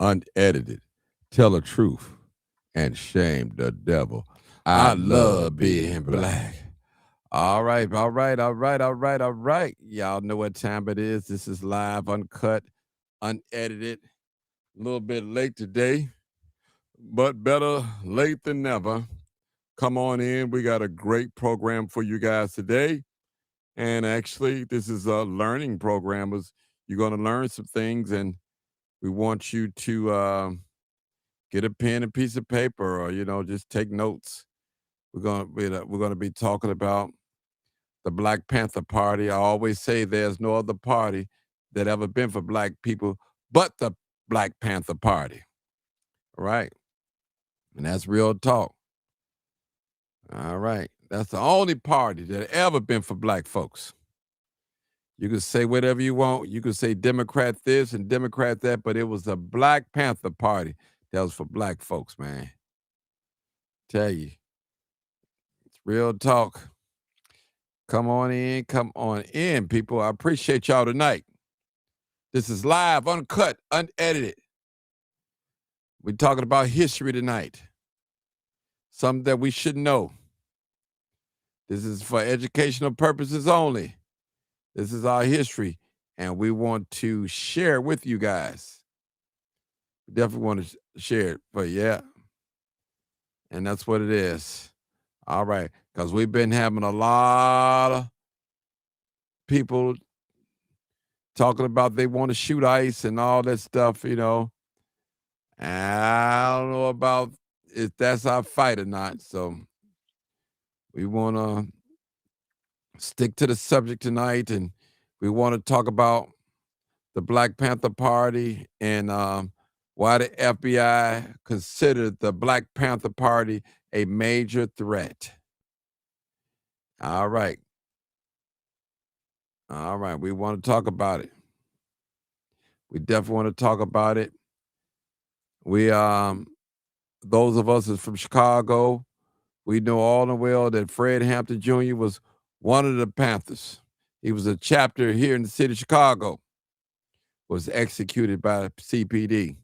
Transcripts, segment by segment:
unedited, tell the truth, and shame the devil. I love being black. All right, all right, all right, all right, all right. Y'all know what time it is. This is live, uncut, unedited. A little bit late today, but better late than never. Come on in. We got a great program for you guys today. And actually, this is a learning program. You're going to learn some things, and we want you to get a pen and piece of paper, or just take notes. We're going to be talking about the Black Panther Party. I always say there's no other party that ever been for black people but the Black Panther Party. All right. And that's real talk. All right. That's the only party that ever been for black folks. You can say whatever you want. You can say Democrat this and Democrat that, but it was the Black Panther Party that was for black folks, man. Tell you, it's real talk. Come on in, people. I appreciate y'all tonight. This is live, uncut, unedited. We're talking about history tonight. Something that we should know. This is for educational purposes only. This is our history, and we want to share with you guys. We definitely want to share it, but yeah. And that's what it is. All right, because we've been having a lot of people talking about they want to shoot ICE and all that stuff, And I don't know about if that's our fight or not. So we want to stick to the subject tonight, and we want to talk about the Black Panther Party and why the FBI considered the Black Panther Party a major threat. All right. All right. We want to talk about it. We definitely want to talk about it. We those of us that's from Chicago, we know all the well that Fred Hampton Jr. was one of the Panthers. He was a chapter here in the city of Chicago, was executed by CPD.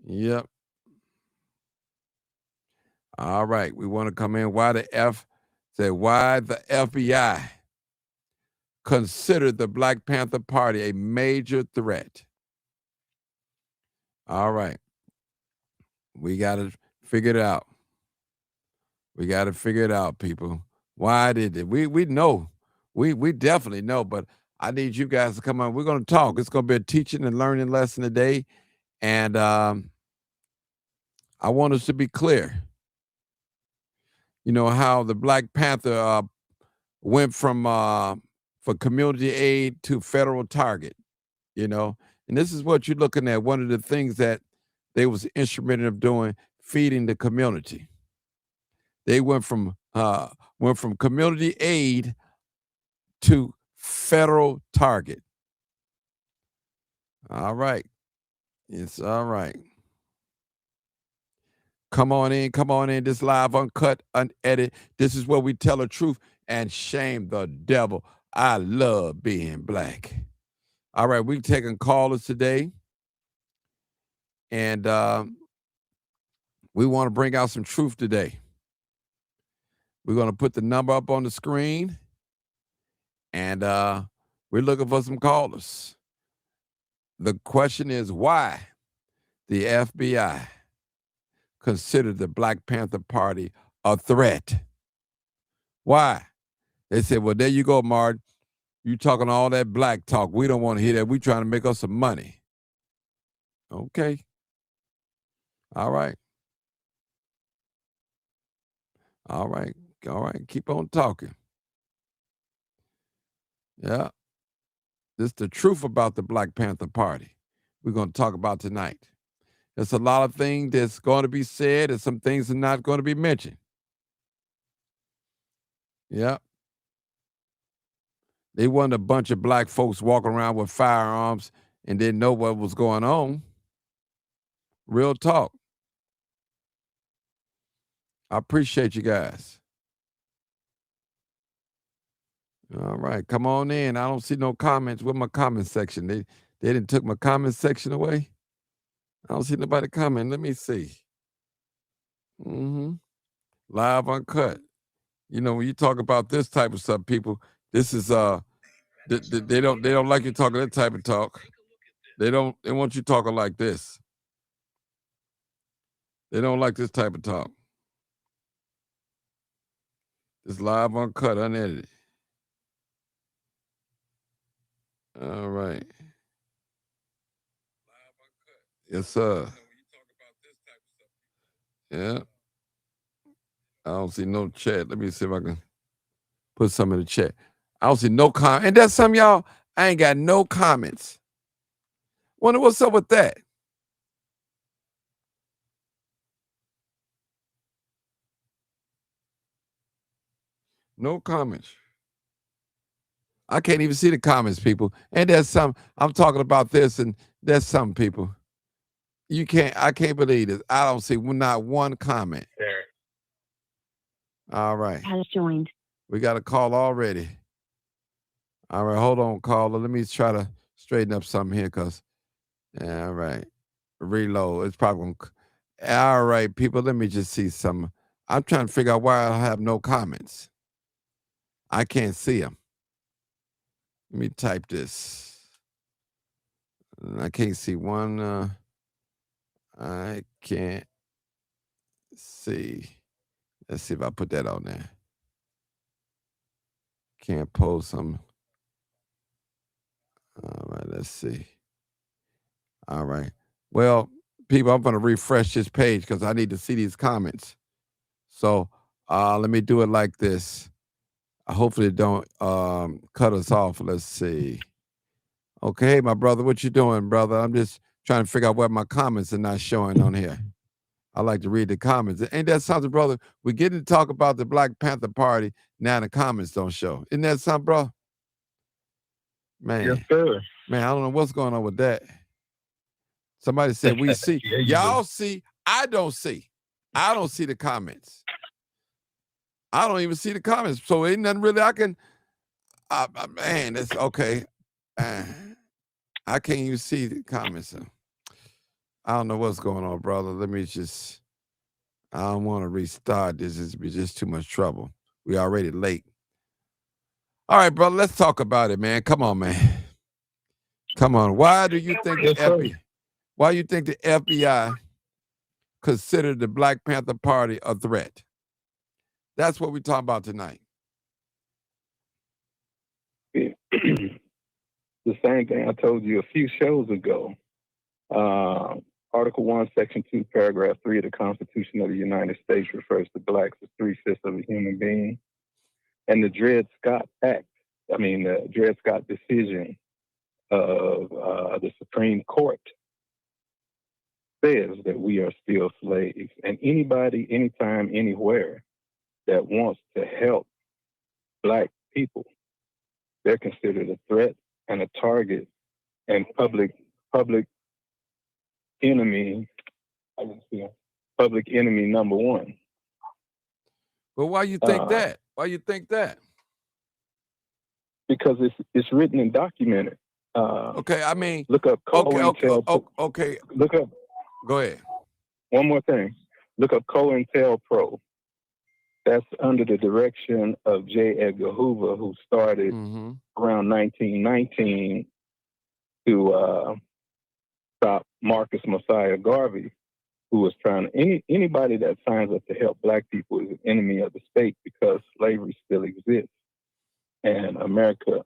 Yep. All right. We want to come in. Why the FBI considered the Black Panther Party a major threat. All right. We got to figure it out. We got to figure it out, people. Why did it? We know. We definitely know, but I need you guys to come on. We're going to talk. It's going to be a teaching and learning lesson today. And I want us to be clear. You know how the Black Panther went from for community aid to federal target, and this is what you're looking at. One of the things that they was instrumental of doing, feeding the community. They went from community aid to federal target. All right. It's all right. Come on in. This live, uncut, unedited. This is where we tell the truth and shame the devil. I love being black. All right, we taking callers today. And we want to bring out some truth today. We're going to put the number up on the screen. And we're looking for some callers. The question is why the FBI considered the Black Panther Party a threat. Why? They said, well, there you go, Mart. You talking all that black talk. We don't want to hear that. We trying to make us some money. Okay. All right. All right. All right. Keep on talking. Yeah. This is the truth about the Black Panther Party we're going to talk about tonight. There's a lot of things that's going to be said and some things are not going to be mentioned. Yeah. They wasn't a bunch of black folks walking around with firearms and didn't know what was going on. Real talk. I appreciate you guys. All right, come on in. I don't see no comments. Where's my comment section? They didn't took my comment section away. I don't see nobody comment. Let me see. Live uncut. You know, when you talk about this type of stuff, people, this is they don't like you talking that type of talk. They want you talking like this. They don't like this type of talk. It's live, uncut, unedited. All right. Yes, sir. Yeah. I don't see no chat. Let me see if I can put some in the chat. I don't see no comment. And that's some y'all, I ain't got no comments. Wonder what's up with that. No comments. I can't even see the comments, people. And there's some, I'm talking about this, and there's some people. I can't believe this. I don't see not one comment. There. All right. Has joined. We got a call already. All right, hold on, caller. Let me try to straighten up something here, because, all right. Reload. It's probably going to, all right, people, let me just see something. I'm trying to figure out why I have no comments. I can't see them. Let me type this. I can't see one. I can't see. Let's see if I put that on there. Can't post some. All right, let's see. All right. Well, people, I'm going to refresh this page because I need to see these comments. So let me do it like this. Hopefully it don't cut us off. Let's see. Okay, my brother, what you doing, brother? I'm just trying to figure out why my comments are not showing on here. I like to read the comments. Ain't that something, brother? We're getting to talk about the Black Panther Party. Now the comments don't show. Isn't that something, bro? Man. Yes, sir. Man, I don't know what's going on with that. Somebody said we see. Y'all see. I don't see. I don't see the comments. I don't even see the comments. So ain't nothing really I can. Man, that's okay. I can't even see the comments. I don't know what's going on, brother. Let me just. I don't want to restart this. It's just too much trouble. We already late. All right, brother. Let's talk about it, man. Come on, man. Come on. Why do you think the FBI? Why you think the FBI considered the Black Panther Party a threat? That's what we're talking about tonight. The same thing I told you a few shows ago. Article 1, Section 2, Paragraph 3 of the Constitution of the United States refers to blacks as 3/5 of a human being. And the Dred Scott decision of the Supreme Court says that we are still slaves. And anybody, anytime, anywhere that wants to help black people, they're considered a threat and a target and public enemy number one. But why you think that? Why you think that? Because it's written and documented. Okay, I mean, look up okay. Look up. Go ahead. One more thing. Look up COINTELPRO. That's under the direction of J. Edgar Hoover, who started around 1919 to stop Marcus Messiah Garvey, who was trying to, anybody that signs up to help black people is an enemy of the state because slavery still exists. And America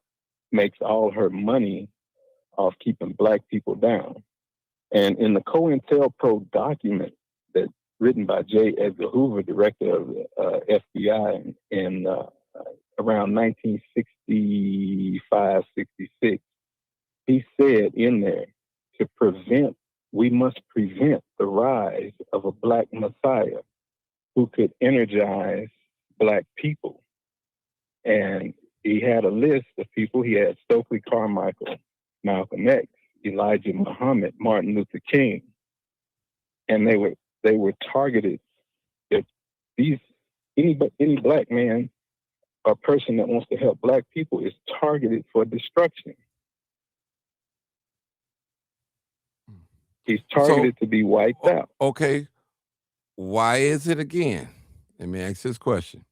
makes all her money off keeping black people down. And in the COINTELPRO document that's written by J. Edgar Hoover, director of the FBI in around 1965, 66, he said in there, we must prevent the rise of a black messiah who could energize black people. And he had a list of people. He had Stokely Carmichael, Malcolm X, Elijah Muhammad, Martin Luther King. And they were targeted. If any black man or person that wants to help black people is targeted for destruction. He's targeted to be wiped out. Okay. Why is it again? Let me ask this question.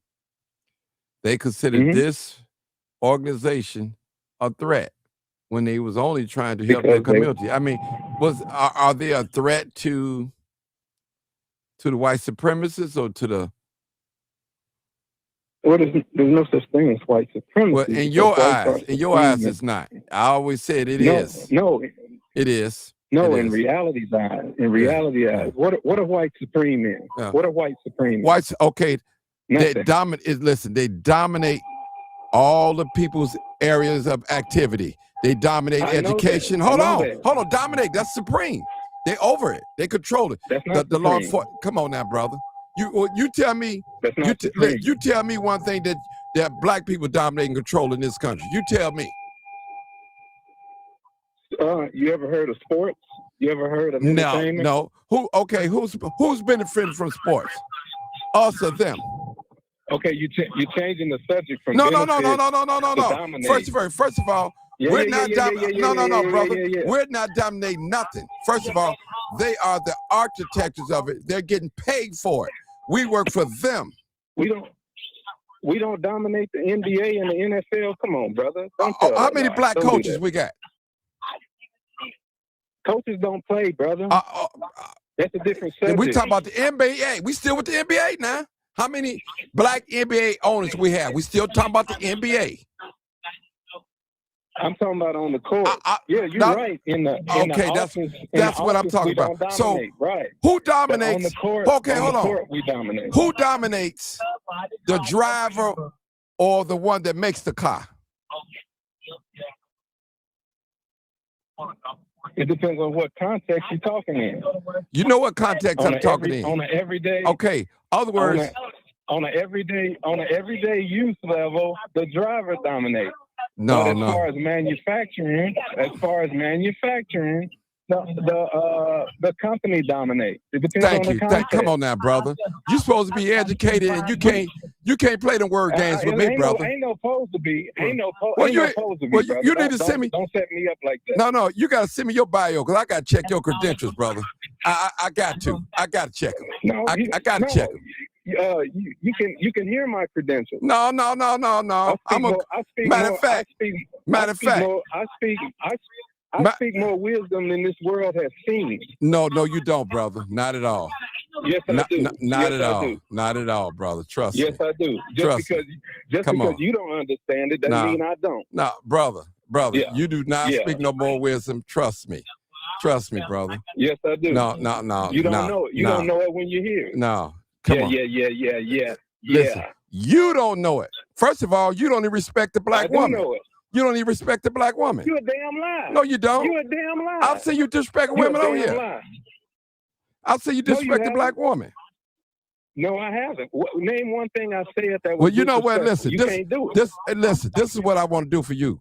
They considered this organization a threat when they was only trying to help their community. I mean, are they a threat to the white supremacists or to the? Well, there's no such thing as white supremacy. Well, in your eyes, it's not. I always said it is. No, it is. No, in reality's eyes. In reality eyes, what are white supreme in? What are white supreme? Whites, okay. They dominate. Listen, they dominate all the people's areas of activity. They dominate education. Hold on. Dominate. That's supreme. They over it. They control it. That's not the law enforcement. Come on now, brother. You tell me. You tell me one thing that black people dominate and control in this country. You tell me. You ever heard of sports? You ever heard of entertainment? No. Who's benefiting from sports? Us or them? Okay, you're changing the subject from no. First of all, we're not dominating. No, brother. We're not dominating nothing. First of all, they are the architects of it. They're getting paid for it. We work for them. We don't dominate the NBA and the NFL. Come on, brother. How many black coaches we got? Coaches don't play, brother. That's a different subject. We talking about the NBA. We still with the NBA now. How many black NBA owners we have? We still talking about the NBA. I'm talking about on the court. You're right. That's what I'm talking about. So, right. Who dominates? On the court, okay, hold on. Court, we dominate. Who dominates? The driver or the one that makes the car? It depends on what context you're talking in. You know what context I'm talking in. On an everyday. Okay. Other words. On an everyday use level, the driver dominates. No. As far as manufacturing, the company dominates. It depends on the context. Come on now, brother. You're supposed to be educated, and you can't play the word games with me, brother. Ain't no supposed to be. You need to send me. Don't set me up like that. No. You got to send me your bio because I got to check your credentials, brother. I got to. I got to check them. No, I got to check them. You can hear my credentials. No. Matter of fact, I speak more wisdom than this world has seen. No, you don't, brother. Not at all. Yes, I do. Not at all. Not at all, brother. Trust me. Yes, I do. Just because you don't understand it doesn't mean I don't. No, brother. You do not speak no more wisdom. Trust me. Trust me, brother. Yes, I do. No. You don't know it. You don't know it when you hear it. No. Come on. Yeah. Listen, you don't know it. First of all, you don't even respect the black woman. I know it. You don't even respect the black woman. You a damn lie. No, you don't. You a damn lie. I've seen you disrespect women on here. Lie. I've seen you disrespect the black woman. No, I haven't. Name one thing I said that was. Well, you know what? Listen, you can't do it. This is what I want to do for you.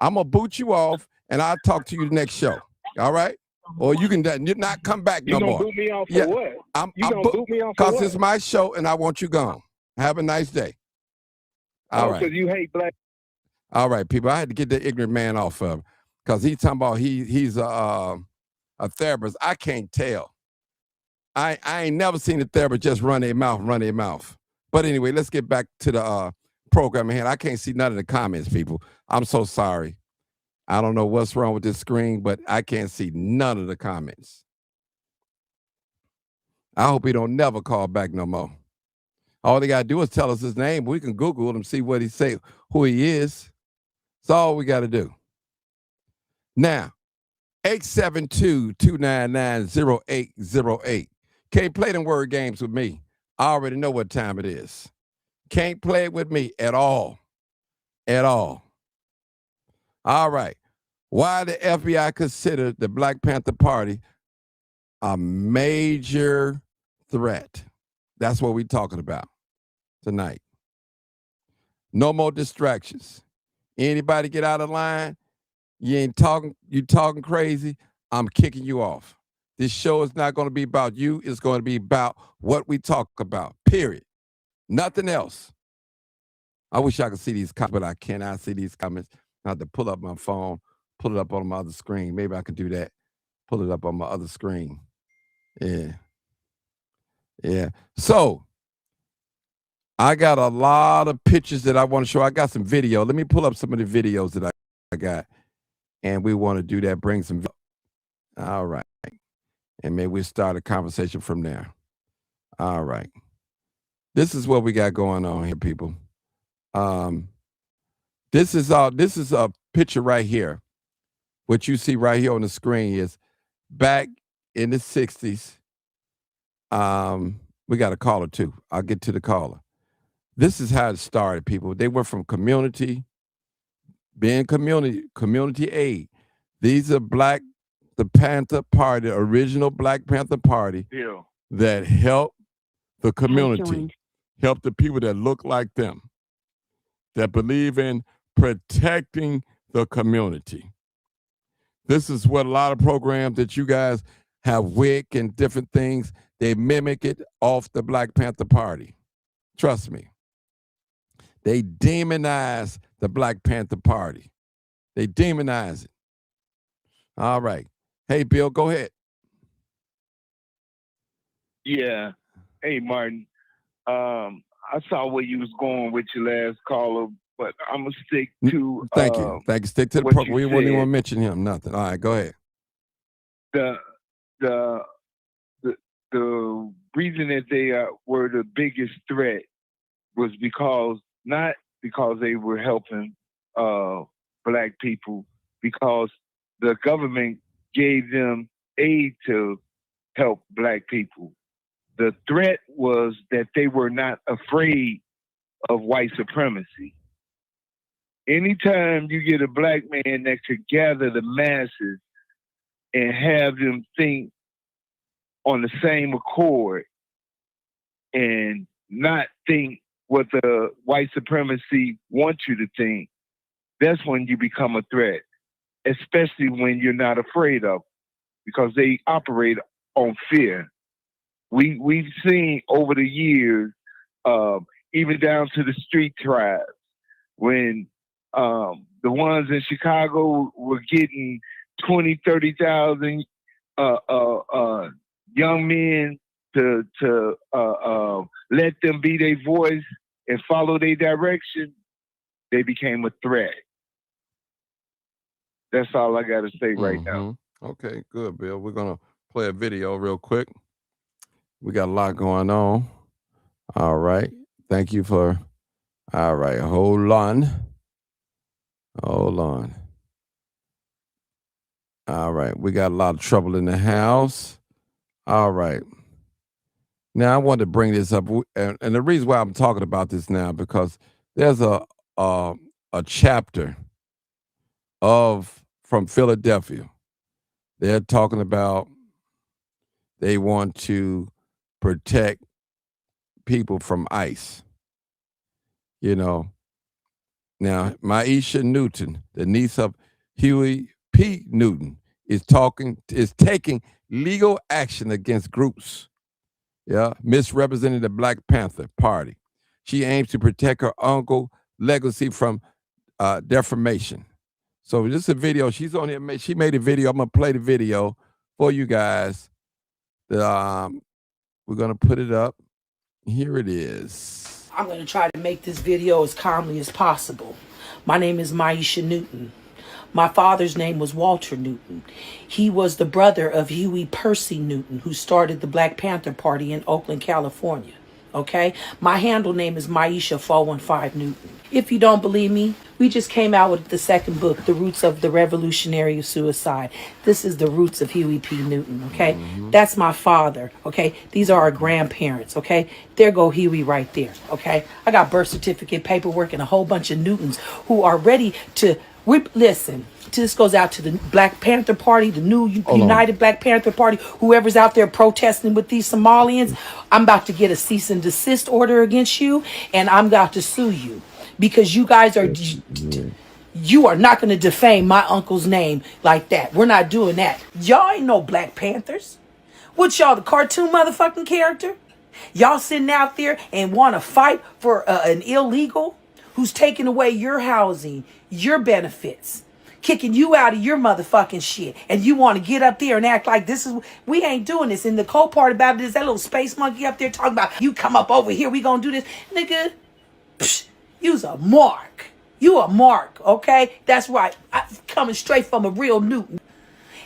I'm gonna boot you off, and I'll talk to you the next show. All right? Or you can not come back no more. You gonna boot me off for what? You gonna boot me off for what? Because it's my show, and I want you gone. Have a nice day. All right. Because you hate black. All right, people. I had to get the ignorant man off of him because he's talking about he's a therapist. I can't tell. I ain't never seen a therapist just run their mouth. But anyway, let's get back to the program ahead. I can't see none of the comments, people. I'm so sorry. I don't know what's wrong with this screen, but I can't see none of the comments. I hope he don't never call back no more. All they got to do is tell us his name. We can Google him, see what he say, who he is. That's all we got to do. Now, 872-299-0808. Can't play them word games with me. I already know what time it is. Can't play it with me at all. At all. All right. Why the FBI considered the Black Panther Party a major threat? That's what we're talking about tonight. No more distractions. Anybody get out of line? You talking crazy? I'm kicking you off. This show is not going to be about you. It's going to be about what we talk about, period. Nothing else. I wish I could see these comments, but I cannot see these comments. I have to pull up my phone, pull it up on my other screen. Maybe I can do that. pull it up on my other screen. Yeah. Yeah. So I got a lot of pictures that I want to show. I got some video. Let me pull up some of the videos that I got. And we want to do that. Bring some. All right. And maybe we start a conversation from there. All right. This is what we got going on here, people. This is a picture right here. What you see right here on the screen is back in the 60s. We got a caller too. I'll get to the caller. This is how it started, people. They went from community aid. These are the Panther Party, original Black Panther Party that helped the community, help the people that look like them, that believe in protecting the community. This is what a lot of programs that you guys have, WIC and different things, they mimic it off the Black Panther Party. Trust me. They demonize the Black Panther Party. They demonize it. All right. Hey, Bill, go ahead. Yeah. Hey, Martin. I saw where you was going with your last caller, but I'm going to stick to... Thank you. Stick to the program. We wouldn't even mention him, nothing. All right, go ahead. The reason that they were the biggest threat was not because they were helping Black people, because the government gave them aid to help Black people. The threat was that they were not afraid of white supremacy. Anytime you get a Black man that could gather the masses and have them think on the same accord and not think what the white supremacy wants you to think, that's when you become a threat, especially when you're not afraid of them, because they operate on fear. We've seen over the years, even down to the street tribes, when the ones in Chicago were getting 20, 30,000 young men to let them be their voice and follow their direction, they became a threat. That's all I got to say right now. Okay, good, Bill. We're going to play a video real quick. We got a lot going on. All right. Thank you for... All right. Hold on. All right. We got a lot of trouble in the house. All right. Now, I want to bring this up. And the reason why I'm talking about this now, because there's a chapter from Philadelphia. They're talking about they want to protect people from ICE. You know, now Maisha Newton, the niece of Huey P. Newton, is taking legal action against groups, misrepresenting the Black Panther Party. She aims to protect her uncle's legacy from defamation. So this is a video. She's on here. She made a video. I'm gonna play the video for you guys. We're gonna put it up. Here it is. I'm gonna try to make this video as calmly as possible. My name is Maisha Newton. My father's name was Walter Newton. He was the brother of Huey Percy Newton, who started the Black Panther Party in Oakland, California. Okay? My handle name is Maisha 415 Newton. If you don't believe me, we just came out with the second book, The Roots of the Revolutionary Suicide. This is the roots of Huey P. Newton, okay? That's my father, okay? These are our grandparents, okay? There go Huey right there, okay? I got birth certificate, paperwork, and a whole bunch of Newtons who are ready to... Listen, this goes out to the Black Panther Party, the new United Black Panther Party, whoever's out there protesting with these Somalians. I'm about to get a cease and desist order against you, and I'm about to sue you. Because you guys are... You are not going to defame my uncle's name like that. We're not doing that. Y'all ain't no Black Panthers. What y'all, the cartoon motherfucking character? Y'all sitting out there and want to fight for an illegal who's taking away your housing, your benefits. kicking you out of your motherfucking shit, and you want to get up there and act like this is, we ain't doing this. And the cold part about it is that little space monkey up there talking about, you come up over here, we gonna do this. Nigga, you's a mark. You a mark, okay? That's right. Coming straight from a real Newton.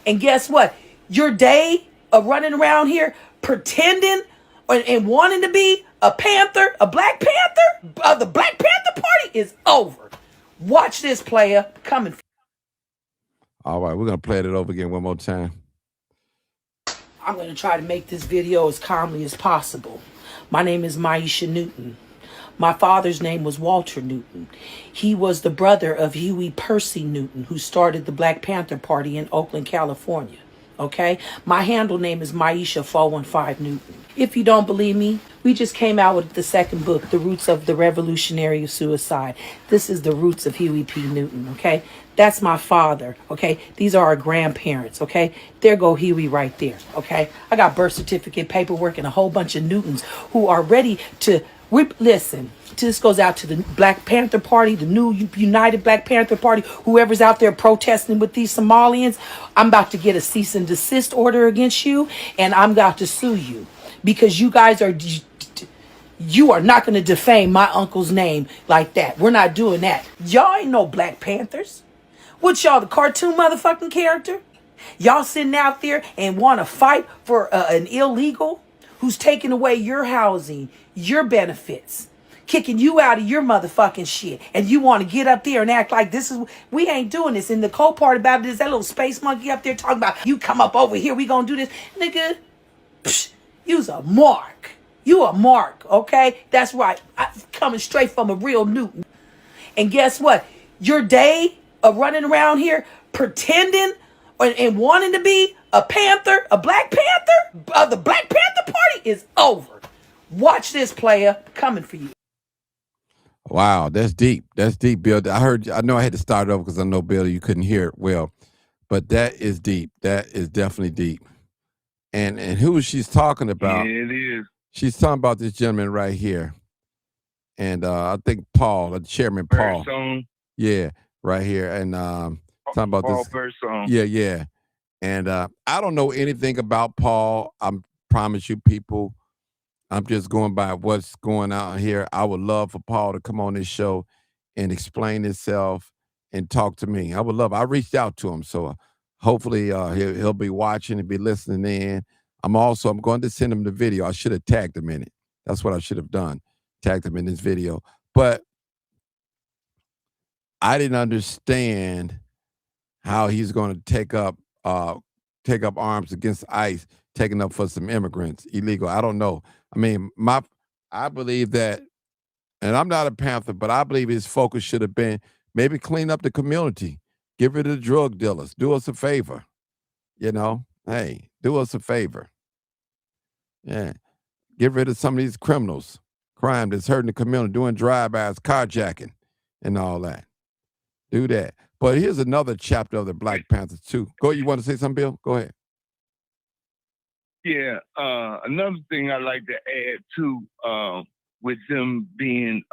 And guess what? Your day of running around here pretending and wanting to be a Panther, a Black Panther, of the Black Panther Party is over. Watch this, player. Coming. All right, we're going to play it over again one more time. I'm going to try to make this video as calmly as possible. My name is Maisha Newton. My father's name was Walter Newton. He was the brother of Huey Percy Newton, who started the Black Panther Party in Oakland, California. Okay? My handle name is Maisha 415 Newton. If you don't believe me, we just came out with the second book, The Roots of the Revolutionary Suicide. This is the roots of Huey P. Newton, okay? That's my father, okay? These are our grandparents, okay? There go Huey right there, okay? I got birth certificate paperwork and a whole bunch of Newtons who are ready to listen. This goes out to the Black Panther Party, the new United Black Panther Party, whoever's out there protesting with these Somalians. I'm about to get a cease and desist order against you, and I'm about to sue you because you guys are... You are not going to defame my uncle's name like that. We're not doing that. Y'all ain't no Black Panthers. What y'all, the cartoon motherfucking character? Y'all sitting out there and want to fight for an illegal who's taking away your housing, your benefits, kicking you out of your motherfucking shit, and you want to get up there and act like this is, we ain't doing this. And the cold part about it is that little space monkey up there talking about, you come up over here, we gonna do this. Nigga, you's a mark. You a mark, okay? That's right. Coming straight from a real Newton. And guess what? Your day of running around here pretending and wanting to be a Panther, a Black Panther, of the Black Panther Party is over. Watch this, player. Coming for you. Wow, that's deep. That's deep, Bill. I know I had to start it over because I know, Bill, you couldn't hear it well. But that is deep. That is definitely deep. And who she's talking about? Yeah, it is. She's talking about this gentleman right here. And I think Paul, Chairman Paul. Person. Yeah, right here. And talking about Paul this. Person. Yeah. And I don't know anything about Paul. I promise you, people, I'm just going by what's going on here. I would love for Paul to come on this show and explain himself and talk to me. I would love. I reached out to him, so hopefully he'll be watching and be listening in. I'm going to send him the video. I should have tagged him in it. That's what I should have done. Tagged him in this video. But I didn't understand how he's going to take up arms against ICE, taking up for some immigrants, illegal. I don't know. I mean, I believe that, and I'm not a Panther, but I believe his focus should have been maybe clean up the community, get rid of the drug dealers, do us a favor. Hey, do us a favor. Yeah. Get rid of some of these criminals, crime that's hurting the community, doing drive-bys, carjacking, and all that. Do that. But here's another chapter of the Black Panthers, too. You want to say something, Bill? Go ahead. Yeah. Another thing I'd like to add, too, with them being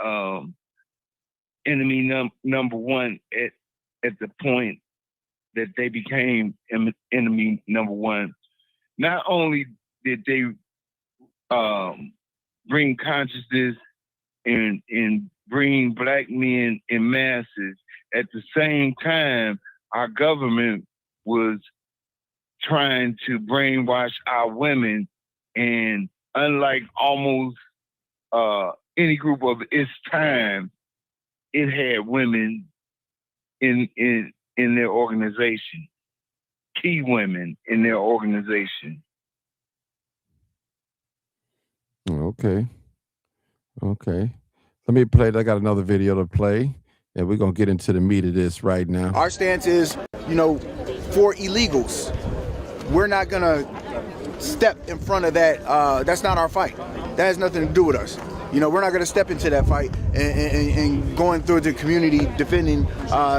enemy number one at the point that they became enemy number one, not only did they bring consciousness and bring Black men in masses, at the same time, our government was trying to brainwash our women, and unlike almost any group of its time, it had women in their organization, key women in their organization. Okay. Let me play. I got another video to play, and we're going to get into the meat of this right now. Our stance is, for illegals. We're not going to step in front of that. That's not our fight. That has nothing to do with us. We're not going to step into that fight and going through the community defending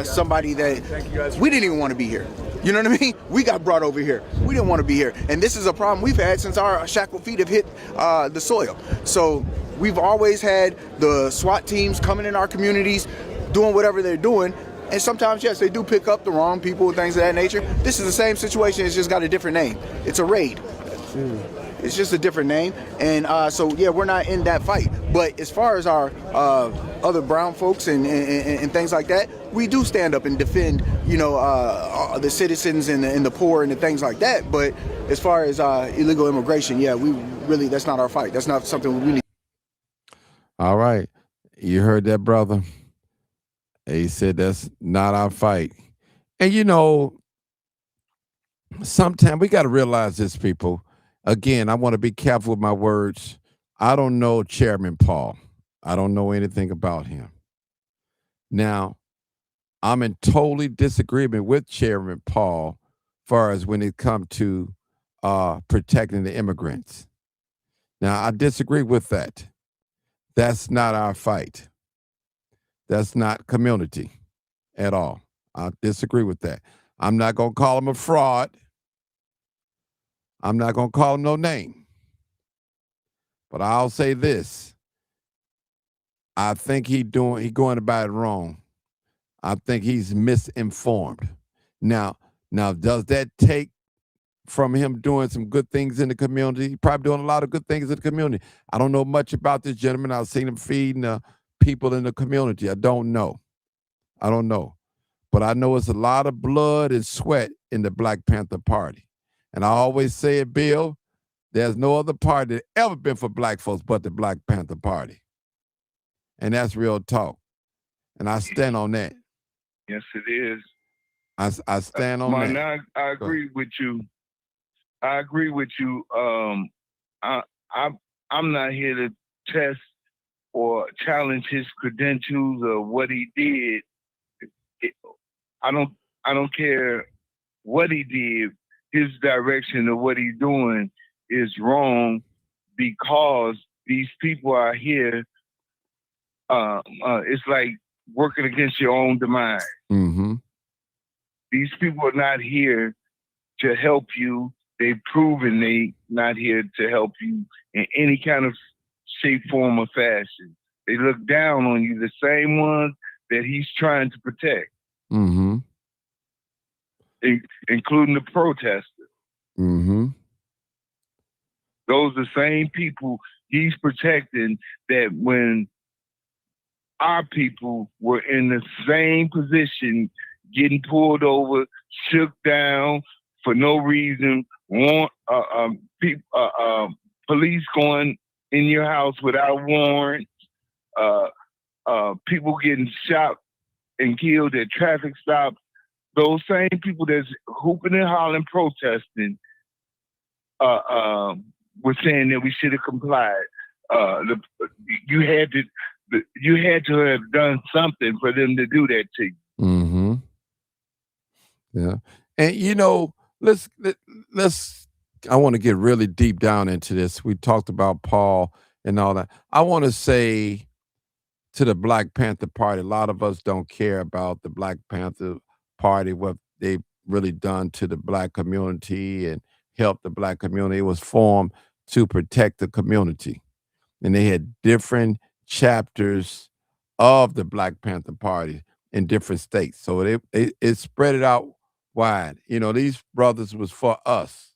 somebody that we didn't even want to be here. You know what I mean? We got brought over here. We didn't want to be here. And this is a problem we've had since our shackled feet have hit the soil. So we've always had the SWAT teams coming in our communities, doing whatever they're doing, And sometimes, yes, they do pick up the wrong people and things of that nature. This is the same situation. It's just got a different name. It's a raid. It's just a different name. And so, yeah, we're not in that fight. But as far as our other brown folks and things like that, we do stand up and defend, the citizens and the poor and the things like that. But as far as illegal immigration, yeah, that's not our fight. That's not something we need. All right. You heard that, brother? He said that's not our fight. And sometimes we got to realize this, people. Again, I want to be careful with my words. I don't know Chairman Paul. I don't know anything about him. Now, I'm in totally disagreement with Chairman Paul as far as when it comes to protecting the immigrants. Now, I disagree with that. That's not our fight. That's not community at all. I disagree with that. I'm not going to call him a fraud. I'm not going to call him no name. But I'll say this. I think he going about it wrong. I think he's misinformed. Now, does that take from him doing some good things in the community? He's probably doing a lot of good things in the community. I don't know much about this gentleman. I've seen him feeding people in the community. I don't know. But I know it's a lot of blood and sweat in the Black Panther Party. And I always say it, Bill, there's no other party that ever been for black folks but the Black Panther Party. And that's real talk. And I stand on that. Yes, it is. I stand on that. I agree with you. I agree with you. I'm not here to test or challenge his credentials or what he did. I don't care what he did. His direction of what he's doing is wrong because these people are here. It's like working against your own demise. Mm-hmm. These people are not here to help you. They've proven they not here to help you in any kind of shape, form, or fashion. They look down on you, the same ones that he's trying to protect. Mm-hmm. Including the protesters. Mm-hmm. Those are the same people he's protecting that when our people were in the same position, getting pulled over, shook down for no reason, police going in your house without warrants, people getting shot and killed at traffic stops. Those same people that's hooping and hollering, protesting, were saying that we should have complied. You had to have done something for them to do that to you. Mm-hmm. Yeah, and let's. I want to get really deep down into this. We talked about Paul and all that. I want to say to the Black Panther Party, a lot of us don't care about the Black Panther Party, what they've really done to the black community and help the black community. It was formed to protect the community. And they had different chapters of the Black Panther Party in different states. So it spread it out wide. These brothers was for us.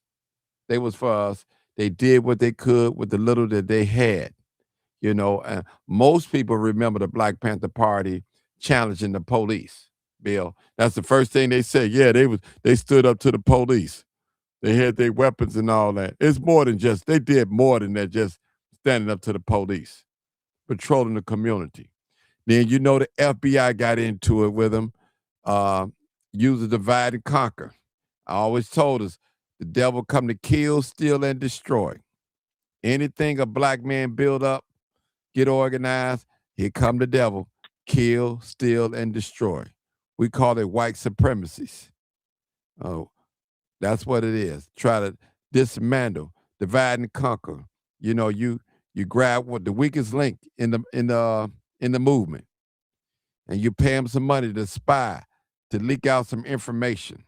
They was for us. They did what they could with the little that they had. And most people remember the Black Panther Party challenging the police. Bill, that's the first thing they said. Yeah, they stood up to the police. They had their weapons and all that. It's more than they did more than that, just standing up to the police, patrolling the community. Then the FBI got into it with them, use a divide and conquer. I always told us the devil come to kill, steal, and destroy. Anything a black man build up, get organized, here come the devil, kill, steal, and destroy. We call it white supremacies. Oh, that's what it is. Try to dismantle, divide and conquer. You grab what the weakest link in the movement, and you pay them some money to spy, to leak out some information.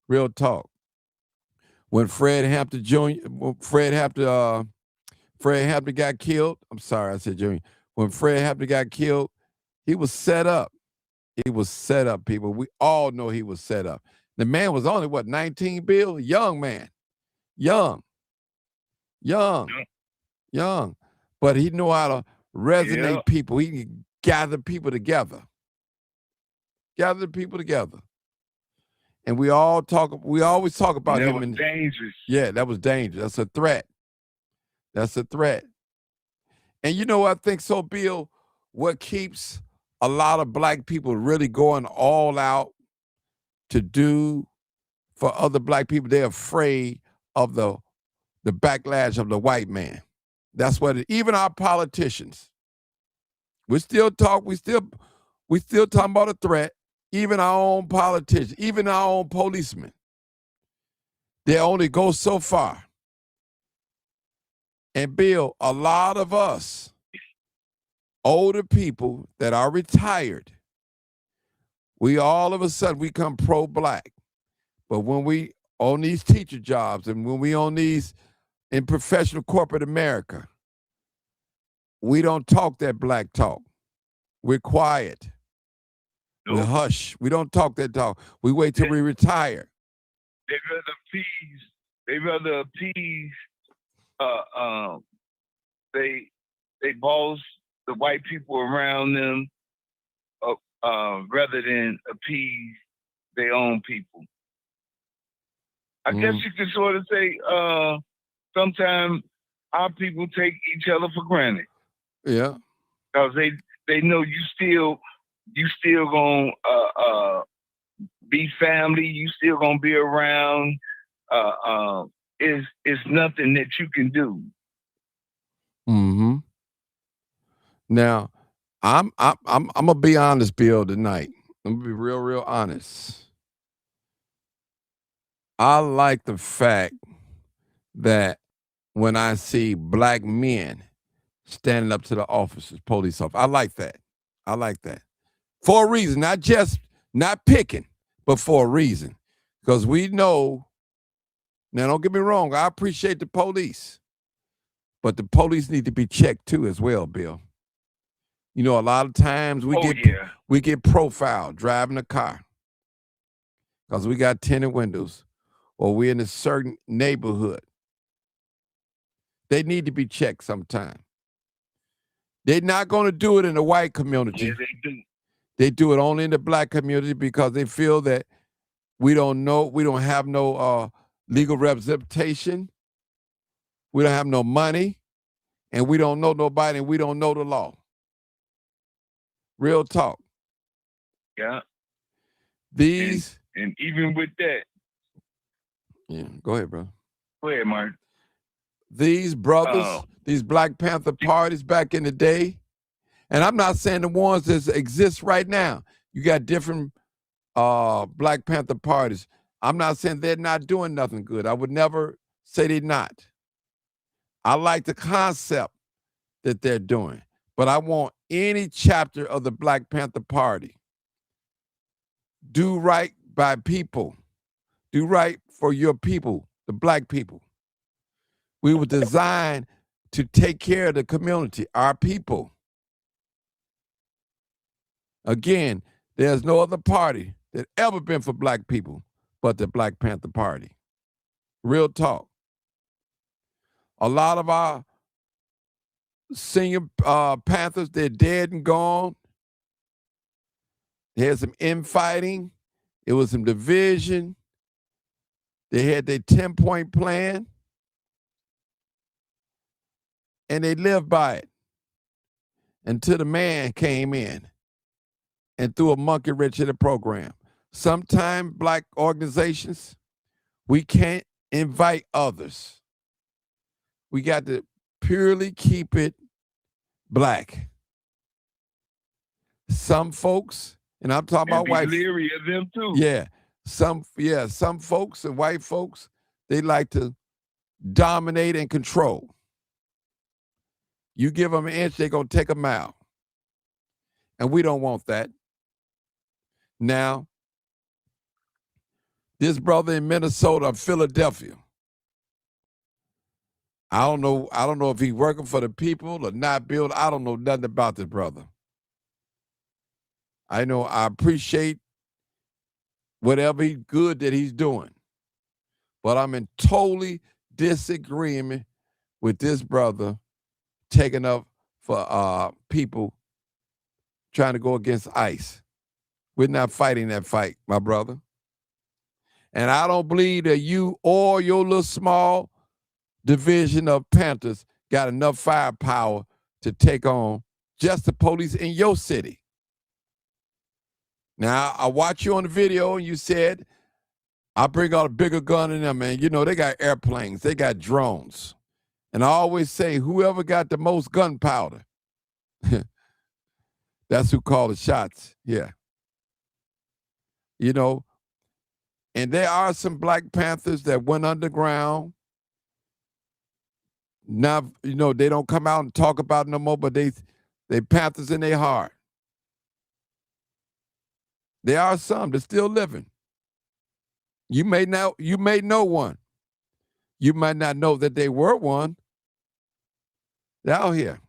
Real talk. When Fred Hampton got killed. I'm sorry, I said Jr. When Fred Hampton got killed, he was set up. He was set up, people. We all know he was set up. The man was only, what, 19, Bill? Young man. Young. But he knew how to resonate people. He could gather people together. And we always talk about him. That was dangerous. Yeah, that was dangerous. That's a threat. And you know what I think so, Bill? What keeps a lot of black people really going all out to do for other black people, they're afraid of the backlash of the white man. That's what even our politicians, we still talking about a threat. Even our own politicians, even our own policemen, they only go so far. And Bill, a lot of us, older people that are retired, we all of a sudden we become pro-black. But when we on these teacher jobs and when we on these in professional corporate America, we don't talk that black talk. We're quiet. Nope. We hush. We don't talk that talk. We wait till we retire. They rather appease. They boss the white people around them, rather than appease their own people. I guess you could sort of say sometimes our people take each other for granted. Yeah, because they know you still gonna be family. You still gonna be around. It's nothing that you can do. Mm-hmm. Now, I'm gonna be honest, Bill, tonight. I'm gonna be real honest. I like the fact that when I see black men standing up to the officers, police officers, I like that. For a reason, not picking, but for a reason. Because we know, now don't get me wrong, I appreciate the police, but the police need to be checked too as well, Bill. You know, a lot of times we get profiled driving a car because we got tinted windows or we're in a certain neighborhood. They need to be checked sometime. They're not going to do it in the white community. Yeah, they do. They do it only in the black community because they feel that we don't have no legal representation. We don't have no money, and we don't know nobody, and we don't know the law. Real talk. Yeah. And even with that. Yeah, go ahead, bro. Go ahead, Mark. These brothers, these Black Panther parties back in the day, and I'm not saying the ones that exist right now. You got different Black Panther parties. I'm not saying they're not doing nothing good. I would never say they're not. I like the concept that they're doing, but I want any chapter of the Black Panther Party do right by people. Do right for your people, the black people. We were designed to take care of the community, our people. Again, there's no other party that ever been for black people but the Black Panther Party. Real talk. A lot of our senior Panthers, they're dead and gone. They had some infighting. It was some division. They had their 10-point plan. And they lived by it until the man came in and threw a monkey wrench in the program. Sometimes black organizations, we can't invite others. We got to purely keep it black. Some folks, and I'm talking about white. Leery of them too. Yeah, some folks and white folks, they like to dominate and control. You give them an inch, they're going to take a mile. And we don't want that. Now, this brother in Minnesota, Philadelphia, I don't know if he's working for the people or not, Bill. I don't know nothing about this brother. I know I appreciate whatever good that he's doing. But I'm in totally disagreement with this brother taking up for people trying to go against ICE. We're not fighting that fight, my brother. And I don't believe that you or your little small division of Panthers got enough firepower to take on just the police in your city. Now, I watched you on the video and you said, I bring out a bigger gun than them, man. You know, they got airplanes, they got drones. And I always say, whoever got the most gunpowder, that's who called the shots. Yeah. You know, and there are some Black Panthers that went underground. Now, you know, they don't come out and talk about it no more, but they Panthers in their heart. There are some that's still living. You may know one. You might not know that they were one. They're out here.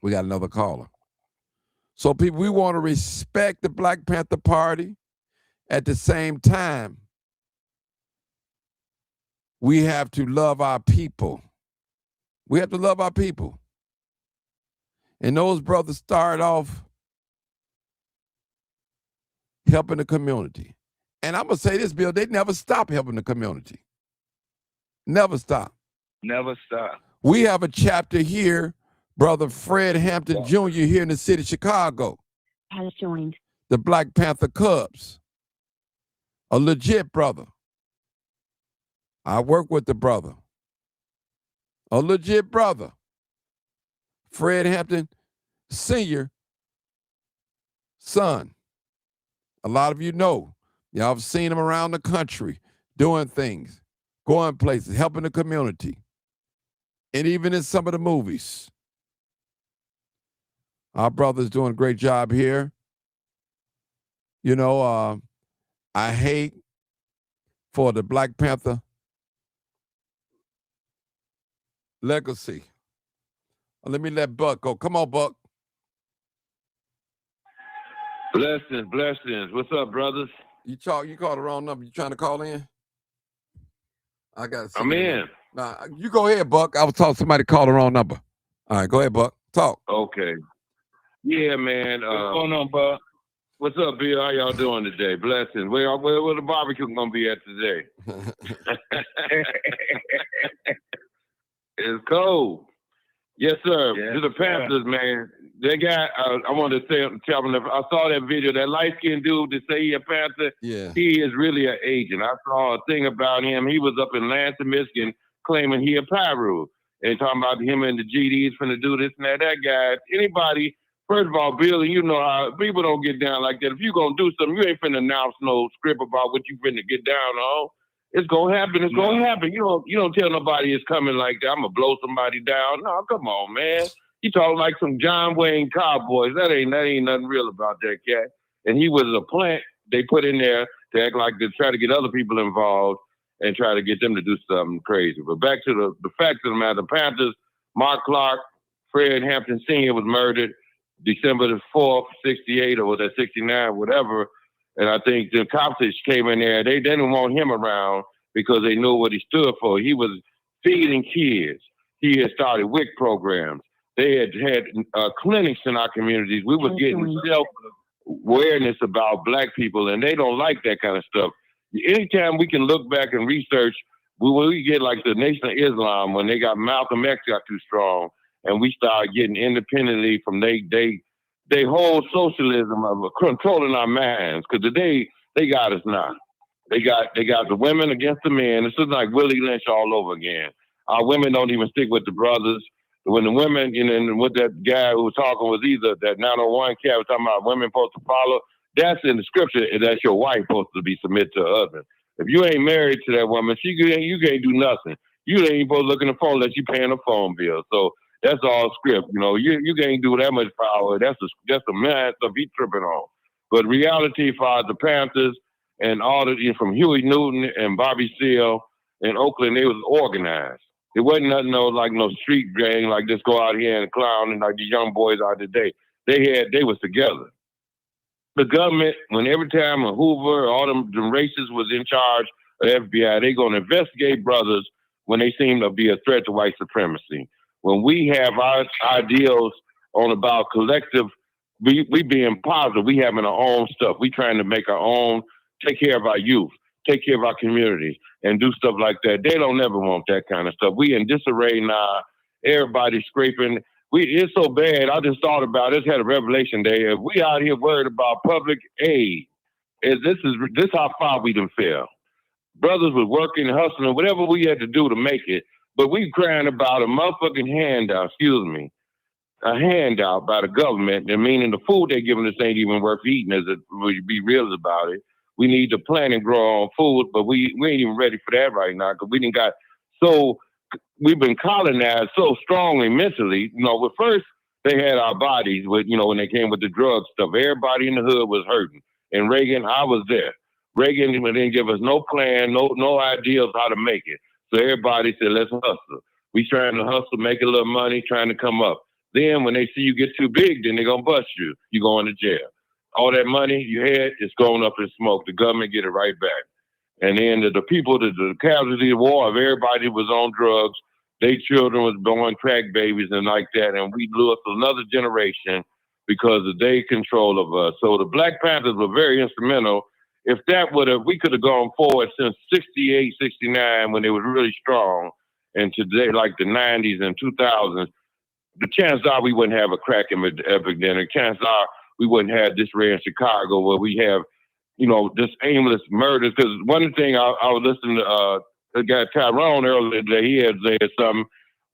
We got another caller. So people, we want to respect the Black Panther Party. At the same time, we have to love our people. We have to love our people. And those brothers start off helping the community. And I'm going to say this, Bill, they never stop helping the community. Never stop. Never stop. We have a chapter here, Brother Fred Hampton Jr. here in the city of Chicago. Has joined. The Black Panther Cubs. A legit brother. I work with the brother. A legit brother. Fred Hampton Sr. son. A lot of you know. Y'all have seen him around the country doing things, going places, helping the community. And even in some of the movies. Our brother's doing a great job here. You know, I hate for the Black Panther legacy. Let me let Buck go. Come on, Buck. Blessings, blessings. What's up, brothers? You called the wrong number. You trying to call in? I got. I'm in. Nah, you go ahead, Buck. I was talking somebody called the wrong number. All right, go ahead, Buck. Talk. Okay. Yeah, man. What's going on, bud? What's up, Bill? How y'all doing today? Blessings. Where the barbecue gonna be at today? It's cold. Yes, sir. Yes, To the Panthers, man. They got. I wanted to tell them. I saw that video. That light-skinned dude that say he a Panther. Yeah. He is really an agent. I saw a thing about him. He was up in Lansing, Michigan, claiming he a Pyru and talking about him and the GDs finna do this and that. That guy. Anybody. First of all, Billy, you know how people don't get down like that. If you gonna do something, you ain't finna announce no script about what you finna get down on. It's gonna happen. It's gonna happen. You don't tell nobody it's coming like that. I'm gonna blow somebody down. No, come on, man. You talking like some John Wayne cowboys. That ain't nothing real about that cat. And he was a plant they put in there to act like to try to get other people involved and try to get them to do something crazy. But back to the fact of the matter, the Panthers, Mark Clark, Fred Hampton Sr. was murdered December the 4th, 68, or was that 69, whatever. And I think the cops that came in there, they didn't want him around because they knew what he stood for. He was feeding kids. He had started WIC programs. They had clinics in our communities. We were getting self-awareness about Black people, and they don't like that kind of stuff. Anytime we can look back and research, we get like the Nation of Islam when they got Malcolm X got too strong, and we started getting independently from they whole socialism of controlling our minds. Because today they got us now. They got the women against the men. It's just like Willie Lynch all over again. Our women don't even stick with the brothers. When the women, and what that guy who was talking was either that 901 cat was talking about women supposed to follow. That's in the scripture. That's your wife supposed to be submit to her husband. If you ain't married to that woman, you can't do nothing. You ain't even supposed to look in the phone unless you paying a phone bill. So that's all script. You can't do that much power. That's a man stuff he tripping on. But reality for the Panthers and all from Huey Newton and Bobby Seale in Oakland, they was organized. It wasn't nothing no street gang like just go out here and clown and like the young boys are today. They was together. The government, when every time a Hoover, all them racists was in charge of FBI, they gonna investigate brothers when they seem to be a threat to white supremacy. When we have our ideals on about collective, we being positive, we having our own stuff. We trying to make our own, take care of our youth, take care of our communities, and do stuff like that. They don't ever want that kind of stuff. We in disarray now. Everybody's scraping. It's so bad. I just thought about it. Just had a revelation day. If we out here worried about public aid, this how far we done fell. Brothers was working, hustling, whatever we had to do to make it. But we crying about a motherfucking handout, a handout by the government, and meaning the food they're giving us ain't even worth eating, as we be real about it. We need to plant and grow our own food, but we ain't even ready for that right now because we've been colonized so strongly mentally. But first they had our bodies with, when they came with the drug stuff. Everybody in the hood was hurting. And Reagan, I was there. Reagan didn't give us no plan, no ideas how to make it. So everybody said, let's hustle. We trying to hustle, make a little money, trying to come up. Then when they see you get too big, then they're going to bust you. You go into jail. All that money you had is going up in smoke. The government get it right back. And then the people, the casualty of war, if everybody was on drugs, their children was born crack babies and like that. And we blew up another generation because of their control of us. So the Black Panthers were very instrumental. If we could have gone forward since 68, 69, when they was really strong, and today, like the 90s and 2000s, the chances are we wouldn't have a crack epidemic. The chances are we wouldn't have this rare in Chicago where we have, this aimless murders. Because one thing I was listening to the guy Tyrone earlier today, he had said something.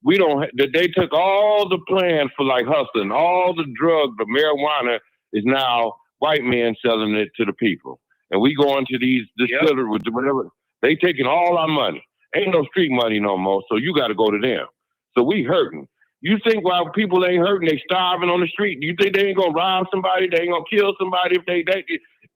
They took all the plans for like hustling, all the drugs, the marijuana is now white men selling it to the people. And we go into these distilleries with whatever. They taking all our money. Ain't no street money no more, so you got to go to them. So we hurting. You think while people ain't hurting, they starving on the street? You think they ain't gonna rob somebody? They ain't gonna kill somebody if they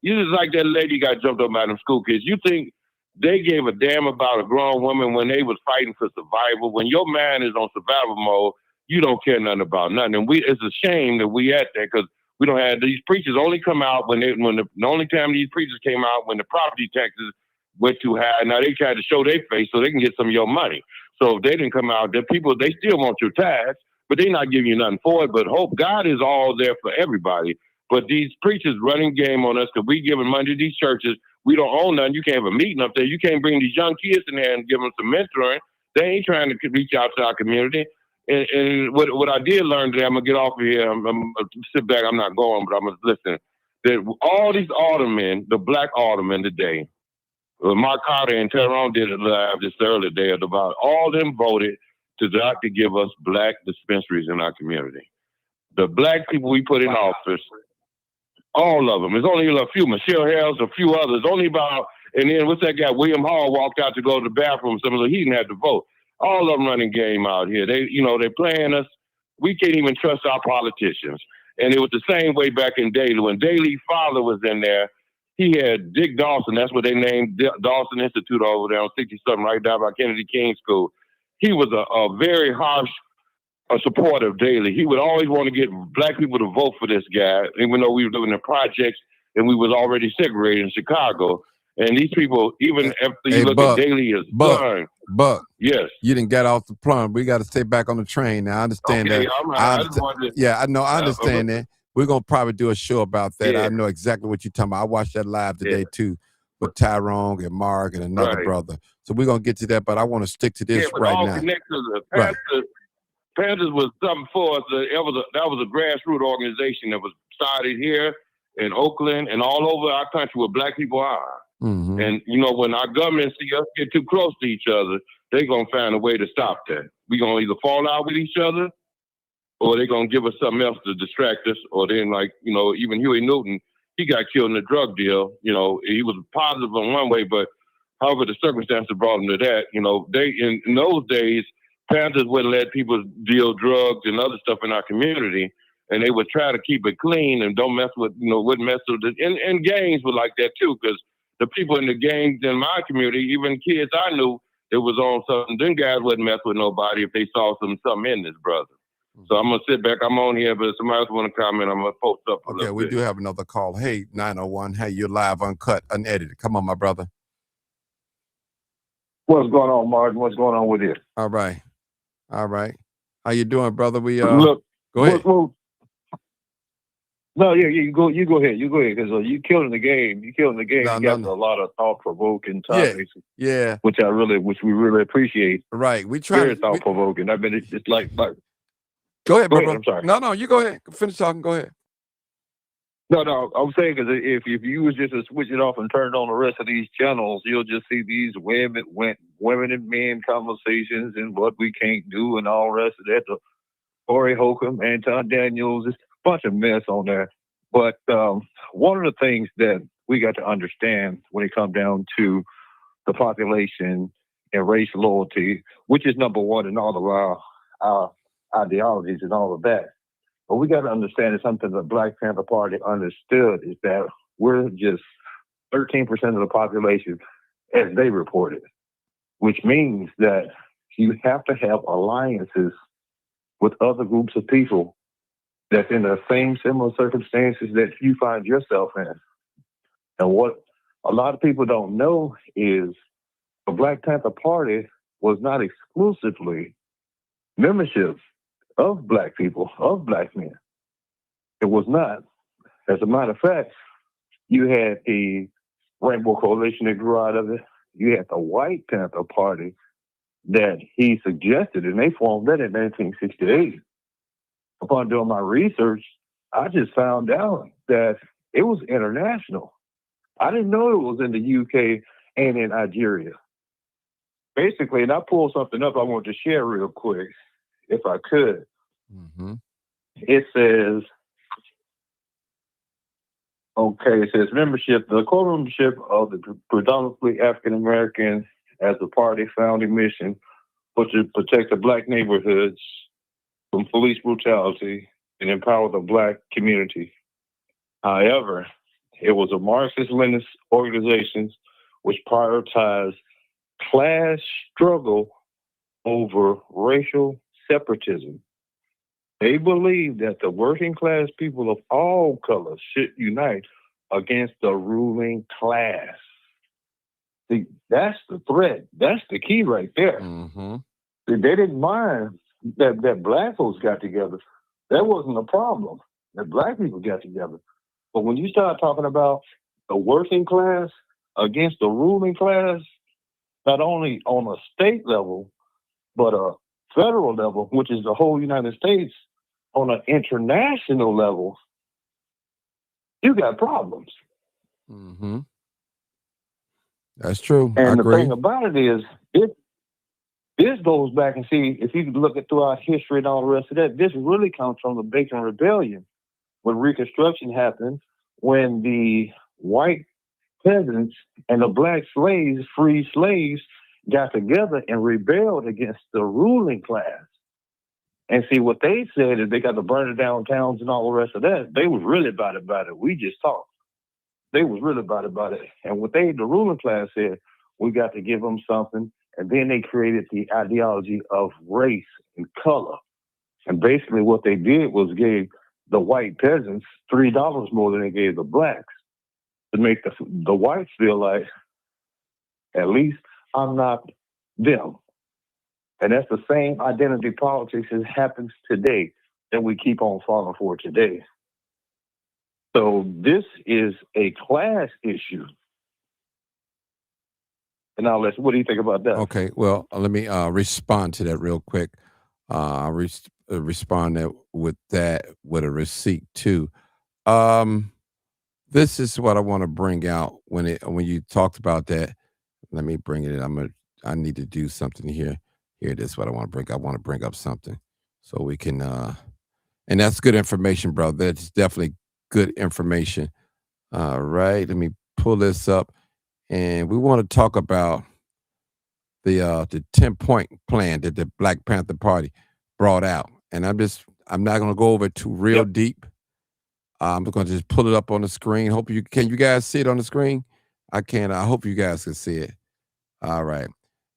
you just like that lady got jumped up by them school kids. You think they gave a damn about a grown woman when they was fighting for survival? When your man is on survival mode, you don't care nothing about nothing. And it's a shame that we at that because we don't have these preachers only come out the only time these preachers came out when the property taxes went too high. Now they tried to show their face so they can get some of your money. So if they didn't come out, the people, they still want your tithes, but they not giving you nothing for it. But hope God is all there for everybody. But these preachers running game on us because we giving money to these churches. We don't own nothing. You can't have a meeting up there. You can't bring these young kids in there and give them some mentoring. They ain't trying to reach out to our community. And what I did learn today, I'm going to get off of here. I'm going to sit back. I'm not going, but I'm going to listen. That all these aldermen, the black aldermen today, Mark Carter and Tyrone did it live this earlier day about all them voted to give us black dispensaries in our community. The black people we put in office, all of them. There's only a few, Michelle Harris, a few others, only about, and then what's that guy, William Hall walked out to go to the bathroom, he didn't have to vote. All of them running game out here. They're playing us. We can't even trust our politicians. And it was the same way back in Daley. When Daley's father was in there, he had Dick Dawson. That's what they named Dawson Institute over there on 60-something right down by Kennedy King School. He was a very harsh supporter of Daley. He would always want to get black people to vote for this guy, even though we were living in projects and we was already segregated in Chicago. And these people, even after you look at Daley as Buck, yes, you didn't get off the plumb. We got to stay back on the train now. I understand that. I understand that. We're going to probably do a show about that. Yeah. I know exactly what you're talking about. I watched that live today too with Tyrone and Mark and another brother. So we're going to get to that, but I want to stick to this right now. Panthers was something for us. That was a grassroots organization that was started here in Oakland and all over our country where black people are. Mm-hmm. And, when our government see us get too close to each other, they're going to find a way to stop that. We're going to either fall out with each other or they're going to give us something else to distract us. Or then, even Huey Newton, he got killed in a drug deal. He was positive in one way, but however the circumstances brought him to that, they in those days, Panthers wouldn't let people deal drugs and other stuff in our community. And they would try to keep it clean and don't mess with, wouldn't mess with it. And gangs were like that too, because the people in the gangs in my community, even kids I knew that was on something, them guys wouldn't mess with nobody if they saw something in this brother. So I'm gonna sit back. I'm on here, but if somebody else want to comment, I'm gonna post up a Okay, little we bit. do have another call. Hey, 901. Hey, you're live, uncut, unedited. Come on, my brother. What's going on, Martin? What's going on with you? All right. All right. How you doing, brother? We Look, go ahead. No, yeah, you go ahead, because you killing the game. You killing the game. No, you no, got no. a lot of thought provoking topics. Yeah. Which we really appreciate. Right. We try Very to thought provoking. I mean, it's like go ahead, brother. I'm sorry. No, you go ahead. Finish talking. Go ahead. No, I'm saying because if you was just to switch it off and turn on the rest of these channels, you'll just see these women and men conversations and what we can't do and all the rest of that. The Corey Holcomb, Anton Daniels, it's a bunch of mess on there. But one of the things that we got to understand when it comes down to the population and race loyalty, which is number one in all of our ideologies and all of that. But we got to understand is something the Black Panther Party understood is that we're just 13% of the population as they reported, which means that you have to have alliances with other groups of people that's in the same similar circumstances that you find yourself in. And what a lot of people don't know is the Black Panther Party was not exclusively membership of Black people, of Black men. It was not. As a matter of fact, you had the Rainbow Coalition that grew out of it. You had the White Panther Party that he suggested, and they formed that in 1968. Upon doing my research, I just found out that it was international. I didn't know it was in the UK and in Nigeria. Basically, and I pulled something up I wanted to share real quick, if I could. Mm-hmm. It says, membership, the core membership of the predominantly African American as the party founding mission was to protect the Black neighborhoods from police brutality and empower the Black community. However, it was a Marxist-Leninist organization which prioritized class struggle over racial separatism. They believed that the working class people of all colors should unite against the ruling class. See, that's the threat. That's the key right there. Mm-hmm. See, they didn't mind that Black folks got together. That wasn't a problem. That Black people got together. But when you start talking about the working class against the ruling class, not only on a state level, but a federal level, which is the whole United States, on an international level, you got problems. Mm-hmm. That's true. And I the agree. thing about it is, this goes back and see, if you look at throughout history and all the rest of that, this really comes from the Bacon Rebellion, when Reconstruction happened, when the white peasants and the Black slaves, free slaves, got together and rebelled against the ruling class. And see, what they said is they got to burn the downtowns and all the rest of that. They was really about it. We just talked. They was really about it. And what the ruling class said, we got to give them something. And then they created the ideology of race and color. And basically what they did was gave the white peasants $3 more than they gave the Blacks, to make the whites feel like, at least I'm not them. And that's the same identity politics that happens today that we keep on falling for today. So this is a class issue. And now, what do you think about that? Okay, well, let me respond to that real quick. I'll respond with a receipt too. This is what I want to bring out when you talked about that. Let me bring it in. I need to do something here. Here it is. What I want to bring. I want to bring up something so we can. And that's good information, bro. That's definitely good information. All right, let me pull this up, and we want to talk about the 10-point plan that the Black Panther Party brought out. And I'm not going to go over it too real deep. I'm going to just pull it up on the screen. Can you guys see it on the screen? I can. I hope you guys can see it. All right.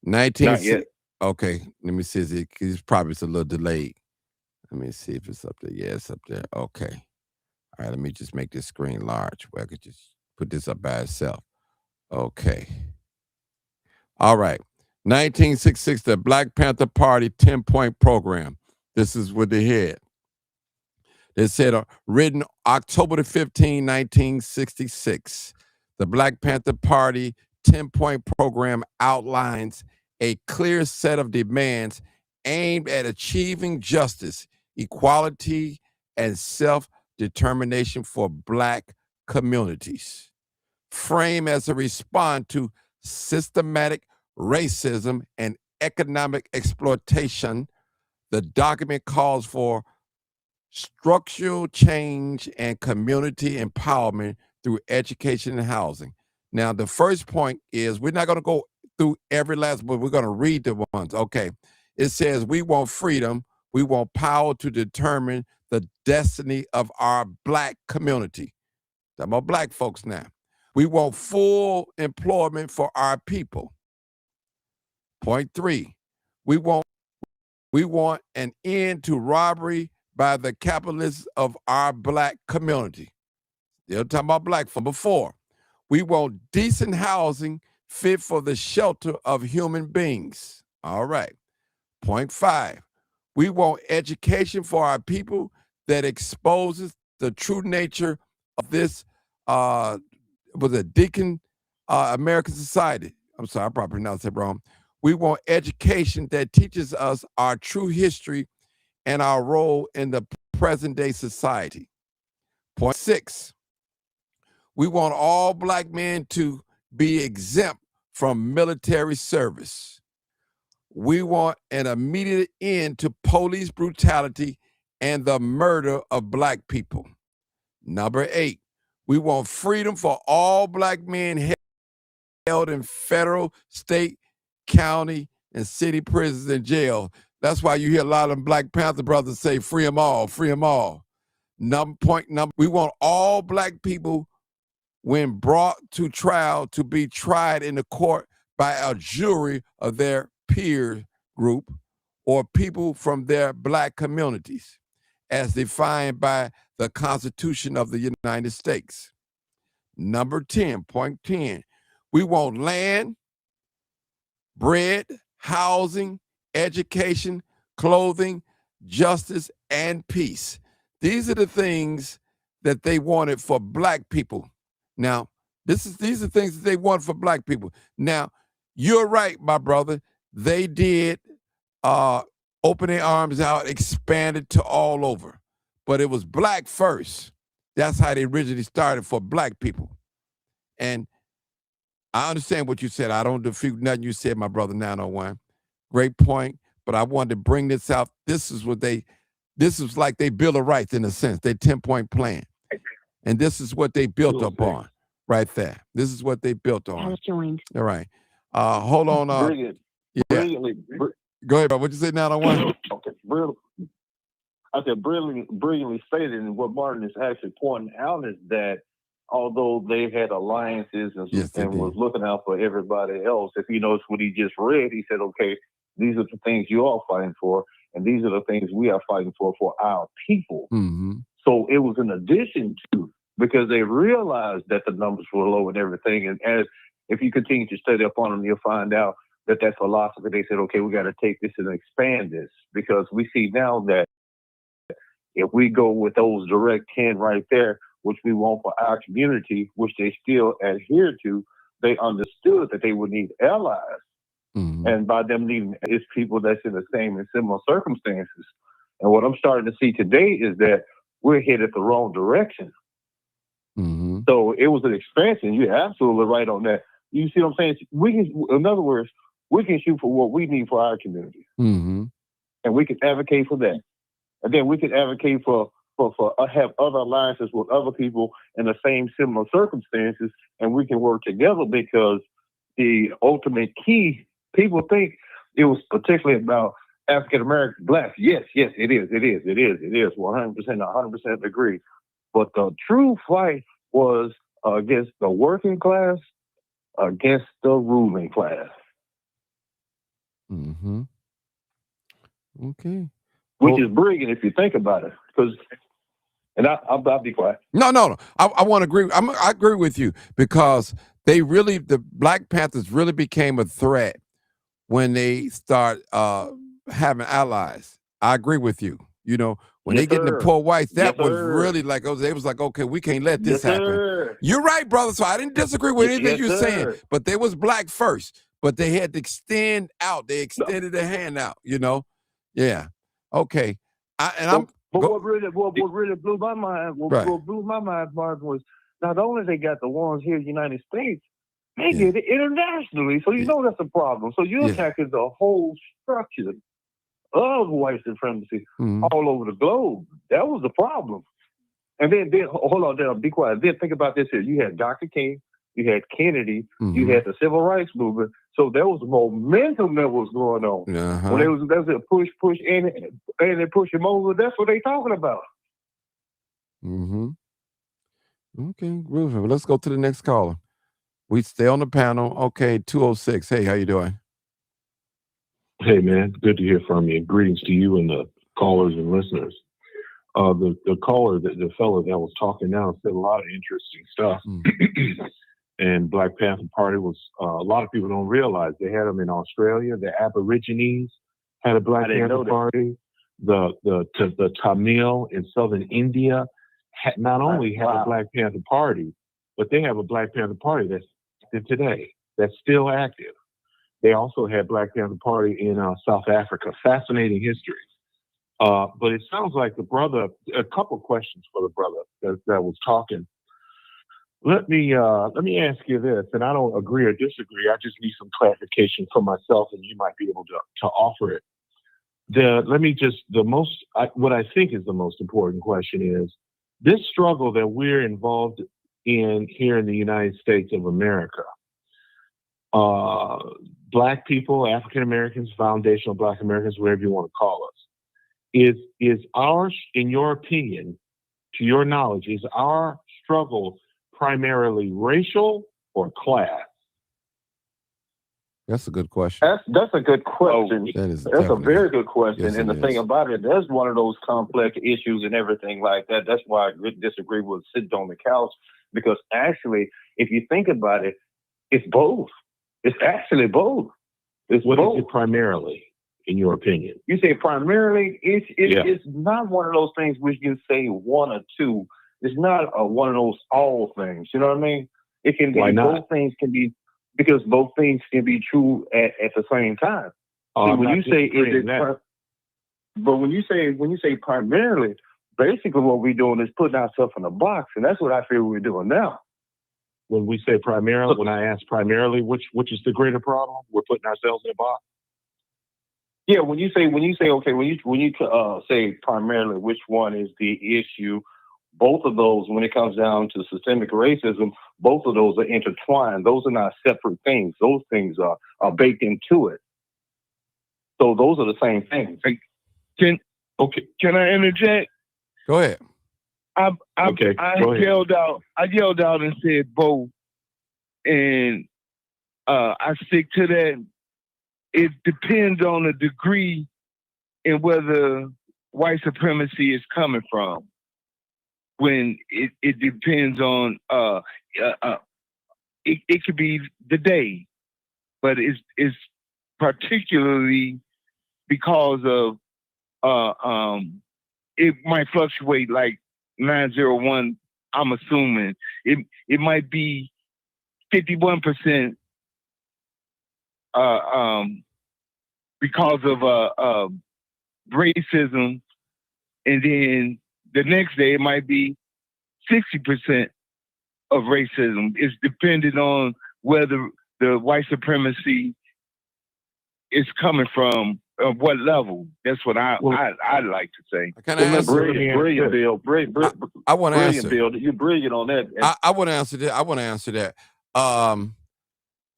Not yet. Okay. Let me see. It's probably a little delayed. Let me see if it's up there. Yeah, it's up there. Okay. All right, let me just make this screen large where I could just put this up by itself. Okay. All right. 1966, the Black Panther Party 10-point program. This is what they had. They said, written October the 15th, 1966, the Black Panther Party 10-point program outlines a clear set of demands aimed at achieving justice, equality, and self-determination for Black communities. Framed as a response to systematic racism and economic exploitation, the document calls for structural change and community empowerment through education and housing. Now, the first point is we're not going to go through every last one. We're going to read the ones. Okay. It says we want freedom. We want power to determine the destiny of our Black community. Talking about Black folks now. We want full employment for our people. Point 3, we want an end to robbery by the capitalists of our Black community. They're talking about Black folks. 4, we want decent housing fit for the shelter of human beings. All right. Point 5, we want education for our people that exposes the true nature of this Deacon American society. I'm sorry, I probably pronounced it wrong. We want education that teaches us our true history and our role in the present day society. Point 6, we want all Black men to be exempt from military service. We want an immediate end to police brutality and the murder of Black people. Number 8, we want freedom for all Black men held in federal, state, county, and city prisons and jail. That's why you hear a lot of them Black Panther brothers say, free them all, free them all. We want all Black people, when brought to trial, to be tried in the court by a jury of their peer group or people from their Black communities, as defined by the Constitution of the United States. Number 10, point 10, we want land, bread, housing, education, clothing, justice, and peace. These are the things that they wanted for Black people. Now, these are things that they want for Black people. Now, you're right, my brother. They did open their arms out, expanded to all over. But it was Black first. That's how they originally started, for Black people. And I understand what you said. I don't defute nothing you said, my brother 901. Great point. But I wanted to bring this out. This is like they Bill of Rights in a sense, their 10-point plan. And this is what they built up on right there. This is what they built on. All right. Hold on. Brilliantly. Go ahead, bro. What'd you say, 901? Okay. I said brilliantly stated, and what Martin is actually pointing out is that although they had alliances and was looking out for everybody else, if you notice what he just read, he said, okay, these are the things you are fighting for, and these are the things we are fighting for our people. Mm-hmm. So it was in addition to, because they realized that the numbers were low and everything, and as if you continue to study up on them, you'll find out that philosophy, they said, okay, we got to take this and expand this, because we see now that if we go with those direct 10 right there, which we want for our community, which they still adhere to, they understood that they would need allies. Mm-hmm. And by them needing, it's people that's in the same and similar circumstances. And what I'm starting to see today is that we're headed the wrong direction. Mm-hmm. So it was an expansion. You're absolutely right on that. You see what I'm saying? In other words, we can shoot for what we need for our community. Mm-hmm. And we can advocate for that. And then we can advocate for have other alliances with other people in the same similar circumstances, and we can work together, because the ultimate key, people think it was particularly about African American Blacks. Yes, it is. 100% agree. But the true fight was against the working class, against the ruling class. Mm-hmm. Okay. which is brilliant if you think about it. And I'll be quiet. No. I want to agree. I agree with you because the Black Panthers really became a threat when they start having allies. I agree with you. You know, when they get the poor whites, that was really like, they was like, okay, we can't let this happen. You're right, brother. So I didn't disagree with anything you're saying, but they was black first, but they had to extend out. They extended their hand out, you know? Yeah. Okay. What really blew my mind, Mark, was not only they got the ones here in the United States, they did it internationally. So you know that's a problem. So you're attacking the whole structure of white supremacy all over the globe. That was the problem. And then hold on there, be quiet. Then think about this here. You had Dr. King, you had Kennedy, you had the Civil Rights Movement. So there was momentum that was going on. When there was a push, and they push him over, that's what they talking about. Okay, let's go to the next caller. We stay on the panel. Okay, 206. Hey, how you doing? Hey, man. Good to hear from you. Greetings to you and the callers and listeners. The caller, the fellow that was talking now, said a lot of interesting stuff. And Black Panther Party was, a lot of people don't realize they had them in Australia. The Aborigines had a Black Panther Party. The Tamil in southern India not only have a Black Panther Party, but they have a Black Panther Party that's active today, that's still active. They also had Black Panther Party in South Africa. Fascinating history. But it sounds like the brother, a couple questions for the brother that was talking. Let me ask you this, and I don't agree or disagree. I just need some clarification for myself, and you might be able to offer it. What I think is the most important question is this struggle that we're involved in here in the United States of America. Black people, African Americans, foundational Black Americans, whatever you want to call us, is ours, in your opinion, to your knowledge, is our struggle primarily racial or class? That's a good question. That's a good question. That's a very good question. Yes, and the thing about it, that's one of those complex issues and everything like that. That's why I disagree with sitting on the couch, because actually, if you think about it, it's both. It's actually both. It's what both. Is it primarily, in your opinion? You say primarily, it's not one of those things which you say one or two. It's not one of those all things. You know what I mean? It can be. Why not? Both things can be, because both things can be true at the same time. So when you say but when you say primarily, basically what we're doing is putting ourselves in a box, and that's what I feel we're doing now. When we say primarily, when I ask primarily, which is the greater problem? We're putting ourselves in a box. Yeah, when you say primarily, which one is the issue? Both of those, when it comes down to systemic racism, both of those are intertwined. Those are not separate things. Those things are baked into it. So those are the same things. Can I interject? Go ahead. I yelled out and said both, and I stick to that. It depends on the degree and whether white supremacy is coming from. When it depends on it could be the day, but it's particularly because of it might fluctuate like 901. I'm assuming it might be 51% because of racism, and then the next day it might be 60% of racism. It's dependent on whether the white supremacy is coming from what level. That's what I'd like to say. Can I answer? Brilliant, Bill. I want to answer. Bill. You're brilliant on that. I want to answer that. I want to answer that.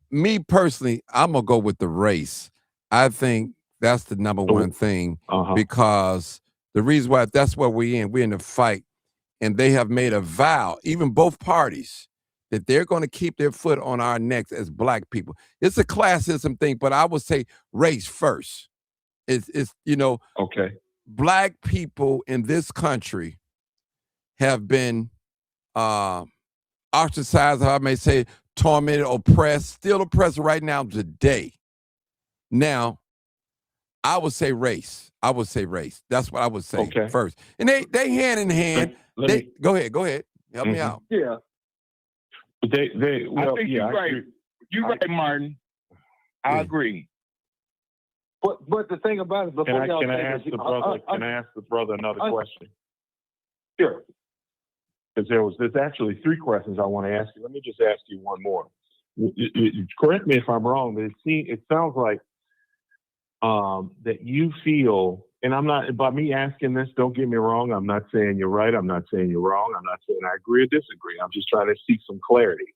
Me personally, I'm gonna go with the race. I think that's the number one thing, because the reason why, that's where we're in the fight, and they have made a vow, even both parties, that they're going to keep their foot on our necks as Black people. It's a classism thing, but I would say race first. It's okay. Black people in this country have been ostracized, how I may say, tormented, oppressed, still oppressed right now today. Now, I would say race. That's what I would say first. And they hand in hand. Go ahead. Help me out. Yeah. I think you're right. You're right, Martin. I agree. But the thing about it, can I ask the brother another question? Sure. Because there's actually 3 questions I want to ask you. Let me just ask you one more. Correct me if I'm wrong, but it sounds like that you feel, and I'm not, by me asking this, don't get me wrong, I'm not saying you're right, I'm not saying you're wrong, I'm not saying I agree or disagree. I'm just trying to seek some clarity.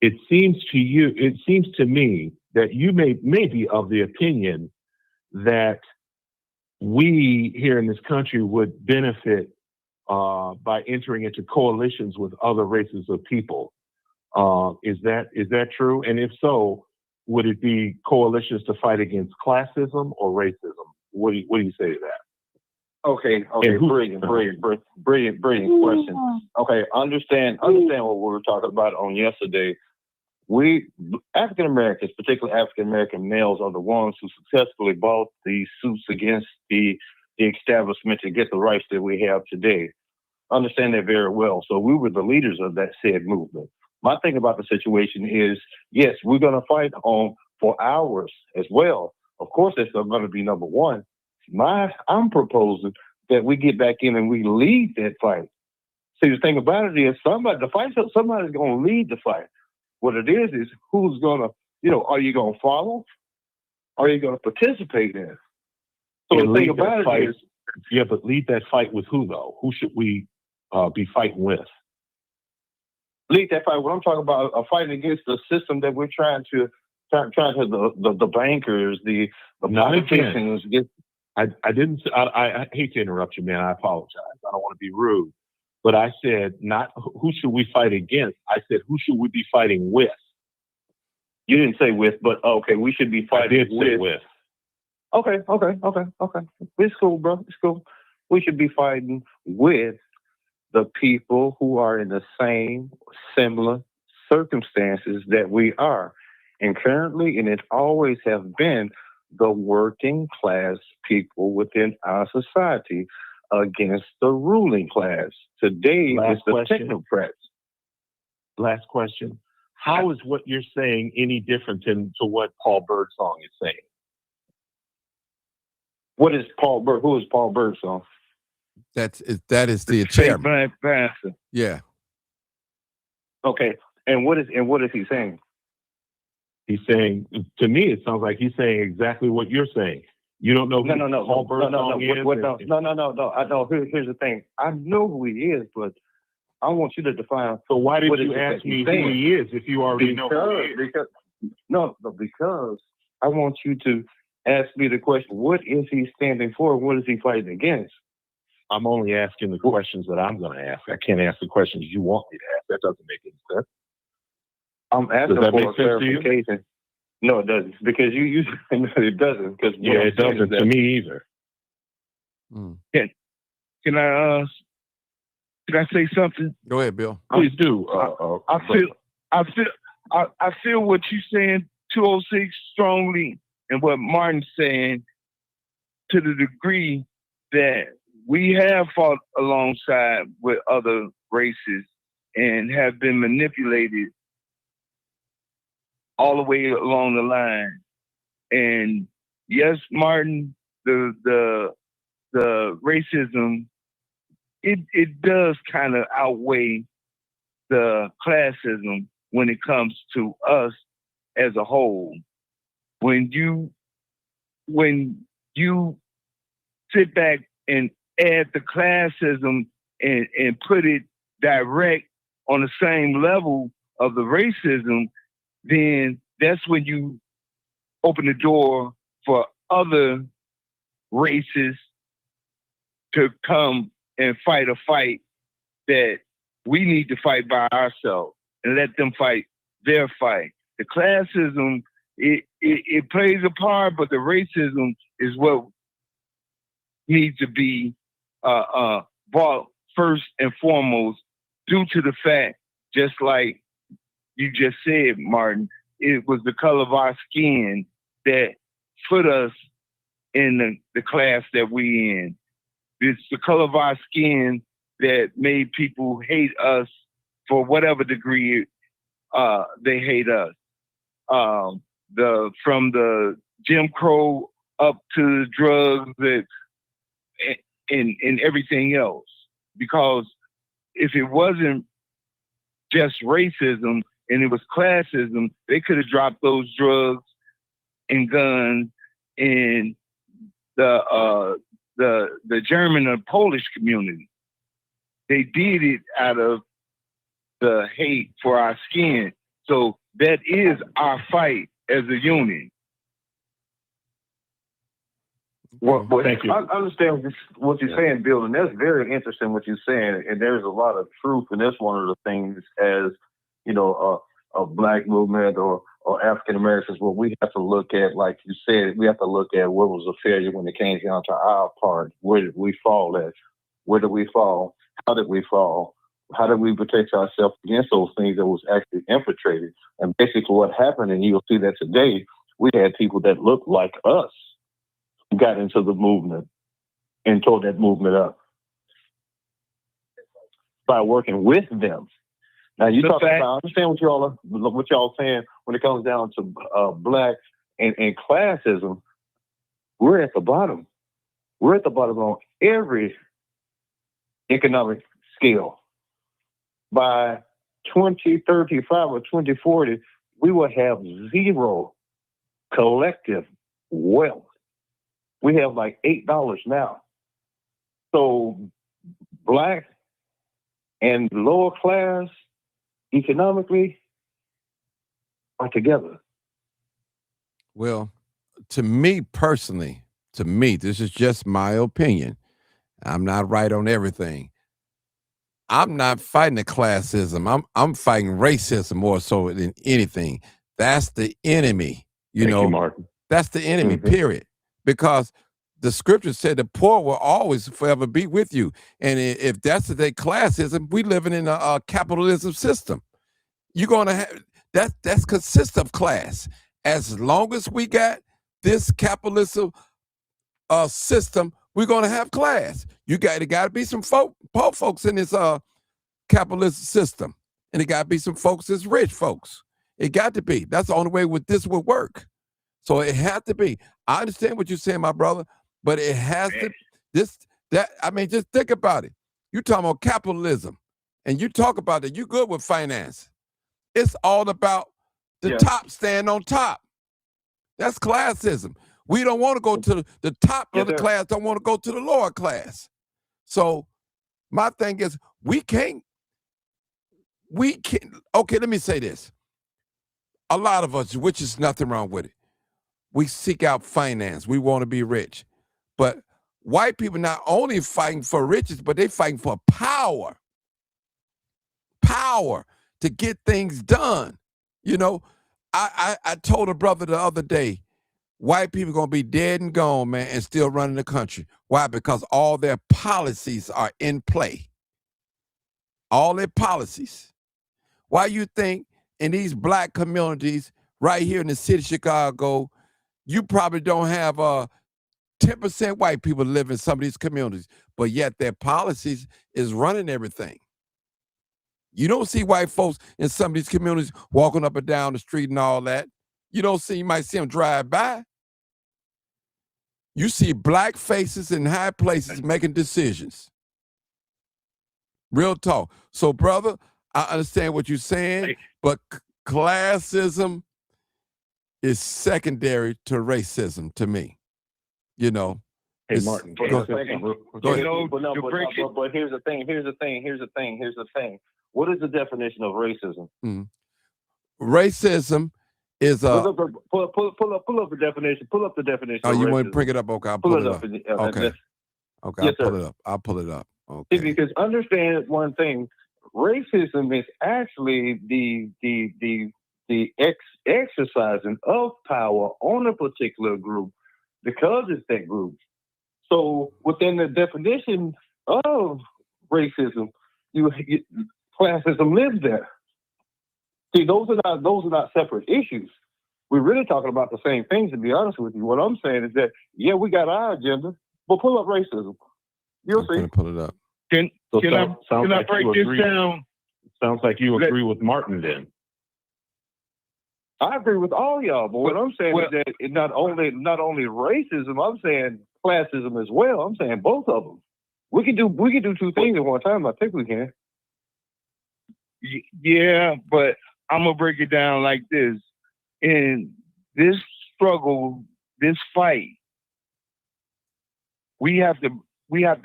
It seems to me that you may be of the opinion that we here in this country would benefit by entering into coalitions with other races of people. Is that true? And if so, would it be coalitions to fight against classism or racism? What do you say to that? Okay. Brilliant question. Okay, understand what we were talking about on yesterday. We African Americans, particularly African American males, are the ones who successfully bought these suits against the establishment to get the rights that we have today. Understand that very well. So we were the leaders of that said movement. My thing about the situation is, yes, we're going to fight for ours as well. Of course, that's going to be number one. I'm proposing that we get back in and we lead that fight. See, the thing about it is somebody's going to lead the fight. What it is who's going to, are you going to follow? Are you going to participate in? So the thing about it is, yeah, but lead that fight with who though? Who should we be fighting with? Lead that fight. What I'm talking about, a fight against the system that we're trying to the bankers, the politicians. I hate to interrupt you, man. I apologize. I don't want to be rude, but I said not who should we fight against. I said who should we be fighting with. You didn't say with, but okay, we should be fighting with. Okay. It's cool, bro. It's cool. We should be fighting with the people who are in the same similar circumstances that we are. And currently, and it always have been, the working class people within our society against the ruling class. Today is the technocrats. Last question. How is what you're saying any different to what Paul Birdsong is saying? What is Paul Bird? Who is Paul Birdsong? That is the chairman. Black Panther. Yeah. Okay. And what is he saying? He's saying, to me, it sounds like he's saying exactly what you're saying. You don't know who Paul Birdsong is? No. I know. Here's the thing. I know who he is, but I want you to define. So why did you ask me who he is if you already know who he is? Because I want you to ask me the question, what is he standing for? What is he fighting against? I'm only asking the questions that I'm going to ask. I can't ask the questions you want me to ask. That doesn't make any sense. I'm asking for clarification. No, it doesn't. Because you it doesn't. Because it doesn't to me either. Can I say something? Go ahead, Bill. Please do. I feel what you're saying, 206, strongly, and what Martin's saying, to the degree that we have fought alongside with other races and have been manipulated all the way along the line. And yes, Martin, the racism, it does kind of outweigh the classism when it comes to us as a whole. When you sit back and add the classism and put it direct on the same level of the racism, then that's when you open the door for other races to come and fight a fight that we need to fight by ourselves and let them fight their fight. The classism, it plays a part, but the racism is what need to be brought first and foremost due to the fact, just like you just said, Martin, it was the color of our skin that put us in the class that we in. It's the color of our skin that made people hate us for whatever degree they hate us. From the Jim Crow up to drugs and everything else. Because if it wasn't just racism and it was classism, they could have dropped those drugs and guns in the German and Polish community. They did it out of the hate for our skin. So that is our fight as a unit. Well, Thank you. I understand what you're saying, Bill, and that's very interesting what you're saying. And there's a lot of truth, and that's one of the things as, you know, a black movement or African Americans, what we have to look at, like you said, we have to look at what was a failure when it came down to our part. Where did we fall at? Where did we fall? How did we fall? How did we protect ourselves against those things that was actually infiltrated? And basically what happened, and you'll see that today, we had people that looked like us got into the movement and tore that movement up by working with them. Now you talk about, I understand what y'all saying when it comes down to black and classism. We're at the bottom. We're at the bottom on every economic scale. By 2035 or 2040, we will have zero collective wealth. We have like $8 now. So black and lower class economically are together. Well, to me personally, this is just my opinion. I'm not right on everything. I'm not fighting the classism. I'm fighting racism more so than anything. That's the enemy. Thank you, Martin. That's the enemy, period. Because the scripture said the poor will always forever be with you. And if that's the classism, we living in a capitalism system. You're gonna have that's consists of class. As long as we got this capitalism system, we're gonna have class. It got to be some poor folks in this capitalist system, and it got to be some folks that's rich folks. It got to be. That's the only way this would work. So it had to be. I understand what you're saying, my brother, but it has to. Just think about it. You talking about capitalism, and you talk about that. You good with finance. It's all about the top staying on top. That's classism. We don't want to go to the top of the class. Don't want to go to the lower class. So my thing is, we can't. Okay, let me say this. A lot of us, which is nothing wrong with it, we seek out finance. We want to be rich. But white people not only fighting for riches, but they fighting for power. Power to get things done. You know, I told a brother the other day, white people going to be dead and gone, man, and still running the country. Why? Because all their policies are in play. All their policies. Why you think in these black communities right here in the city of Chicago, you probably don't have 10% white people live in some of these communities, but yet their policies is running everything. You don't see white folks in some of these communities walking up and down the street and all that. You might see them drive by. You see black faces in high places making decisions. Real talk. So, brother, I understand what you're saying, but classism is secondary to racism to me. Hey, Martin. But here's the thing. What is the definition of racism? Racism is pull up the definition. Pull up the definition. Oh, you want to bring it up? Okay, I'll pull it up. Okay, yes, I'll pull it up. Okay. See, because understand one thing: racism is actually the exercising of power on a particular group because it's that group. So within the definition of racism, classism lives there. See, those are not separate issues. We're really talking about the same things, to be honest with you. What I'm saying is that, yeah, we got our agenda, but pull up racism. You'll see. Pull it up. Can I break this down? Sounds like you agree with Martin then. I agree with all y'all, but what I'm saying is that it not only racism, I'm saying classism as well. I'm saying both of them. We can do two things at one time. I think we can. Yeah, but I'm gonna break it down like this. In this struggle, this fight, we have to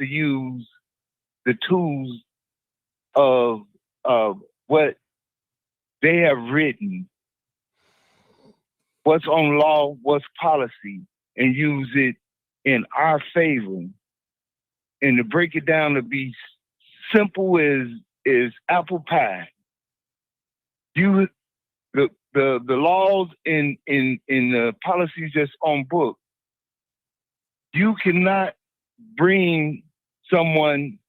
use the tools of what they have written, what's on law, what's policy, and use it in our favor. And to break it down to be simple is apple pie. The laws in the policies that's on book, you cannot bring someone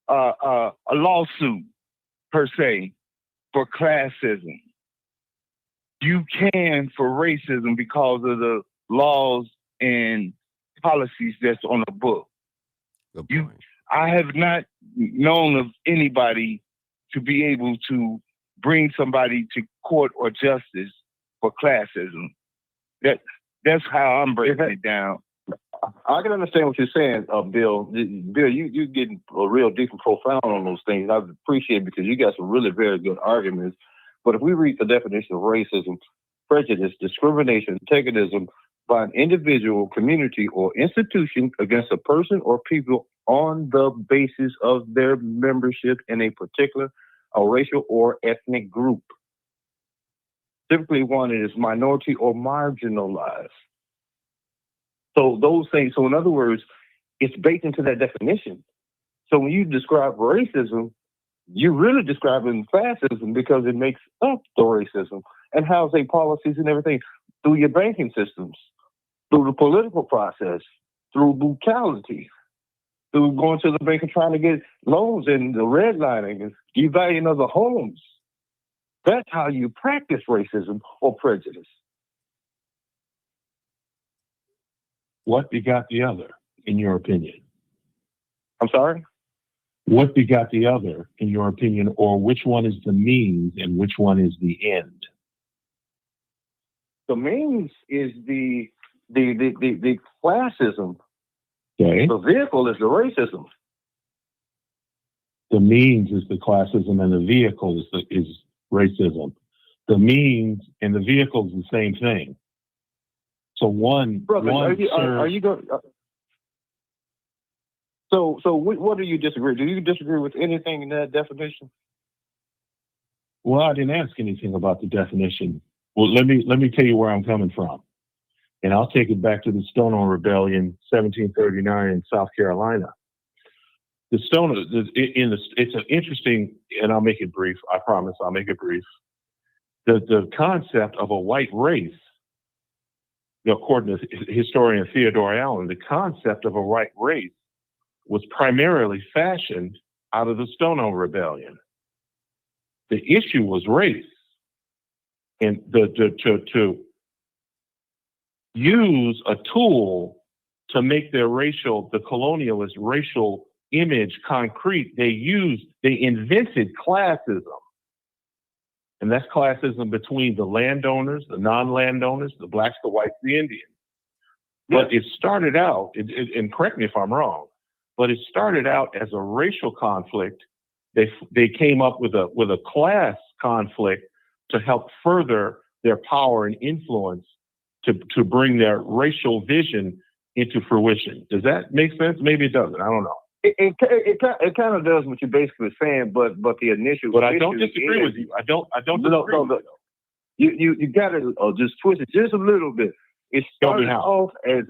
a lawsuit per se for classism. You can for racism because of the laws and policies that's on the book. I have not known of anybody to be able to bring somebody to court or justice for classism. That's how I'm breaking it down. I can understand what you're saying, Bill. Bill, you getting real deep and profound on those things. I appreciate it because you got some really very good arguments. But if we read the definition of racism, prejudice, discrimination, antagonism by an individual, community, or institution against a person or people on the basis of their membership in a particular racial or ethnic group. Typically one is minority or marginalized. So those things, so in other words, it's baked into that definition. So when you describe racism, you're really describing classism because it makes up the racism and housing policies and everything through your banking systems, through the political process, through brutality, through going to the bank and trying to get loans and the redlining and devaluing of the homes. That's how you practice racism or prejudice. What begot the other, in your opinion? I'm sorry? What begot the other, in your opinion, or which one is the means and which one is the end? The means is the classism. Okay. The vehicle is the racism. The means is the classism and the vehicle is racism. The means and the vehicle is the same thing. So Brother, are you going? So what do you disagree? Do you disagree with anything in that definition? Well, I didn't ask anything about the definition. Well, let me tell you where I'm coming from, and I'll take it back to the Stonewall Rebellion, 1739 in South Carolina. It's an interesting, and I'll make it brief. I promise I'll make it brief. The concept of a white race, according to historian Theodore Allen, the concept of a white race was primarily fashioned out of the Stonewall Rebellion. The issue was race, and to use a tool to make the colonialist racial image concrete, they invented classism. And that's classism between the landowners, the non-landowners, the blacks, the whites, the Indians. But it started out, and correct me if I'm wrong, but it started out as a racial conflict. They came up with a class conflict to help further their power and influence to bring their racial vision into fruition. Does that make sense? Maybe it doesn't. I don't know. It kind of does what you're basically saying, but the initial. But I don't disagree with you. I don't disagree. No. You got to just twist it just a little bit. It started off as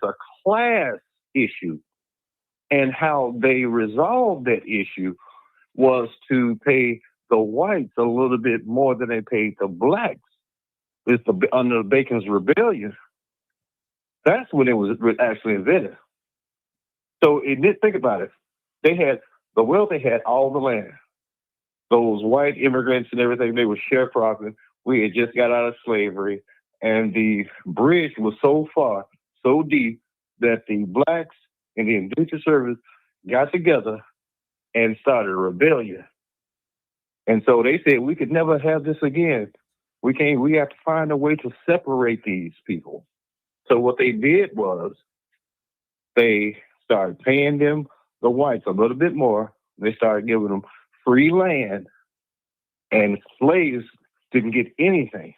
a class issue, and how they resolved that issue was to pay the whites a little bit more than they paid the blacks. It's under Bacon's Rebellion. That's when it was actually invented. So think about it. They had all the land. Those white immigrants and everything, they were sharecropping. We had just got out of slavery, and the bridge was so far, so deep, that the blacks and the indentured servants got together and started a rebellion. And so they said, we could never have this again. We have to find a way to separate these people. So what they did was they started paying them, the whites, a little bit more. They started giving them free land, and slaves didn't get anything.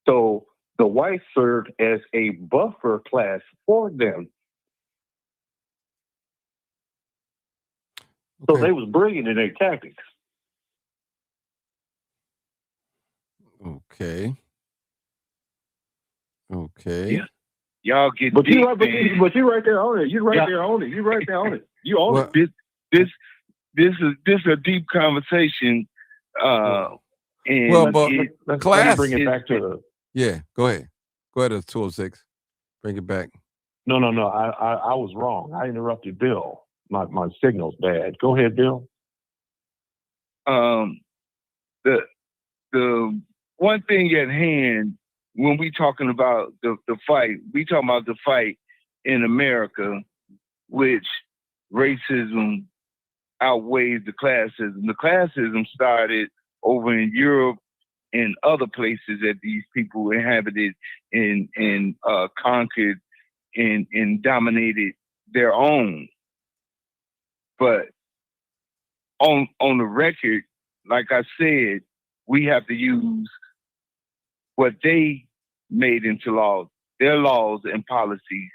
So the whites served as a buffer class for them. So they was brilliant in their tactics. Okay. Yeah. Y'all get but deep, you right there on it. You right there on it. You right there on it. You own it. This is a deep conversation. And but class, bring it back to the. Yeah, go ahead. Go ahead to 206. Bring it back. No. I was wrong. I interrupted Bill. My signal's bad. Go ahead, Bill. The one thing at hand when we talking about the fight, we talking about the fight in America, which racism outweighs the classism. The classism started over in Europe and other places that these people inhabited and conquered and dominated their own. But on the record, like I said, we have to use what they made into law, their laws and policies,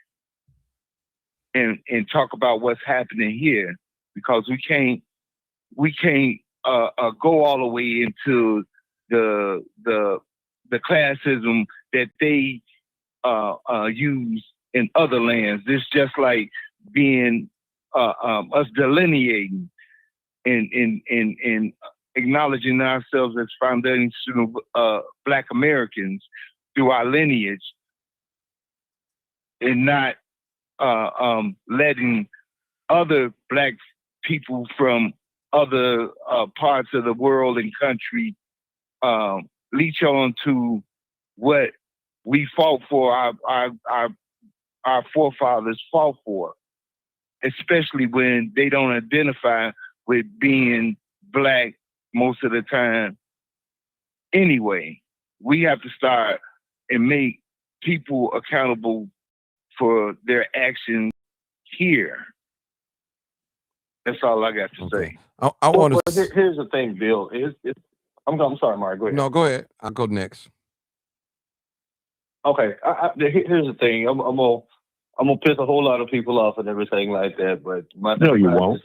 and talk about what's happening here, because we can't go all the way into the classism that they use in other lands. This just like being us delineating and acknowledging ourselves as foundational Black Americans through our lineage, and not letting other Black people from other parts of the world and country leech on to what we fought for, our forefathers fought for, especially when they don't identify with being Black most of the time. Anyway, we have to start and make people accountable for their actions here. That's all I got to say. I want to. Here's the thing, Bill. I'm sorry, Mark. Go ahead. No, go ahead. I'll go next. Okay. Here's the thing. I'm gonna piss a whole lot of people off and everything like that. But my no, you won't.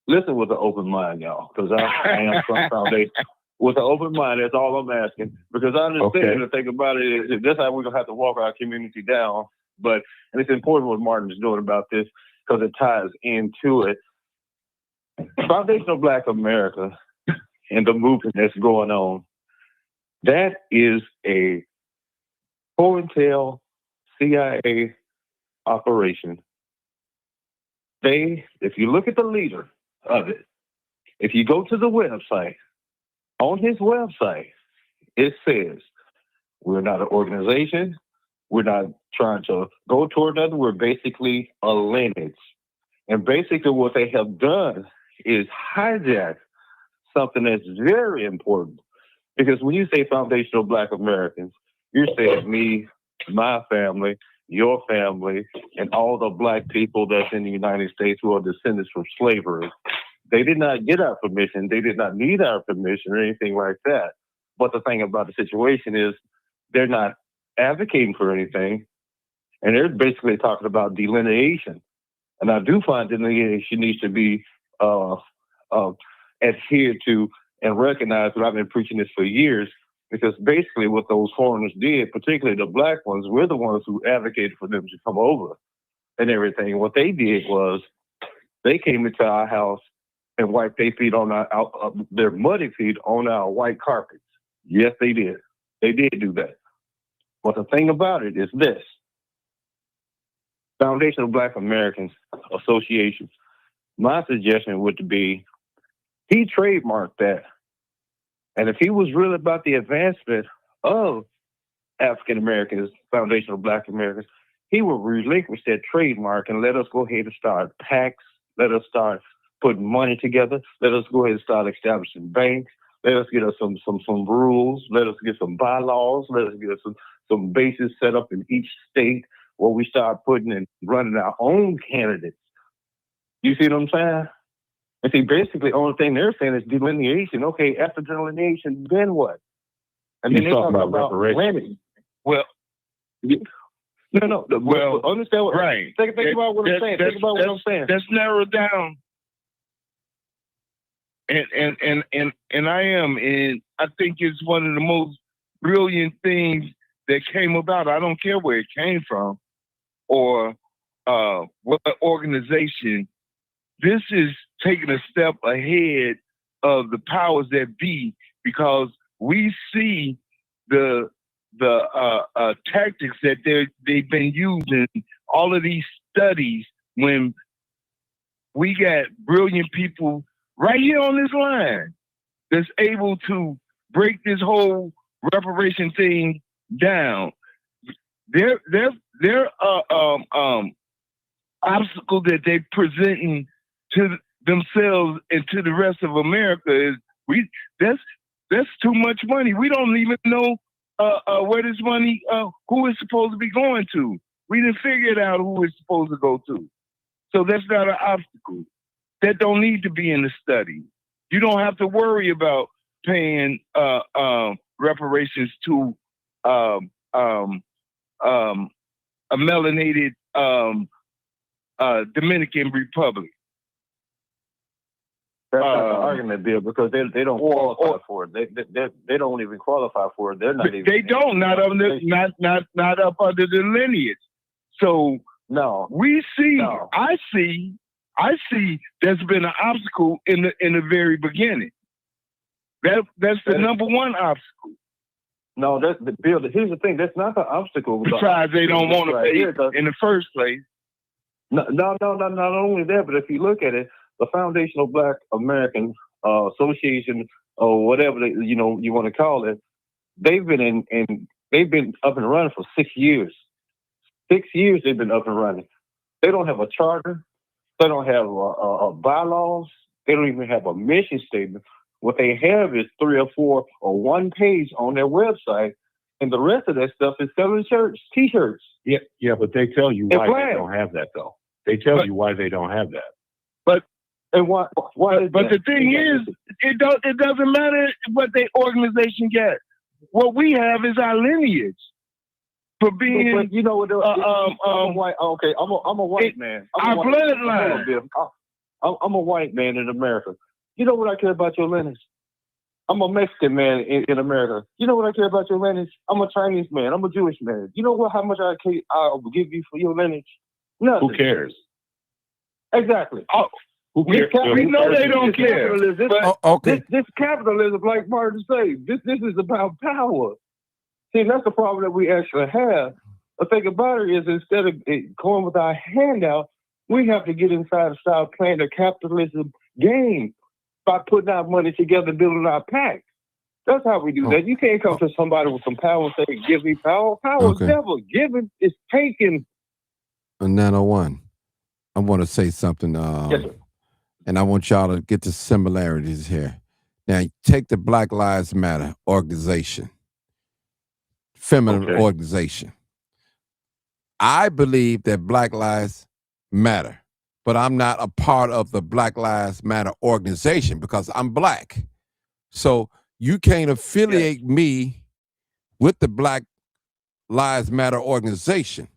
Listen with an open mind, y'all, because I am from Foundation. With an open mind, that's all I'm asking. Because I understand the thing about it is that's how we're gonna have to walk our community down. And it's important what Martin is doing about this because it ties into it. Foundational Black America and the movement that's going on, that is a COINTEL CIA operation. If you look at the leader of it, if you go to the website, on his website, it says, we're not an organization. We're not trying to go toward nothing. We're basically a lineage. And basically what they have done is hijack something that's very important. Because when you say foundational Black Americans, you're saying me, my family, your family, and all the Black people that's in the United States who are descendants from slavery. They did not get our permission. They did not need our permission or anything like that. But the thing about the situation is they're not advocating for anything. And they're basically talking about delineation. And I do find delineation needs to be adhered to and recognized. But I've been preaching this for years, because basically what those foreigners did, particularly the Black ones, we're the ones who advocated for them to come over and everything. What they did was they came into our house and wiped their feet on their muddy feet on our white carpets. Yes, they did. They did do that. But the thing about it is this: Foundation of Black Americans Association. My suggestion would be he trademarked that. And if he was really about the advancement of African Americans, Foundation of Black Americans, he would relinquish that trademark and let us go ahead and start PACs, let us start putting money together, let us go ahead and start establishing banks, let us get us some rules, let us get some bylaws, let us get us some bases set up in each state where we start putting and running our own candidates. You see what I'm saying? And see, basically, the only thing they're saying is delineation. Okay, after delineation, then what? And then they talk about reparations. Well, no. Well, understand what? Right. Think about what I'm saying. Think about what I'm saying. That's narrowed down. And I think it's one of the most brilliant things that came about. I don't care where it came from or what organization. This is taking a step ahead of the powers that be, because we see the tactics that they've been using, all of these studies, when we got brilliant people right here on this line that's able to break this whole reparation thing down. Their obstacle that they're presenting to themselves and to the rest of America is that's too much money. We don't even know where this money, who it's supposed to be going to. We didn't figure it out who it's supposed to go to. So that's not an obstacle. That don't need to be in the study. You don't have to worry about paying reparations to a melanated Dominican Republic. That's not the argument, Bill, because they don't qualify for it. They don't even qualify for it. They're not even. They don't. Not up under the lineage. So no, we see. No. I see. There's been an obstacle in the very beginning. That's the number one obstacle. No, that's the Bill. Here's the thing. That's not the obstacle. Besides, they don't want to pay in the first place. No. Not only that, but if you look at it, the Foundation of Black American Association, or whatever you want to call it, they've been they've been up and running for 6 years. 6 years they've been up and running. They don't have a charter. They don't have bylaws. They don't even have a mission statement. What they have is 3 or 4 or 1 page on their website, and the rest of that stuff is selling T-shirts. Yeah, but they tell you why they don't have that, though. They tell you why they don't have that. And why but the thing is, it doesn't matter what the organization gets. What we have is our lineage. For being, but you know what? I'm a white. Okay, I'm a white man. Our bloodline. I'm a white man in America. You know what I care about your lineage? I'm a Mexican man in America. You know what I care about your lineage? I'm a Chinese man. I'm a Jewish man. You know what? How much I'll give you for your lineage? Nothing. Who cares? Exactly. Who cares? We know they don't care. Okay. This capitalism, like Martin said, this is about power. See, that's the problem that we actually have. The thing about it is, instead of going with our handout, we have to get inside and start playing the capitalism game by putting our money together, building our pack. That's how we do that. You can't come to somebody with some power and say, give me power. Power is never given. It's taken. 901, I want to say something. Yes, sir. And I want y'all to get the similarities here. Now, take the Black Lives Matter organization, feminine organization. I believe that Black Lives Matter, but I'm not a part of the Black Lives Matter organization because I'm black. So you can't affiliate me with the Black Lives Matter organization,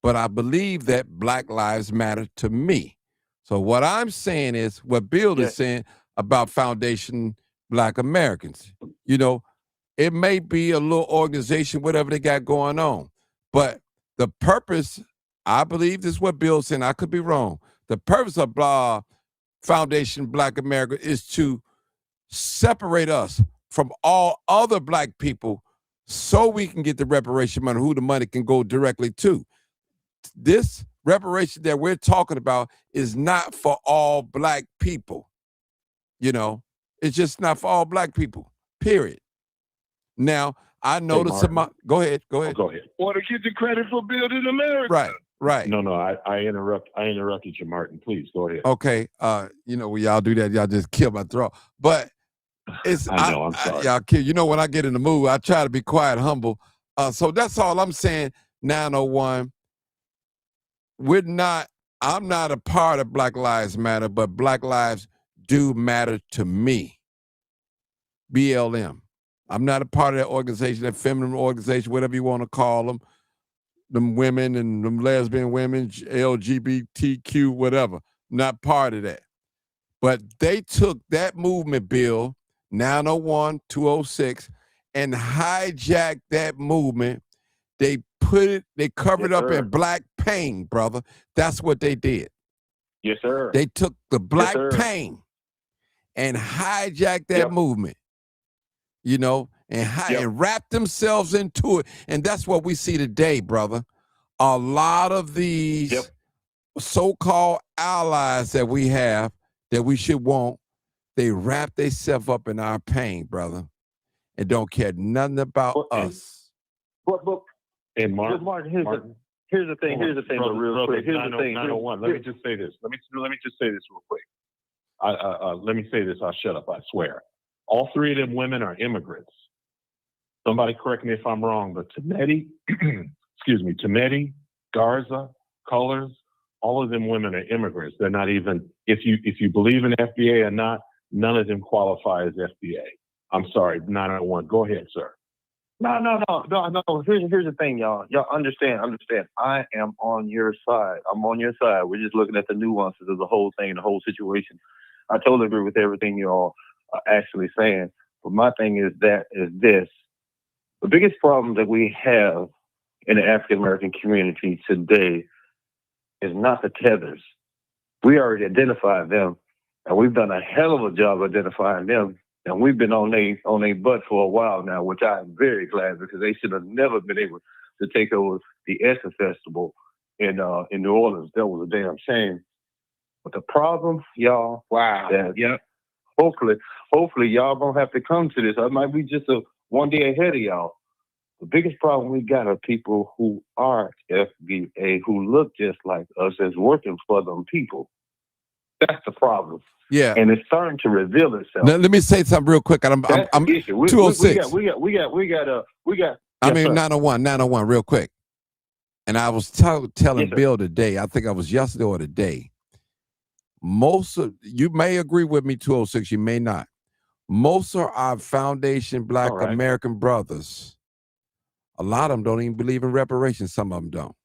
but I believe that Black Lives Matter to me. So what I'm saying is what Bill is saying about Foundation Black Americans. You know, it may be a little organization, whatever they got going on, but the purpose, I believe this is what Bill's saying, I could be wrong. The purpose of Foundation Black America is to separate us from all other black people so we can get the reparation money, who the money can go directly to. this reparation that we're talking about is not for all black people. It's just not for all black people, period. Now, I noticed go ahead. Oh, go ahead. Want to get the credit for building America. Right. No, I interrupted you, Martin. Please go ahead. Okay. When y'all do that, y'all just kill my throat. But it's I'm sorry. Y'all kill. When I get in the mood, I try to be quiet, humble. So that's all I'm saying. 901. I'm not a part of Black Lives Matter, but Black lives do matter to me. BLM. I'm not a part of that organization, that feminine organization, whatever you want to call them women and them lesbian women, LGBTQ, whatever. Not part of that. But they took that movement bill, 901, 206, and hijacked that movement. They covered up in black pain, brother. That's what they did. Yes, sir. They took the black pain and hijacked that movement, and wrapped themselves into it. And that's what we see today, brother. A lot of these so-called allies that we have, that we should want, they wrap themselves up in our pain, brother, and don't care nothing about us. And Martin, here's the thing. Here's the thing. Real quick. Here's the thing. 901. Let me just say this. Let me just say this real quick. Let me say this. I'll shut up. I swear. All three of them women are immigrants. Somebody correct me if I'm wrong, but Tameti, Tameti, Garza, Colors, all of them women are immigrants. They're not even, if you believe in FBA or not, none of them qualify as FBA. I'm sorry, 901. Go ahead, sir. No. Here's the thing, y'all. Y'all understand. I am on your side. I'm on your side. We're just looking at the nuances of the whole thing, the whole situation. I totally agree with everything you all are actually saying. But my thing is this. The biggest problem that we have in the African-American community today is not the tethers. We already identified them, and we've done a hell of a job identifying them. And we've been on they butt for a while now, which I'm very glad, because they should have never been able to take over the Essence Festival in New Orleans. That was a damn shame. But the problem, y'all, hopefully y'all don't have to come to this. I might be just one day ahead of y'all. The biggest problem we got are people who are FBA, who look just like us, as working for them people. That's the problem. Yeah, and it's starting to reveal itself. Now, let me say something real quick. I'm 206. We got. I mean 901 real quick. And I was telling Bill today, I think I was yesterday or today. Most of you may agree with me, 206. You may not. Most of our foundation Black American brothers, a lot of them don't even believe in reparations. Some of them don't.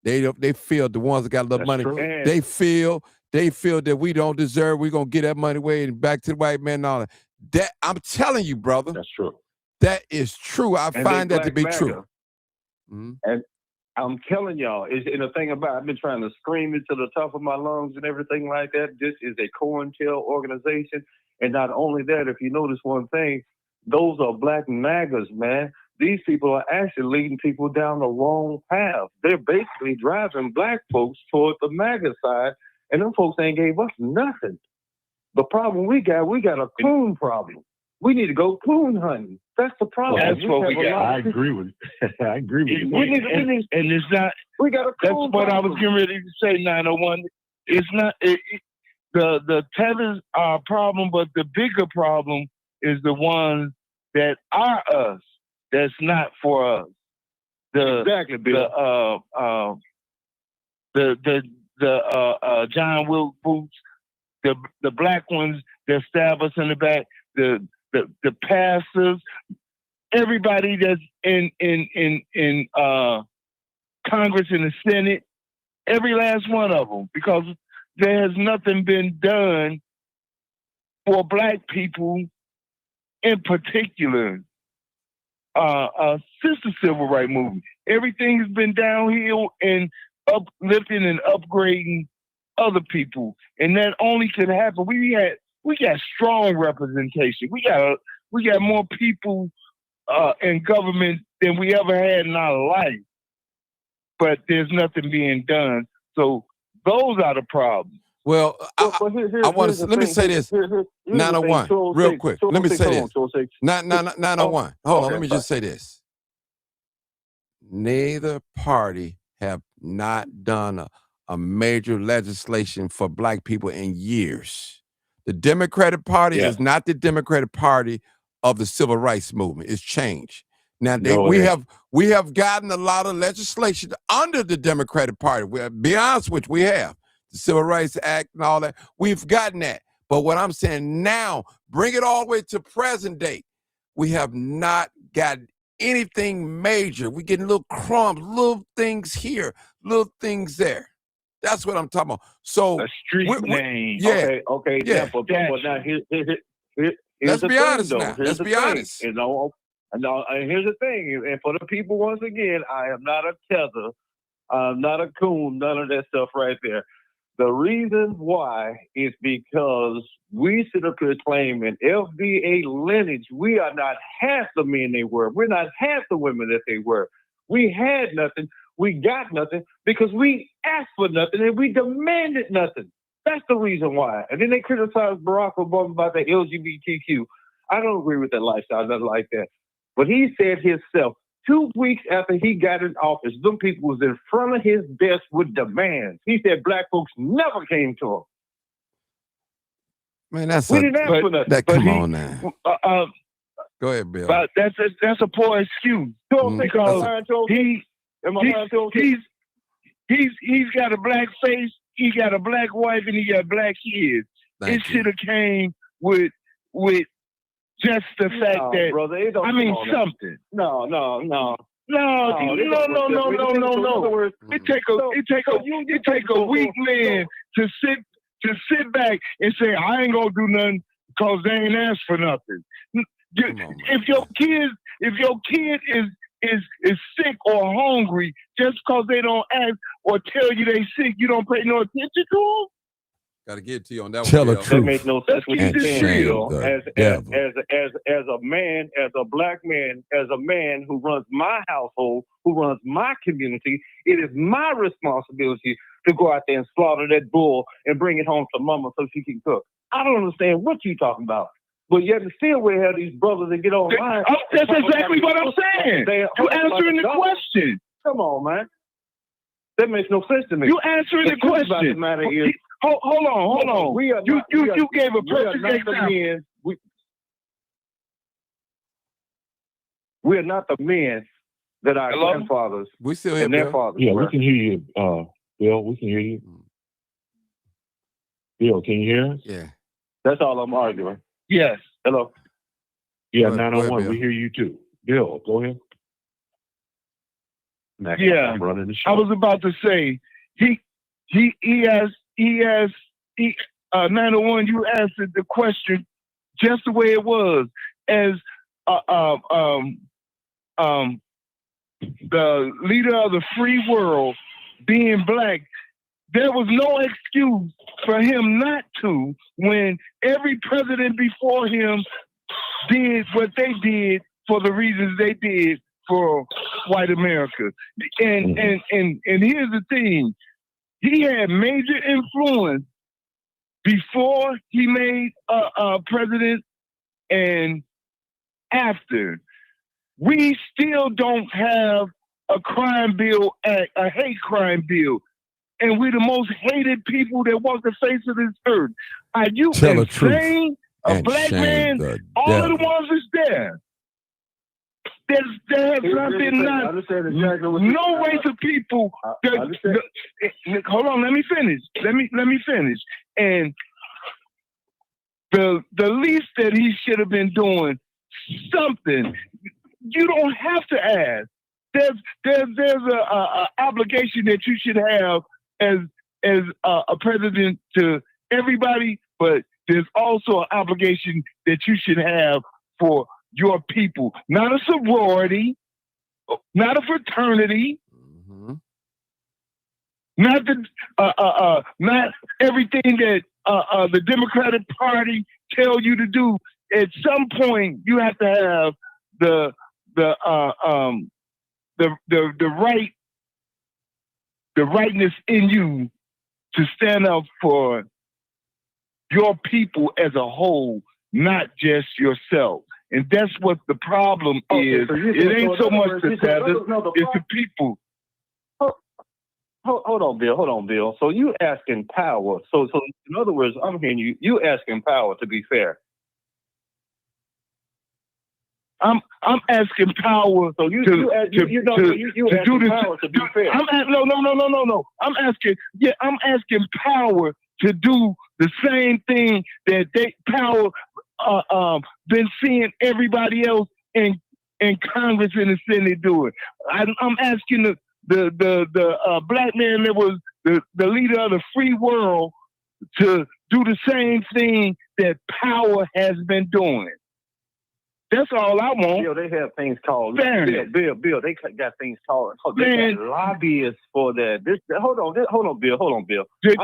They feel, the ones that got a little money, they feel that we don't deserve, we're going to get that money away and back to the white man and all that. I'm telling you, brother. That's true. That is true. I find that to be true. Mm-hmm. And I'm telling y'all, and the thing about, I've been trying to scream it to the top of my lungs and everything like that. This is a COINTEL organization. And not only that, if you notice one thing, those are Black MAGAs, man. These people are actually leading people down the wrong path. They're basically driving Black folks toward the MAGA side. And them folks ain't gave us nothing. The problem we got a coon problem. We need to go coon hunting. That's the problem. That's what we got. I agree with you. I agree with you. And it's not. We got a coon That's what problem. I was getting ready to say. 901. It's not. The tethers are a problem, but the bigger problem is the ones that are us. That's not for us. Exactly, Bill. The John Wilkes Boots, the Black ones that stab us in the back, the pastors, everybody that's in Congress and the Senate, every last one of them, because there has nothing been done for Black people in particular. Since the Civil Rights Movement, everything's been downhill and uplifting and upgrading other people, and that only can happen. We got strong representation. We got more people in government than we ever had in our life. but there's nothing being done. So those are the problems. Well, I want to let me say this. 901, real quick. Let me say this. 901. Hold on. Let me just say this. Neither party have not done a major legislation for black people in years. The Democratic Party is not the Democratic Party of the civil rights movement. It's changed. Now we have gotten a lot of legislation under the Democratic Party. Be honest with you, we have. The Civil Rights Act and all that. We've gotten that. But what I'm saying now, bring it all the way to present day. We have not got anything major. We're getting little crumbs, little things here, little things there. That's what I'm talking about. So a street name. Yeah. Okay. Yeah. But now here's let's the be thing, honest though. now. Here's Let's the be thing, honest. You know, and here's the thing. And for the people, once again, I am not a tether. I'm not a coon. None of that stuff right there. The reason why is because we sit up here claiming FBA lineage. We are not half the men they were. We're not half the women that they were. We had nothing. We got nothing because we asked for nothing and we demanded nothing. That's the reason why. And then they criticize Barack Obama about the LGBTQ. I don't agree with that lifestyle, nothing like that. But he said himself, 2 weeks after he got in office, them people was in front of his desk with demands. He said black folks never came to him. Man, we didn't ask for nothing. Come on now. Go ahead, Bill. But that's a poor excuse. Because he's got a black face, he got a black wife, and he got black kids. It should have came with just the fact that, brother, something. No. It take a weak man to sit back and say, I ain't gonna do nothing because they ain't asked for nothing. If your kid is sick or hungry, just because they don't ask or tell you they sick, you don't pay no attention to them? Got to get to you on that one. Tell the truth. That makes no sense. What and you shame as a man, as a black man, as a man who runs my household, who runs my community, it is my responsibility to go out there and slaughter that bull and bring it home to mama so she can cook. I don't understand what you're talking about. But yet still we have these brothers that get online. That's exactly what I'm saying. You're answering the question. Come on, man. That makes no sense to me. You answering the question. The matter is, hold on. You gave a perfect example. We are not the men that our grandfathers we still and their fathers Yeah, were. we can hear you, Bill. We can hear you. Bill, can you hear us? Yeah. That's all I'm arguing. Yes. Hello. Yeah, Go ahead, 901. Bill. We hear you too. Bill, go ahead. Yeah. I'm running the show. I was about to say he has 901. You answered the question just the way it was, as the leader of the free world, being black. There was no excuse for him not to, when every president before him did what they did for the reasons they did for white America. And here's the thing. He had major influence before he made president and after. We still don't have a crime bill act, a hate crime bill. And we're the most hated people that walk the face of this earth. Are you insane? A black man, all of the ones is there. There has not been no race of people. Hold on, let me finish. Let me finish. And the least that he should have been doing something. You don't have to ask. There's a obligation that you should have as a president to everybody, but there's also an obligation that you should have for your people. Not a sorority, not a fraternity, not everything that the Democratic Party tell you to do. At some point, you have to have the right the rightness in you to stand up for your people as a whole, not just yourself. And that's what the problem is. It ain't so much the Panthers, it's the people. Hold on, Bill. So you asking power. So in other words, I'm hearing you asking power to be fair. I'm asking power. So you asking power to be fair. No. I'm asking power to do the same thing that power been seeing everybody else in Congress and the Senate doing. I'm asking the black man that was the leader of the free world to do the same thing that power has been doing. That's all I want. Bill, they have things called fairness. Bill, they got things called. They got lobbyists for that. Hold on, Bill. Yeah,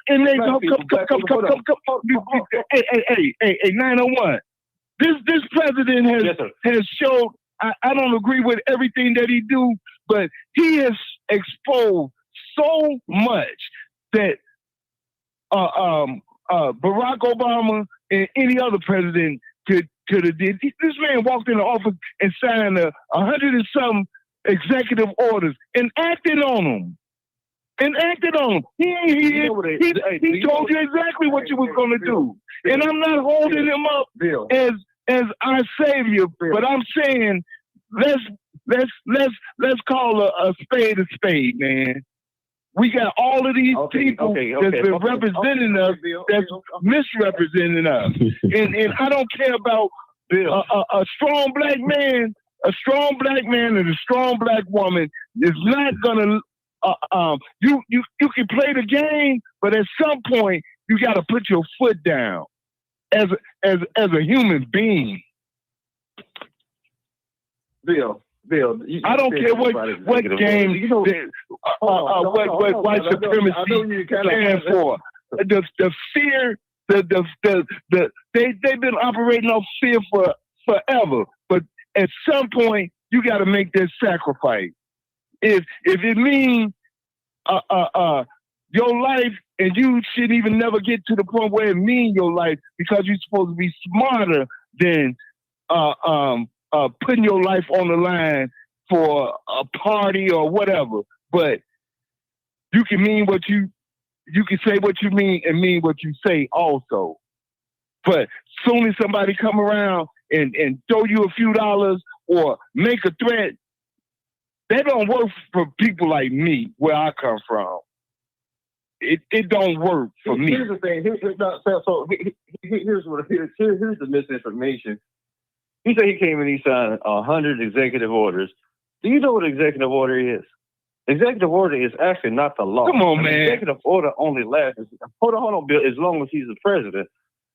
and they come. Hey, 901. This president has showed. I don't agree with everything that he do, but he has exposed so much that Barack Obama and any other president could have did. This man walked in the office and signed 100 and some executive orders and acted on them. He told you exactly what you was going to do. And I'm not holding him up as our savior, but I'm saying let's call a spade, man. We got all of these people that's been representing us, that's misrepresenting us. And I don't care about a strong black man. A strong black man and a strong black woman is not gonna. You can play the game, but at some point you got to put your foot down as a human being. Bill, I don't care what game, what white supremacy stands for. The fear, they've been operating off fear for forever. But at some point, you got to make that sacrifice. If it means your life, and you shouldn't even never get to the point where it means your life, because you're supposed to be smarter than putting your life on the line for a party or whatever. But you can mean what you can say what you mean and mean what you say also. But soon as somebody come around and throw you a few dollars or make a threat, that don't work for people like me where I come from. It don't work for me. Here's the thing. Here's the misinformation. He said he came and he signed 100 executive orders. Do you know what an executive order is? Executive order is actually not the law. Come on, man. Executive order only lasts. Hold on, Bill. As long as he's the president.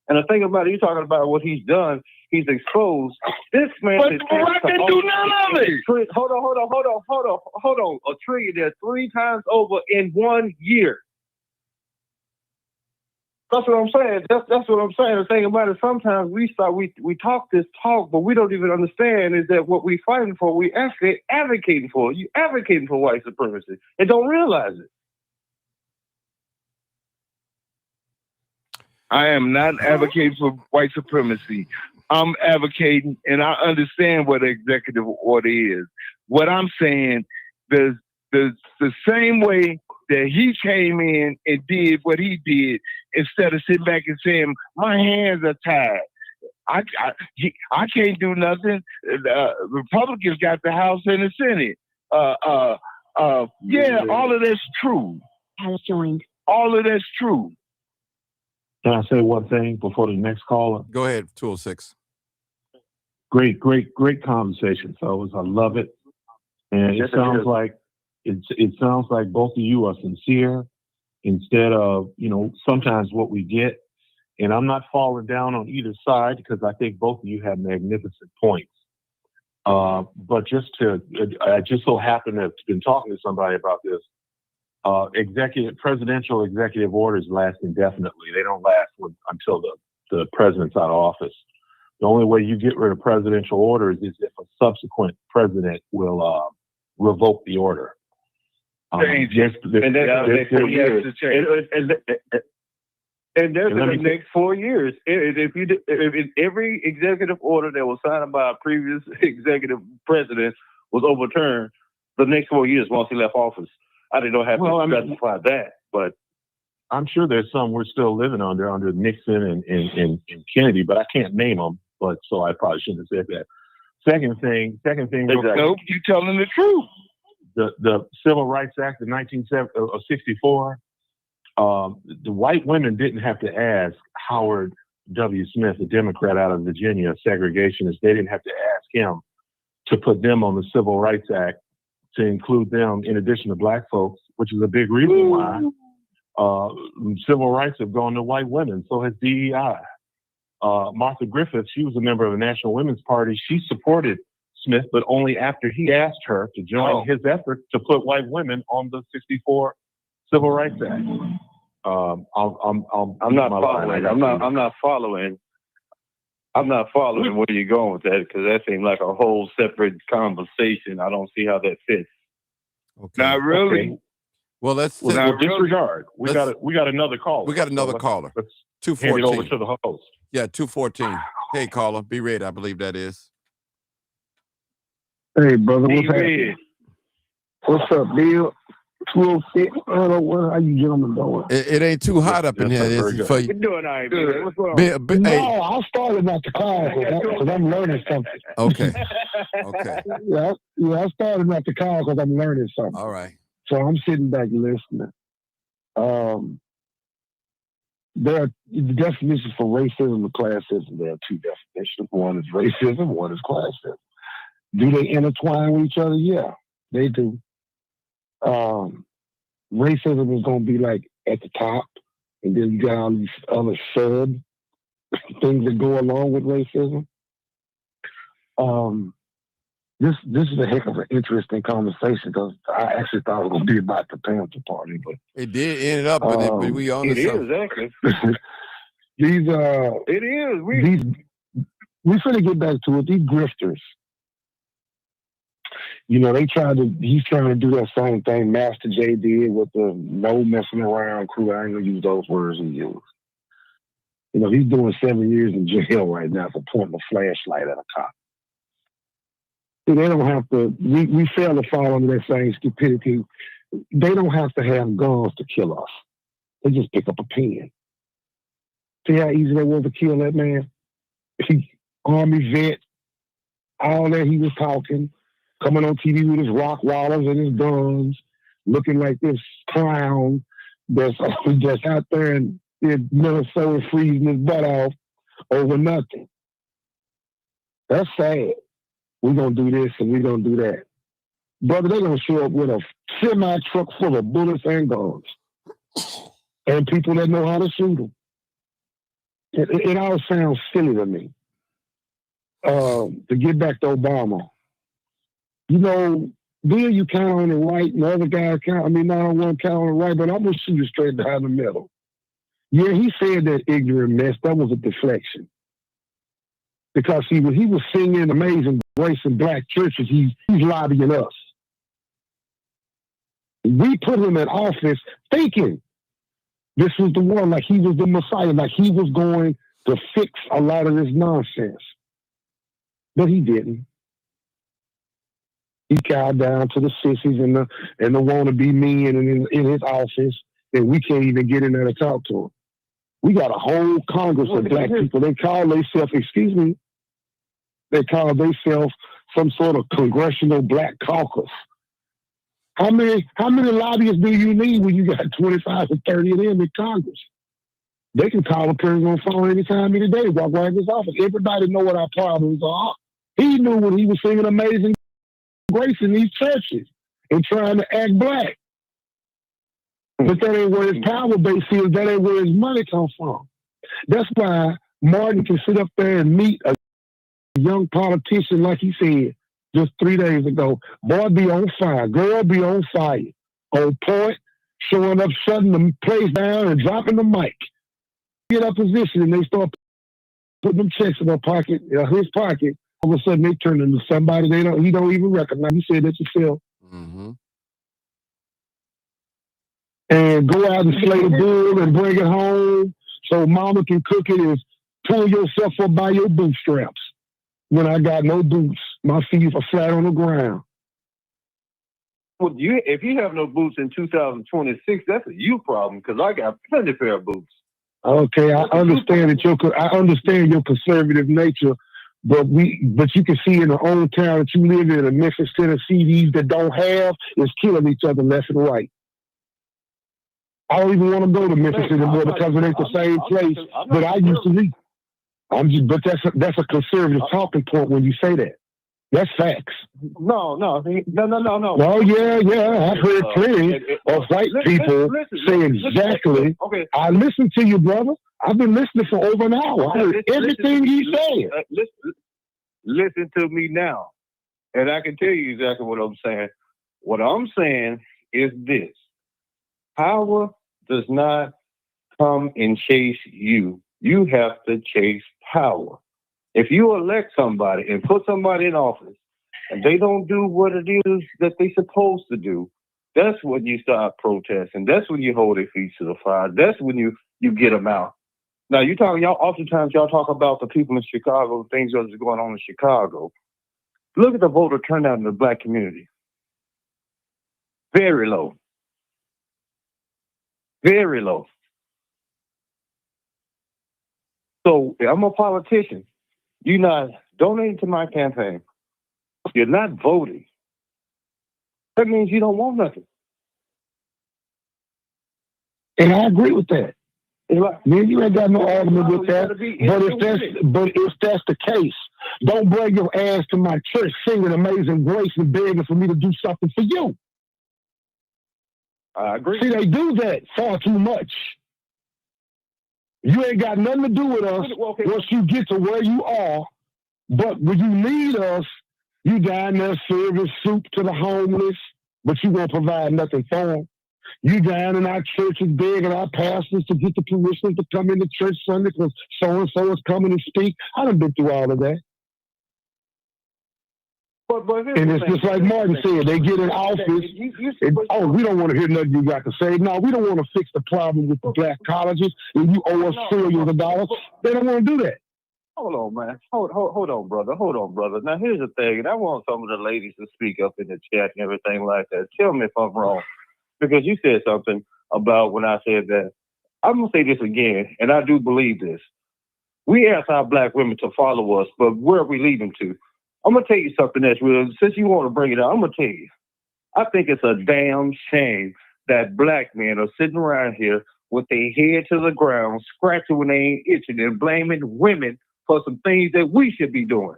And the thing about it, you're talking about what he's done. He's exposed. This man. But Barack didn't do none of it. Hold on. A trillionaire 3 times over in 1 year. That's what I'm saying. That's what I'm saying. The thing about it, sometimes we talk this talk, but we don't even understand is that what we fighting for, we actually advocating for. You advocating for white supremacy and don't realize it. I am not advocating for white supremacy. I'm advocating, and I understand what an executive order is. What I'm saying, the same way that he came in and did what he did, instead of sitting back and saying, my hands are tied. I can't do nothing. Republicans got the House and the Senate. Yeah, all of that's true. All of that's true. Can I say one thing before the next caller? Go ahead, 206. Great conversation, fellas. I love it. And it sounds like both of you are sincere instead of, sometimes what we get. And I'm not falling down on either side because I think both of you have magnificent points. But I just so happen to have been talking to somebody about this. Presidential executive orders last indefinitely. They don't last until the president's out of office. The only way you get rid of presidential orders is if a subsequent president will revoke the order. Change it. And that's the next 4 years. And there's the next 4 years. If every executive order that was signed by a previous executive president was overturned, the next 4 years once he left office, I didn't know how to specify that, but I'm sure there's some we're still living under Nixon and Kennedy, but I can't name them. But so I probably shouldn't have said that. Second thing. Exactly. Nope, you telling the truth. The Civil Rights Act of 1964. The white women didn't have to ask Howard W. Smith, a Democrat out of Virginia, a segregationist. They didn't have to ask him to put them on the Civil Rights Act to include them in addition to black folks, which is a big reason why civil rights have gone to white women. So has DEI. Martha Griffith, she was a member of the National Women's Party. She supported Smith, but only after he asked her to join his effort to put white women on the 64 Civil Rights Act. I'm not following where you're going with that, because that seems like a whole separate conversation. I don't see how that fits. Okay. Not really. Okay. Well, let's disregard. We got another caller. We got another caller. Let's 214. hand it over to the host. Yeah, 214. Hey, caller, be ready. I believe that is. Hey, brother, what's happening? What's up, Bill? 206. I don't know what, how you gentlemen doing? It ain't too hot up in here, is it, for you? We're doing all right, man. What's wrong? No, I started not to call because I'm learning something. Okay. Okay. Yeah, I started not to call because I'm learning something. All right. So I'm sitting back listening. There are the definitions for racism and classism. There are two definitions. One is racism, one is classism. Do they intertwine with each other? Yeah, they do. Racism is going to be like at the top, and then you got all these other sub things that go along with racism. This is a heck of an interesting conversation, because I actually thought it was going to be about the Panther Party, but it did end up, but we on it to is actually. It is. We finna get back to it. These grifters, you know, he's trying to do that same thing Master J did with the no messing around crew. I ain't gonna use those words he used. You know, he's doing 7 years in jail right now for pointing a flashlight at a cop. See, they don't have to, we fail to fall under that same stupidity. They don't have to have guns to kill us. They just pick up a pen. See how easy it was to kill that man? Army vet, all that he was talking, coming on TV with his rock wallers and his guns, looking like this clown that's out there in Minnesota freezing his butt off over nothing. That's sad. We're going to do this and we're going to do that. Brother, they're going to show up with a semi-truck full of bullets and guns. And people that know how to shoot them. It all sounds silly to me. To get back to Obama, you know, Bill, you count on the right, and the other guy count. I mean, not on one count on the right, but I'm gonna shoot you straight behind the middle. Yeah, he said that ignorant mess. That was a deflection, because he was singing Amazing Grace in black churches. He's lobbying us. We put him in office thinking this was the one, like he was the Messiah, like he was going to fix a lot of this nonsense. But he didn't. He cowed down to the sissies and the wannabe men in his office, and we can't even get in there to talk to him. We got a whole Congress of black people. They call themselves, some sort of Congressional Black Caucus. How many lobbyists do you need when you got 25 or 30 of them in Congress? They can call a person on the phone anytime, any day, walk right in his office. Everybody know what our problems are. He knew when he was singing Amazing Grace in these churches and trying to act black. But that ain't where his power base is. That ain't where his money comes from. That's why Martin can sit up there and meet a young politician, like he said just 3 days ago. Boy, be on fire. Girl, be on fire. On point, showing up, shutting the place down and dropping the mic. Get up position and they start putting them checks in their pocket, his pocket. All of a sudden, they turn into somebody he don't even recognize. You said that yourself. Mm-hmm. and go out and slay the bull and bring it home so mama can cook it is pull yourself up by your bootstraps. When I got no boots, my feet are flat on the ground. Well, if you have no boots in 2026, that's a you problem because I got plenty of pair of boots. Okay, I understand your conservative nature, but you can see in the own town that you live in Memphis, Tennessee, these that don't have is killing each other left and right. I don't even want to go to Memphis anymore because it ain't the same place that I used to be. But that's a conservative talking point when you say that. That's facts. No. Oh, yeah. I've heard plenty of white people say exactly. Okay. I listened to you, brother. I've been listening for over an hour. I heard everything you said. Listen to me now. And I can tell you exactly what I'm saying. What I'm saying is this. Power does not come and chase you. You have to chase power. If you elect somebody and put somebody in office and they don't do what it is that they're supposed to do, that's when you start protesting. That's when you hold their feet to the fire. That's when you get them out. Now, oftentimes y'all talk about the people in Chicago, things that are going on in Chicago. Look at the voter turnout in the black community. Very low. Very low. So I'm a politician. You're not donating to my campaign. You're not voting. That means you don't want nothing. And I agree with that. Man, you ain't got no argument with that. But if that's the case, don't bring your ass to my church singing Amazing Grace and begging for me to do something for you. I agree. See, they do that far too much. You ain't got nothing to do with us once you get to where you are. But when you need us, you down there serving soup to the homeless, but you won't provide nothing for them. You down in our churches begging our pastors to get the permission to come into church Sunday because so-and-so is coming to speak. I done been through all of that. And it's just like Martin said, they get in office and, we don't want to hear nothing you got to say. No, we don't want to fix the problem with the black colleges and you owe us trillions of dollars. They don't want to do that. Hold on, man. Hold on, brother. Hold on, brother. Now, here's the thing, and I want some of the ladies to speak up in the chat and everything like that. Tell me if I'm wrong, because you said something about when I said that. I'm going to say this again, and I do believe this. We ask our black women to follow us, but where are we leading to? I'm going to tell you something that's real. Since you want to bring it up, I'm going to tell you. I think it's a damn shame that black men are sitting around here with their head to the ground, scratching when they ain't itching and blaming women for some things that we should be doing.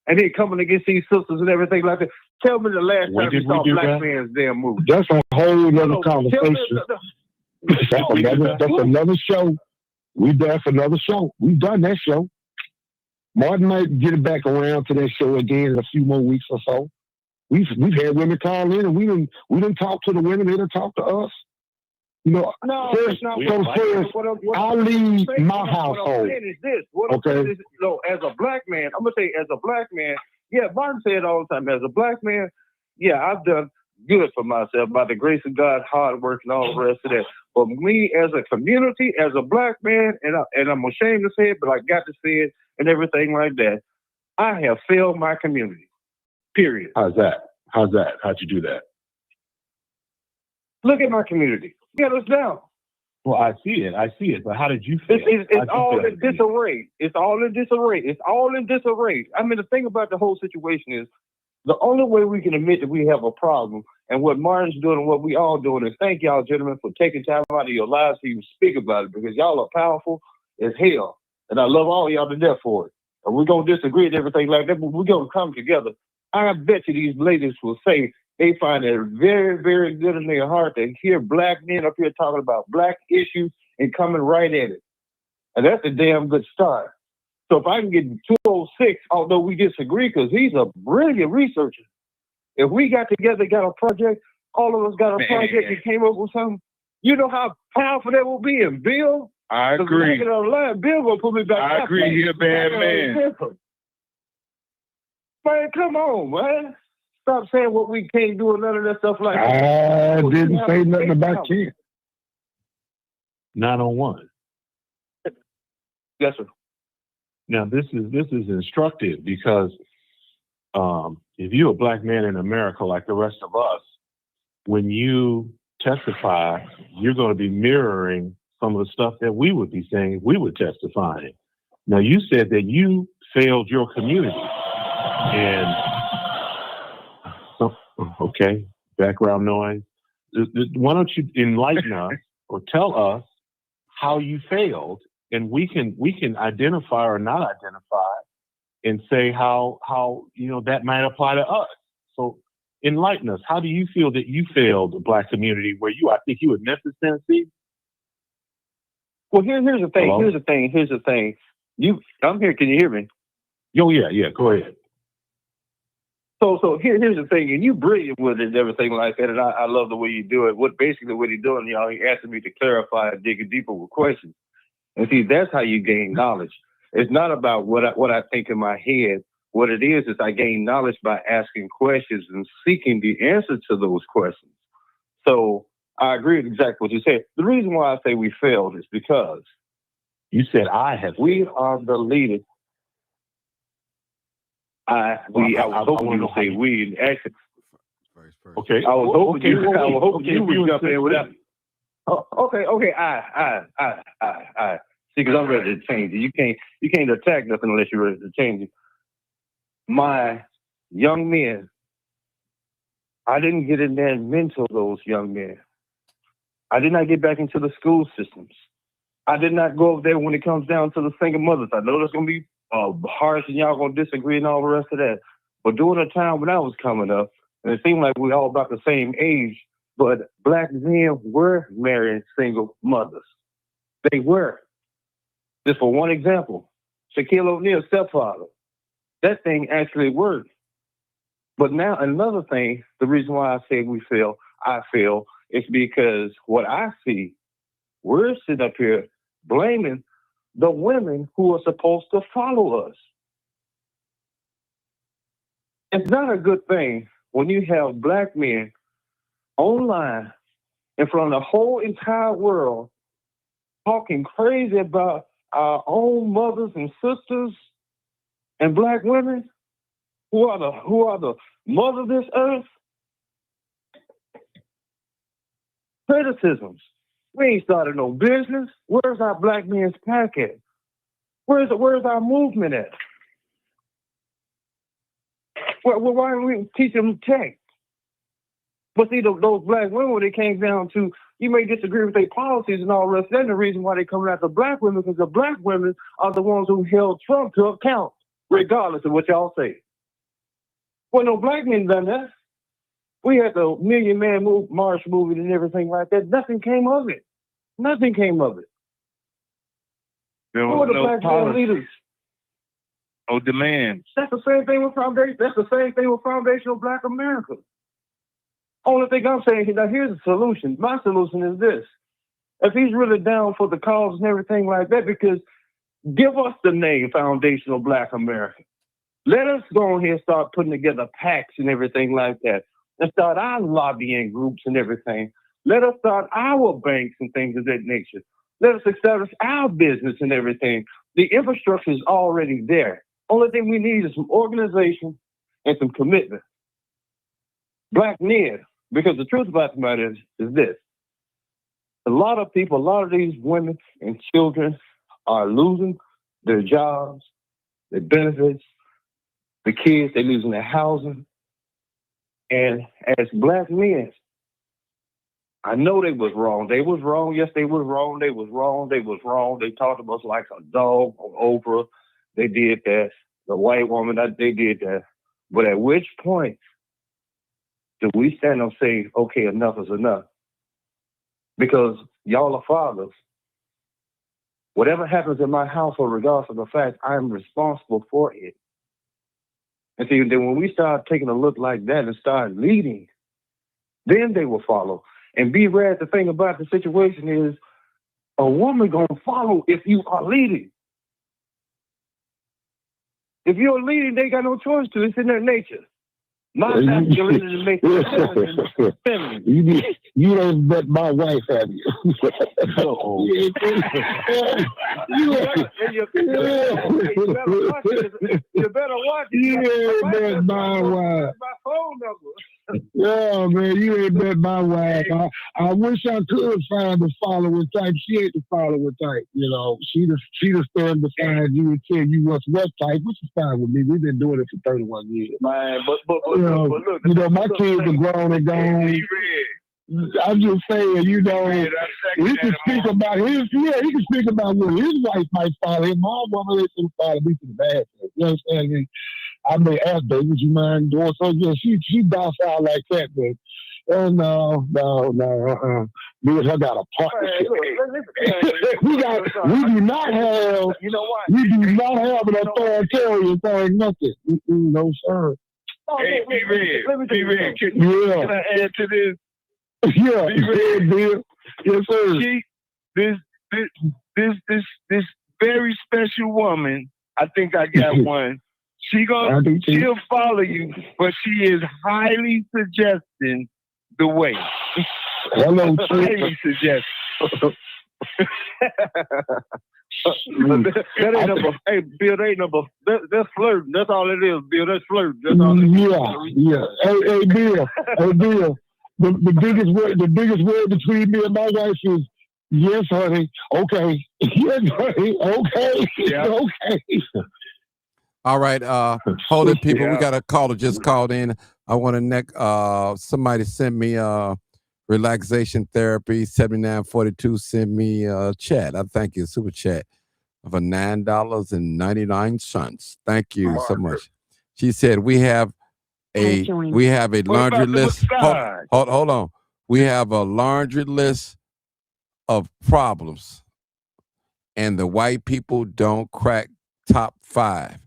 And then coming against these sisters and everything like that. Tell me the last time you saw black men's damn move. That's a whole other conversation. That's another show. That's another show. We've done that show. Martin might get it back around to that show again in a few more weeks or so. We've had women call in and we didn't talk to the women, they didn't talk to us. You know, I lead my household. Okay. As a black man, I'm gonna say, as a black man, yeah, Martin said all the time, as a black man, yeah, I've done good for myself by the grace of God, hard work, and all the rest of that. But me, as a community, as a black man, and I'm ashamed to say it, but I got to say it, and everything like that, I have failed my community. Period. How's that? How'd you do that? Look at my community. Get us down. Well, I see it. But how did you feel? It's all in disarray. It's all in disarray. I mean, the thing about the whole situation is, the only way we can admit that we have a problem, and what Martin's doing and what we all doing, is thank y'all, gentlemen, for taking time out of your lives to even speak about it, because y'all are powerful as hell. And I love all y'all to death for it. And we're going to disagree and everything like that, but we're going to come together. I bet you these ladies will say they find it very, very good in their heart to hear black men up here talking about black issues and coming right at it. And that's a damn good start. So if I can get 206, although we disagree, because he's a brilliant researcher. If we got together, got a project, all of us got a project and came up with something, you know how powerful that will be. And Bill, I agree. Bill gonna put me back. I agree. You're a bad man. Man, come on, man. Stop saying what we can't do and none of that stuff like that. I didn't say nothing about Ken. 901. Yes, sir. Now, this is instructive because if you're a black man in America like the rest of us, when you testify, you're going to be mirroring some of the stuff that we would be saying if we were testifying. Now, you said that you failed your community. And, okay, background noise. Why don't you enlighten us or tell us how you failed, and we can identify or not identify and say how that might apply to us. So enlighten us. How do you feel that you failed the black community where I think you were in Memphis, Tennessee? Well, here's the thing. Hello? Here's the thing. I'm here. Can you hear me? Oh, yeah. Go ahead. So here's the thing, and you brilliant with it and everything like that, and I love the way you do it. What he's doing, y'all, he asking me to clarify and dig deeper with questions. And see, that's how you gain knowledge. It's not about what I think in my head. What it is I gain knowledge by asking questions and seeking the answer to those questions. So I agree with exactly what you said. The reason why I say we failed is because you said we are the leaders. I was hoping you would say we. Actually, okay. I was hoping you would jump in with that. Okay. I. See, because I'm ready to change it. You can't attack nothing unless you're ready to change it. My young men, I didn't get in there and mentor those young men. I did not get back into the school systems. I did not go over there when it comes down to the single mothers. I know there's going to be harsh and y'all going to disagree and all the rest of that. But during the time when I was coming up, and it seemed like we all about the same age, but black men were marrying single mothers. They were. Just for one example, Shaquille O'Neal's stepfather. That thing actually worked. But now another thing, the reason why I say I feel, is because what I see, we're sitting up here blaming the women who are supposed to follow us. It's not a good thing when you have black men online in front of the whole entire world talking crazy about our own mothers and sisters and black women who are the mother of this earth. Criticisms. We ain't started no business. Where's our black men's pack at? Where's our movement at? Why don't we teach them tech? But see, those black women, when it came down to, you may disagree with their policies and all the rest. That's the reason why they coming after black women, because the black women are the ones who held Trump to account, regardless of what y'all say. Well, no black men done that. We had the Million Man March movie and everything like that. Nothing came of it. Nothing came of it. There Who are the was black man leaders? No demands. That's the same thing with foundation. That's the same thing with foundational Black America. Only thing I'm saying is that here's the solution. My solution is this: if he's really down for the cause and everything like that, because give us the name Foundational Black America. Let us go on here and start putting together PACs and everything like that, and start our lobbying groups and everything. Let us start our banks and things of that nature. Let us establish our business and everything. The infrastructure is already there. Only thing we need is some organization and some commitment. Black men, because the truth about the matter is this. A lot of people, a lot of these women and children are losing their jobs, their benefits, the kids, they're losing their housing. And as black men, I know they was wrong. They was wrong. Yes, they was wrong. They was wrong. They was wrong. They talked about us like a dog on Oprah. They did that. The white woman, they did that. But at which point do we stand up and say, okay, enough is enough? Because y'all are fathers. Whatever happens in my household, regardless of the fact, I'm responsible for it. And see, then when we start taking a look like that and start leading, then they will follow. And be rare, the thing about the situation is a woman gonna follow if you are leading. If you're leading, they got no choice to. It's in their nature. My masculinity makes me feminine. You ain't met my wife, have you? No. You better watch it. You ain't met my wife. My phone number. Yeah, man, you ain't met my wife. I wish I could find the follower type. She ain't the follower type, you know. She the stand beside you and tell you what's what type, which is fine with me. We've been doing it for 31 years. Man, but look, you know, my kids are grown and gone. I'm just saying, you know, he can speak about he can speak about what his wife might follow him. My woman ain't gonna follow me to the bad thing. You understand me? I may ask her, would you mind doing so? Yeah, she docile like that, but no. Me and her got a partnership. We do not have, you know what? We do not have an authoritarian thing, nothing. No, sir. Hey, P-Red, can I add to this? Yeah, Bill. Yes, sir. This very special woman, I think I got one. She'll follow you, but she is highly suggesting the way. Hello, highly suggesting. That ain't number. Hey, Bill, that ain't number. That's flirting. That's all it is, Bill. That's flirting. That's all it is. Yeah. Hey, Bill. The biggest word between me and my wife is yes, honey. Okay. Yes, honey. Okay. Yeah. Okay. All right, hold it, people. Yeah. We got a caller just called in. I want to somebody send me relaxation therapy 7942. Send me a chat. I thank you, super chat for $9.99. Thank you so much. She said we have a laundry list. Hold on. We have a laundry list of problems, and the white people don't crack top 5.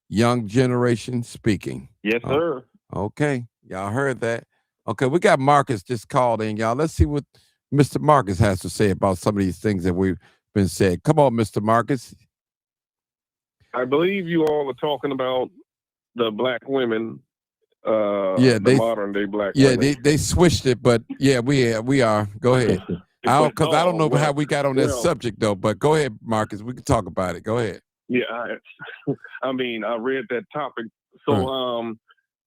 Young generation speaking. Yes, sir. Okay. Y'all heard that. Okay, we got Marcus just called in, y'all. Let's see what Mr. Marcus has to say about some of these things that we've been said. Come on, Mr. Marcus. I believe you all are talking about the black women, the modern day black women. Yeah, they switched it, but yeah, we are. Go ahead. I don't know how we got on that subject though, but go ahead, Marcus. We can talk about it. Go ahead. Yeah, I mean, I read that topic. So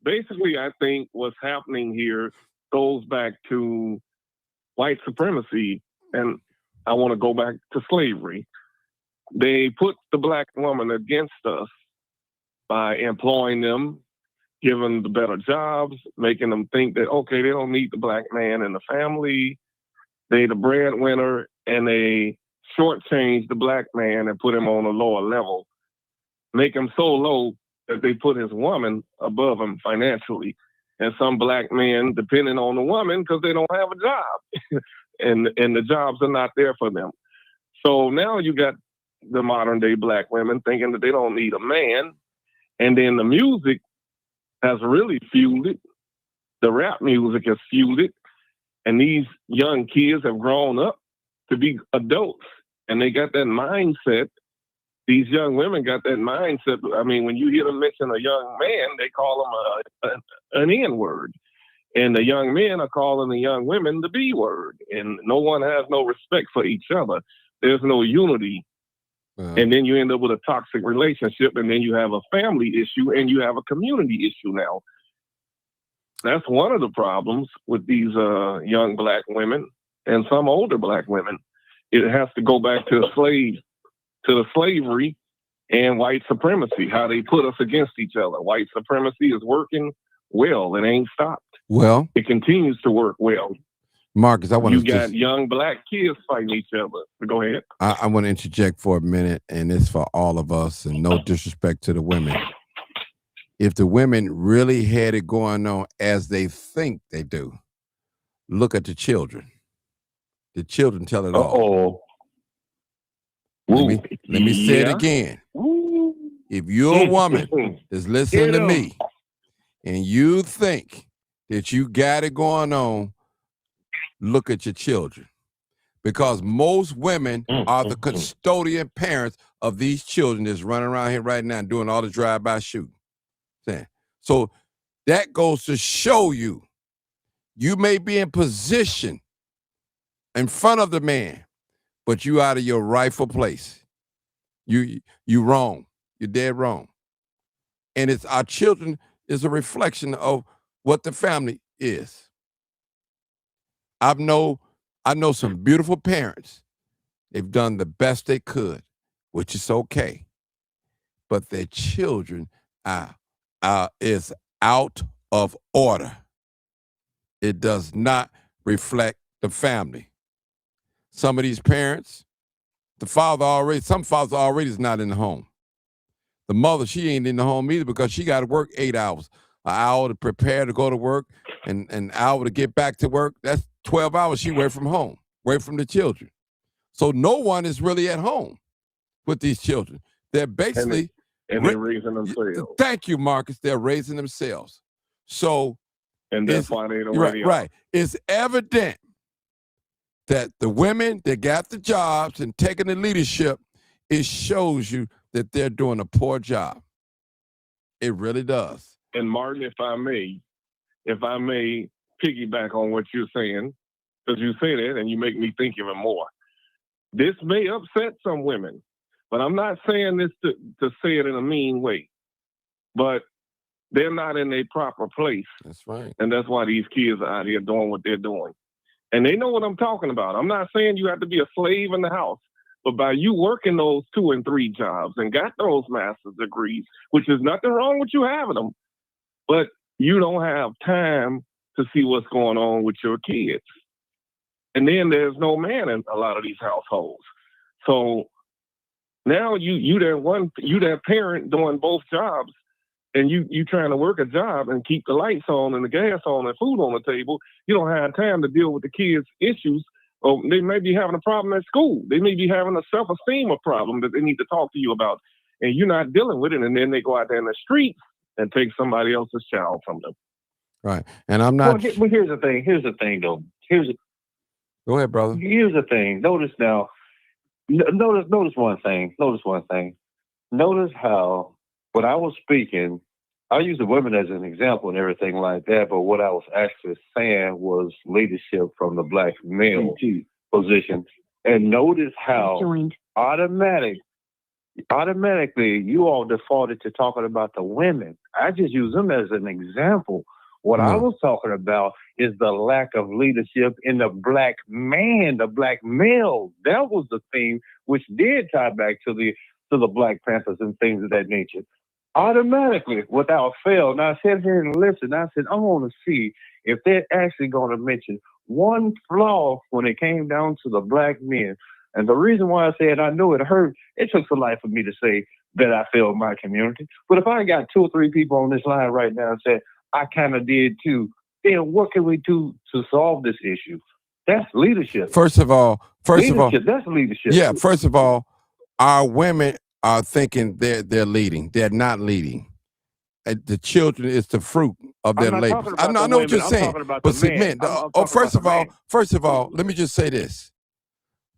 basically, I think what's happening here goes back to white supremacy, and I want to go back to slavery. They put the black woman against us by employing them, giving the better jobs, making them think that, okay, they don't need the black man in the family. They the breadwinner, and they shortchange the black man and put him on a lower level, make him so low that they put his woman above him financially. And some black men depending on the woman because they don't have a job and the jobs are not there for them. So now you got the modern day black women thinking that they don't need a man. And then the music has really fueled it. The rap music has fueled it. And these young kids have grown up to be adults. And they got that mindset. These young women got that mindset. I mean, when you hear them mention a young man, they call him an N-word. And the young men are calling the young women the B-word. And no one has no respect for each other. There's no unity. And then you end up with a toxic relationship, and then you have a family issue, and you have a community issue now. That's one of the problems with these young black women and some older black women. It has to go back to the slavery and white supremacy, how they put us against each other. White supremacy is working well. It ain't stopped. Well, it continues to work well. Marcus, you got young black kids fighting each other. Go ahead. I want to interject for a minute, and it's for all of us, and no disrespect to the women. If the women really had it going on as they think they do, look at the children. The children tell it all. Let me say it again. If you're a woman that's listening to me and you think that you got it going on, look at your children. Because most women are the custodian parents of these children that's running around here right now and doing all the drive-by shooting. So That goes to show you, you may be in position in front of the man, but you out of your rightful place. You wrong. You're dead wrong. And it's our children is a reflection of what the family is. I know some beautiful parents. They've done the best they could, which is okay. But their children is out of order. It does not reflect the family. Some of these parents, some fathers already is not in the home. The mother, she ain't in the home either because she got to work 8 hours, an hour to prepare to go to work and an hour to get back to work. That's 12 hours she away from home, away from the children. So no one is really at home with these children. They're basically... And they're raising themselves. Thank you, Marcus. They're raising themselves. So... And that's why they don't right. It's evident that the women that got the jobs and taking the leadership, it shows you that they're doing a poor job. It really does. And Martin, if I may piggyback on what you're saying, because you say that and you make me think even more. This may upset some women, but I'm not saying this to say it in a mean way. But they're not in a proper place. That's right. And that's why these kids are out here doing what they're doing. And they know what I'm talking about. I'm not saying you have to be a slave in the house, but by you working those 2 and 3 jobs and got those master's degrees, which is nothing wrong with you having them, but you don't have time to see what's going on with your kids. And then there's no man in a lot of these households. So now you that parent doing both jobs, and you trying to work a job and keep the lights on and the gas on and food on the table. You don't have time to deal with the kids' issues. Or they may be having a problem at school. They may be having a self-esteem problem that they need to talk to you about, and you're not dealing with it. And then they go out there in the streets and take somebody else's child from them. Right. And I'm not... Well, here's the thing, though. Go ahead, brother. Here's the thing. Notice now. Notice one thing. Notice how when I was speaking, I use the women as an example and everything like that, but what I was actually saying was leadership from the black male position. And notice how automatically you all defaulted to talking about the women. I just use them as an example. What I was talking about is the lack of leadership in the black man, the black male. That was the thing which did tie back to the Black Panthers and things of that nature. Automatically, without fail. Now, I sat here and listened. I said, I want to see if they're actually going to mention one flaw when it came down to the black men. And the reason why I said I knew it hurt, it took some life for me to say that I failed my community. But if I got 2 or 3 people on this line right now and said, I kind of did too, then what can we do to solve this issue? That's leadership. First of all, that's leadership. Yeah, first of all, our women are thinking they're leading. They're not leading. The children is the fruit of their labors. I know what you're saying. But see, men, first of all, let me just say this.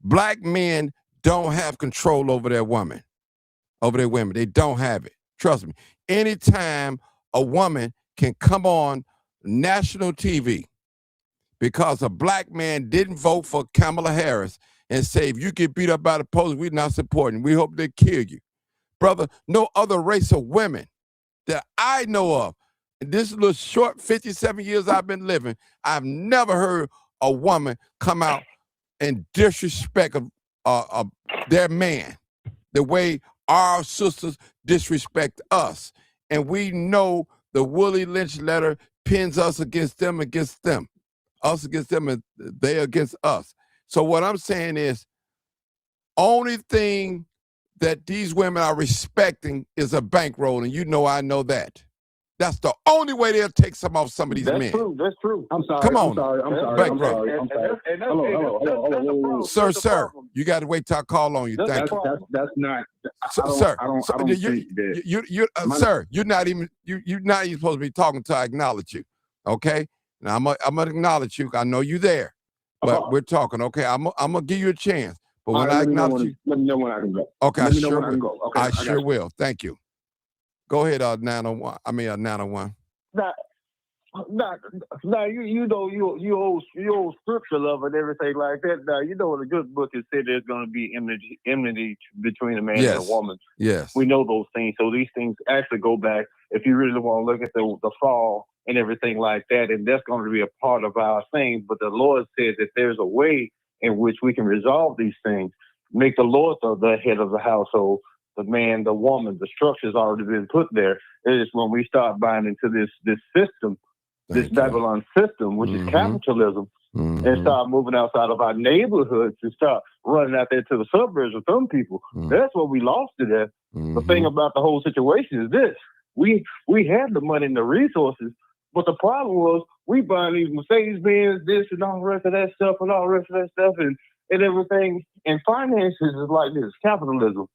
Black men don't have control over their women, over their women. They don't have it. Trust me. Anytime a woman can come on national TV because a black man didn't vote for Kamala Harris and say, if you get beat up by the police, we're not supporting. We hope they kill you. Brother, no other race of women that I know of, in this little short 57 years I've been living, I've never heard a woman come out and disrespect of their man the way our sisters disrespect us. And we know the Willie Lynch letter pins us against them, us against them, and they against us. So what I'm saying is, only thing that these women are respecting is a bankroll, and you know I know that. That's the only way they'll take some off some of these men. That's true. I'm sorry. Come on. I'm sorry. Hello. Sir, you got to wait till I call on you. Thank you. That's not. Sir, I don't think that. Sir, you're not even supposed to be talking until I acknowledge you. Okay? Now I'm gonna acknowledge you. I know you there, but we're talking. Okay, I'm gonna give you a chance. But when I acknowledge you, let me know when I can go. Okay, I sure will. Okay, I sure will. Thank you. Go ahead, 901. 901. Now, Now you know you old scripture love and everything like that. Now you know in the good book it said there's going to be enmity between a man and a woman. Yes, we know those things. So these things actually go back. If you really want to look at the fall and everything like that, and that's going to be a part of our thing. But the Lord said that there's a way in which we can resolve these things. Make the Lord the head of the household. The man, the woman, the structure's already been put there. It is when we start buying into this system, this Babylon system, which is capitalism, and start moving outside of our neighborhoods and start running out there to the suburbs with some people. That's what we lost it at. The thing about the whole situation is this. We had the money and the resources, but the problem was we buying these Mercedes-Benz, this and all the rest of that stuff and all the rest of that stuff and everything. And finances is like this, capitalism.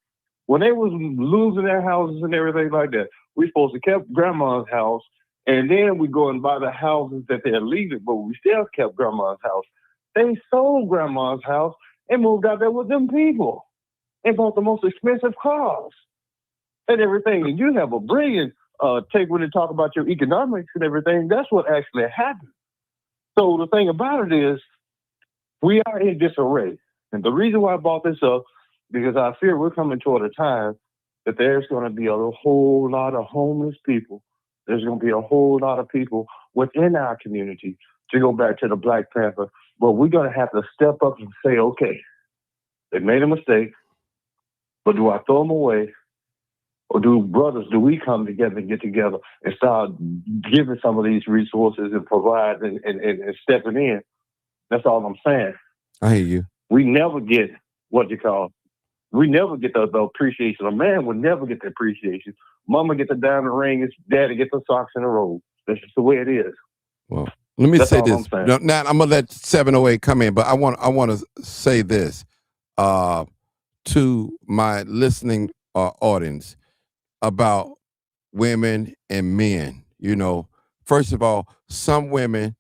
When they was losing their houses and everything like that, we supposed to keep grandma's house, and then we go and buy the houses that they're leaving, but we still kept grandma's house. They sold grandma's house and moved out there with them people and bought the most expensive cars and everything. And you have a brilliant take when they talk about your economics and everything. That's what actually happened. So the thing about it is we are in disarray. And the reason why I brought this up, because I fear we're coming toward a time that there's going to be a whole lot of homeless people. There's going to be a whole lot of people within our community, to go back to the Black Panther. But we're going to have to step up and say, okay, they made a mistake, but do I throw them away? Or do we come together and get together and start giving some of these resources and provide and stepping in? That's all I'm saying. I hear you. We never get we never get the appreciation. A man would never get the appreciation. Mama get the diamond ring, it's daddy get the socks in the robe. That's just the way it is. Well, let me say this. Now I'm gonna let 708 come in, but I want to say this to my listening audience about women and men. You know, first of all, some women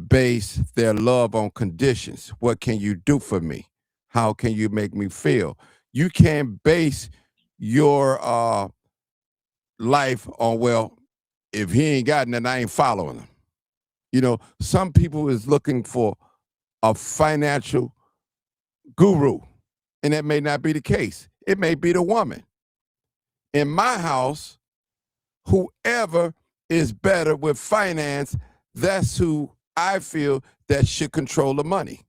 base their love on conditions. What can you do for me? How can you make me feel? You can't base your life on, well, if he ain't got nothing, I ain't following him. You know, some people is looking for a financial guru, and that may not be the case. It may be the woman. In my house, whoever is better with finance, that's who I feel that should control the money,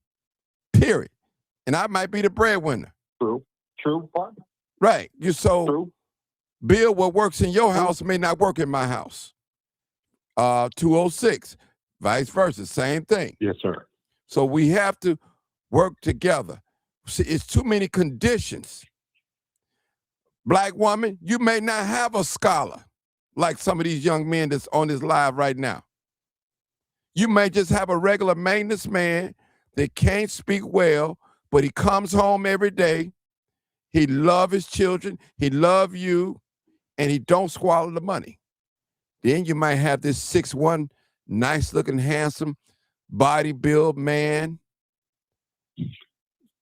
period. And I might be the breadwinner. True partner. Right. Bill, what works in your house may not work in my house. 206, vice versa, same thing. Yes, sir. So we have to work together. See, it's too many conditions. Black woman, you may not have a scholar like some of these young men that's on this live right now. You may just have a regular maintenance man that can't speak well, but he comes home every day. He love his children. He love you, and he don't swallow the money. Then you might have this 6'1", nice-looking, handsome, body build man,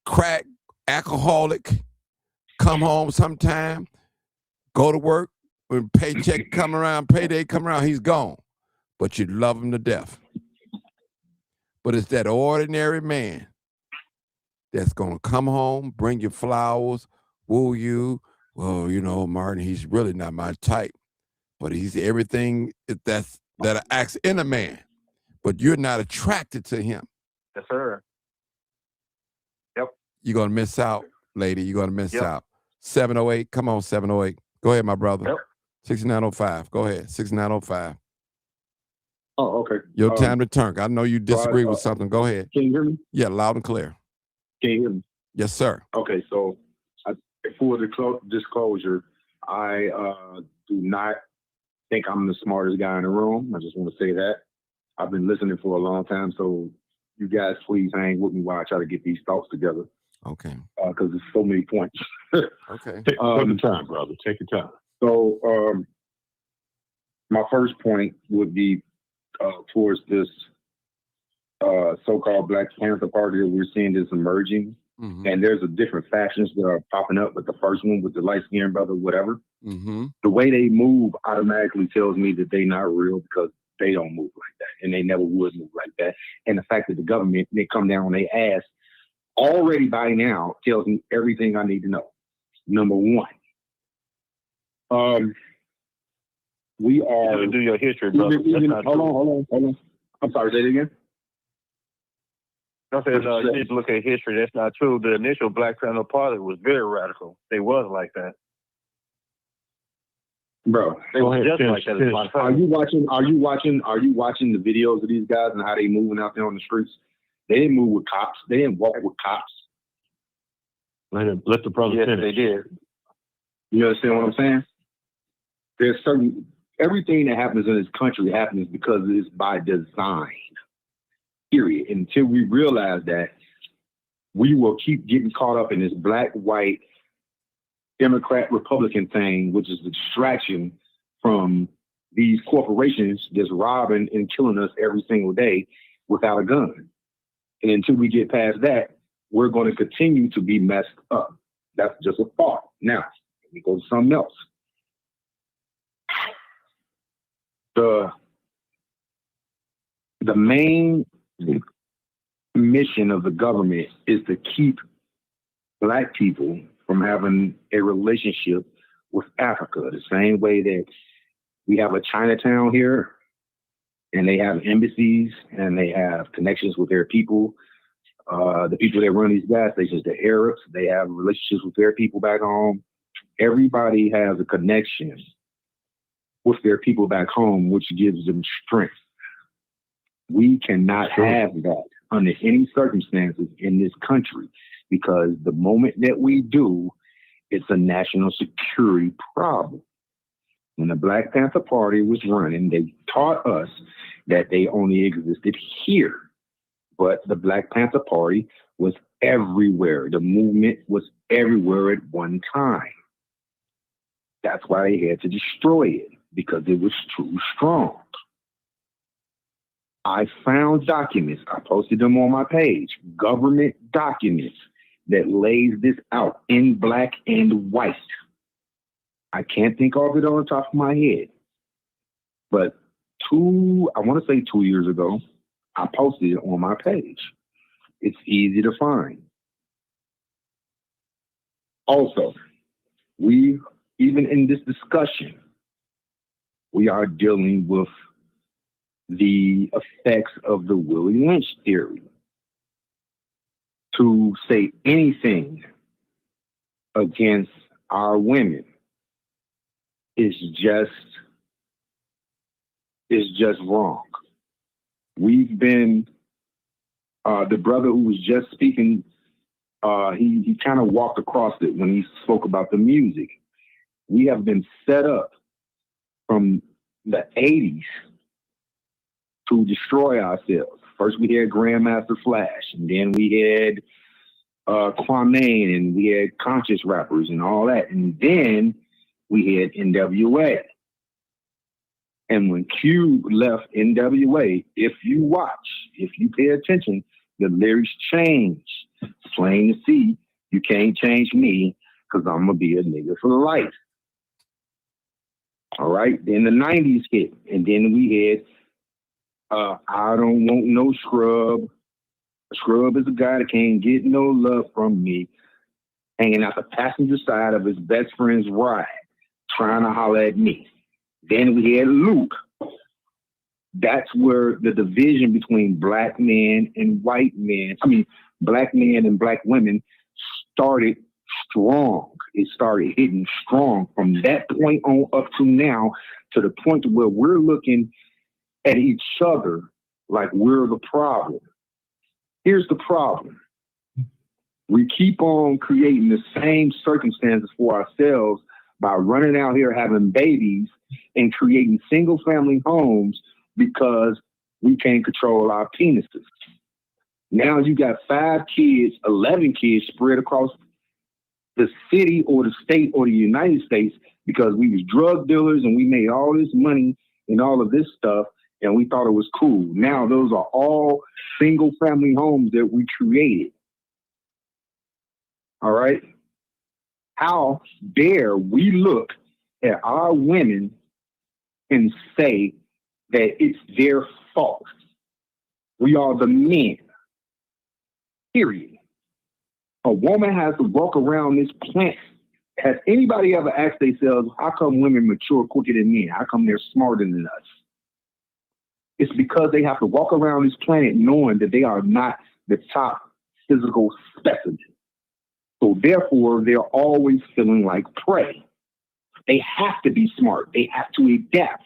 crack, alcoholic, come home sometime, go to work, when paycheck come around, payday come around, he's gone. But you love him to death. But it's that ordinary man that's going to come home, bring you flowers, woo you. Well, you know, Martin, he's really not my type, but he's everything that acts in a man, but you're not attracted to him. Yes, sir. Yep. You're going to miss out, lady. You're going to miss out. 708, come on, 708. Go ahead, my brother. Yep. 6905, go ahead, 6905. Oh, okay. Your time to turn. I know you disagree with something. Go ahead. Can you hear me? Yeah, loud and clear. Can you hear me? Yes, sir. Okay, so for the disclosure, I do not think I'm the smartest guy in the room. I just want to say that. I've been listening for a long time, so you guys please hang with me while I try to get these thoughts together. Okay. Because there's so many points. Okay. Take your time, brother. Take your time. So my first point would be towards this so-called Black Panther Party that we're seeing is emerging. Mm-hmm. And there's a different factions that are popping up, but the first one with the light-skinned brother, whatever, the way they move automatically tells me that they're not real, because They don't move like that, and they never would move like that. And the fact that the government, they come down on their ass already by now tells me everything I need to know. Number one, we are. You do your history, brother. Hold on. I'm sorry, say it again. I said, you need to look at history. That's not true. The initial Black Panther Party was very radical. They was like that. Bro, they were just like that. Are you watching the videos of these guys and how they moving out there on the streets? They didn't move with cops. They didn't walk with cops. Let the brother finish. They did. You understand what I'm saying? There's everything that happens in this country happens because it's by design. Period. Until we realize that, we will keep getting caught up in this black, white, Democrat, Republican thing, which is a distraction from these corporations just robbing and killing us every single day without a gun. And until we get past that, we're going to continue to be messed up. That's just a thought. Now, let me go to something else. The main mission of the government is to keep black people from having a relationship with Africa, the same way that we have a Chinatown here, and they have embassies, and they have connections with their people. The people that run these gas stations, the Arabs, they have relationships with their people back home. Everybody has a connection with their people back home, which gives them strength. We cannot have that under any circumstances in this country, because the moment that we do, it's a national security problem. When the Black Panther Party was running, they taught us that they only existed here. But the Black Panther Party was everywhere. The movement was everywhere at one time. That's why they had to destroy it, because it was too strong. I found documents, I posted them on my page, government documents that lays this out in black and white. I can't think of it on the top of my head. But I want to say 2 years ago, I posted it on my page. It's easy to find. Also, even in this discussion, we are dealing with the effects of the Willie Lynch theory. To say anything against our women is just wrong. We've been, the brother who was just speaking, he kind of walked across it when he spoke about the music. We have been set up from the 80s to destroy ourselves. First we had Grandmaster Flash, and then we had Kwame, and we had conscious rappers and all that. And then we had NWA. And when Q left NWA, if you pay attention, the lyrics change. It's plain to see, you can't change me, because I'm going to be a nigga for life. All right? Then the 90s hit, and then we had I don't want no scrub. A scrub is a guy that can't get no love from me, hanging out the passenger side of his best friend's ride, trying to holler at me. Then we had Luke. That's where the division between black men and white men, black men and black women started strong. It started hitting strong from that point on up to now, to the point where we're looking at each other like we're the problem. Here's the problem. We keep on creating the same circumstances for ourselves by running out here having babies and creating single family homes because we can't control our penises. Now you got 5 kids, 11 kids spread across the city or the state or the United States because we was drug dealers and we made all this money and all of this stuff, and we thought it was cool. Now those are all single family homes that we created. All right? How dare we look at our women and say that it's their fault. We are the men. Period. A woman has to walk around this planet. Has anybody ever asked themselves, how come women mature quicker than men? How come they're smarter than us? It's because they have to walk around this planet knowing that they are not the top physical specimen. So therefore, they're always feeling like prey. They have to be smart. They have to adapt.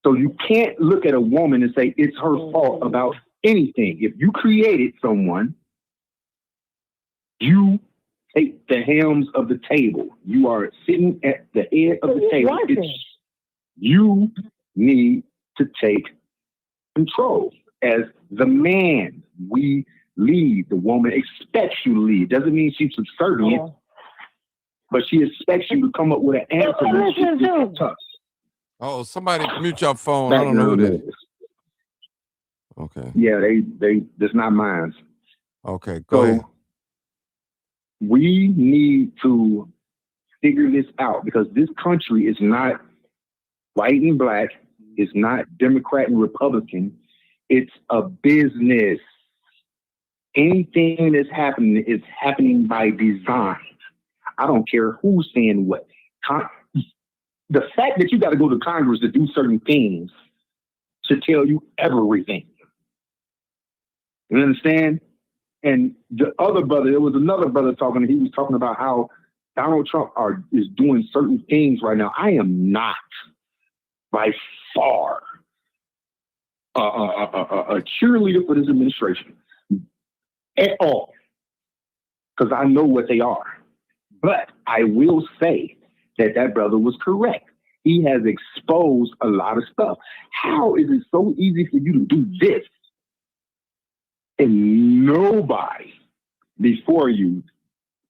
So you can't look at a woman and say it's her fault about anything. If you created someone, you take the helms of the table. You are sitting at the head of the table. You need to take control. As the man, we lead. The woman expects you to lead. Doesn't mean she's subservient, but she expects you to come up with an answer when she gets tough. Oh, somebody mute your phone. I don't know who that is. Okay. Yeah, that's not mine. Okay, go ahead. We need to figure this out because this country is not white and black. It's not Democrat and Republican. It's a business. Anything that's happening is happening by design. I don't care who's saying what. The fact that you got to go to Congress to do certain things should tell you everything. You understand? And the other brother, there was another brother talking, he was talking about how Donald Trump is doing certain things right now. I am not by far a cheerleader for this administration at all, because I know what they are. But I will say that brother was correct. He has exposed a lot of stuff. How is it so easy for you to do this? And nobody before you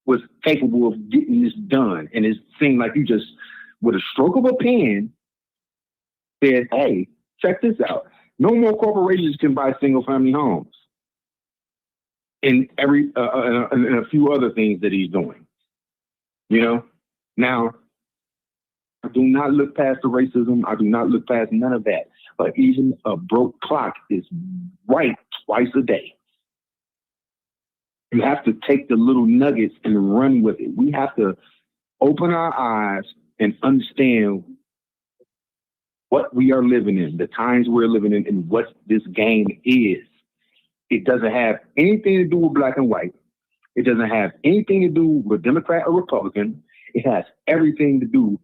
was capable of getting this done. And it seemed like you just, with a stroke of a pen, said, hey, check this out. No more corporations can buy single-family homes. And and a few other things that he's doing. You know? Now, I do not look past the racism. I do not look past none of that. But even a broke clock is right twice a day. You have to take the little nuggets and run with it. We have to open our eyes and understand what we are living in, the times we're living in, and what this game is. It doesn't have anything to do with black and white. It doesn't have anything to do with Democrat or Republican. It has everything to do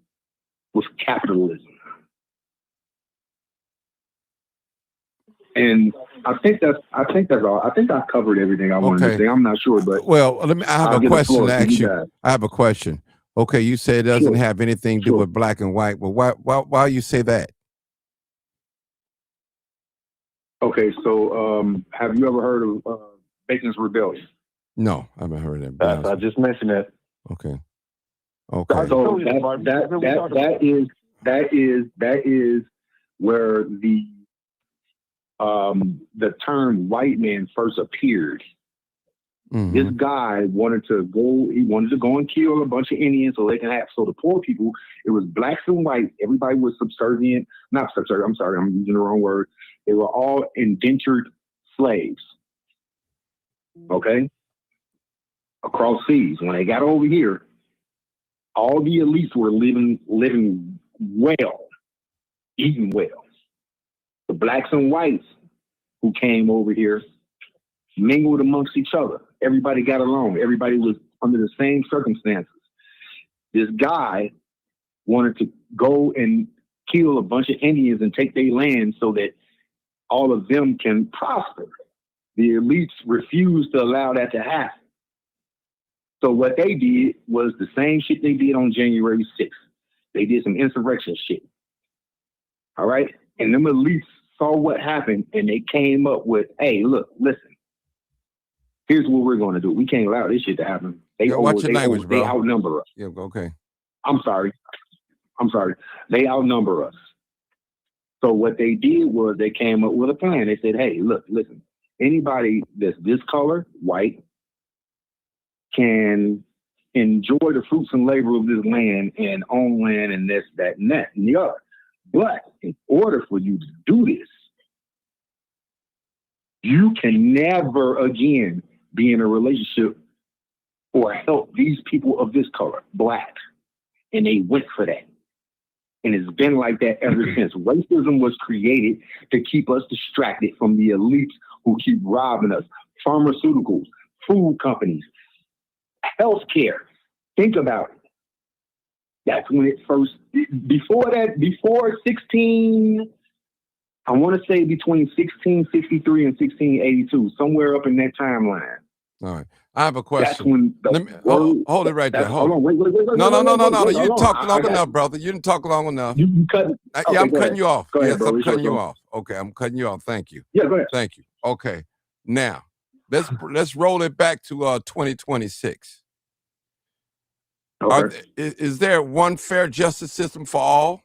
with capitalism. And I think that's all. I think I covered everything I wanted to say. I'm not sure, but I have a question to ask you. I have a question. Okay, you say it doesn't have anything to do with black and white. Well, why you say that? Okay, so have you ever heard of Bacon's Rebellion? No, I haven't heard of that. I just mentioned that. Okay. So that is where the term white man first appeared. Mm-hmm. This guy wanted to go and kill a bunch of Indians so they can have, so the poor people, it was blacks and whites, everybody was subservient, not subservient, I'm sorry, I'm using the wrong word. They were all indentured slaves. Okay? Across seas. When they got over here, all the elites were living well, eating well. The blacks and whites who came over here mingled amongst each other. Everybody got along. Everybody was under the same circumstances. This guy wanted to go and kill a bunch of Indians and take their land so that all of them can prosper. The elites refused to allow that to happen. So what they did was the same shit they did on January 6th. They did some insurrection shit. All right? And them elites saw what happened and they came up with, hey, look, listen. Here's what we're going to do. We can't allow this shit to happen. Watch your language, bro. They outnumber us. Yeah, okay. I'm sorry. They outnumber us. So what they did was they came up with a plan. They said, hey, look, listen. Anybody that's this color, white, can enjoy the fruits and labor of this land and own land and this, that, and that, and the other. But in order for you to do this, you can never again be in a relationship or help these people of this color, Black. And they went for that. And it's been like that ever since. Racism was created to keep us distracted from the elites who keep robbing us. Pharmaceuticals, food companies, healthcare. Think about it. That's when it first, before 16, I want to say between 1663 and 1682, somewhere up in that timeline. All right. I have a question. That's when hold it right there. Hold on. Wait, no. You talked long enough, brother. You didn't talk long enough. You cut. Yeah, I'm cutting you off. Go yes, ahead, bro. I'm cutting you off. Okay, I'm cutting you off. Thank you. Yeah, go ahead. Thank you. Okay. Now, let's roll it back to 2026. Okay. Is there one fair justice system for all?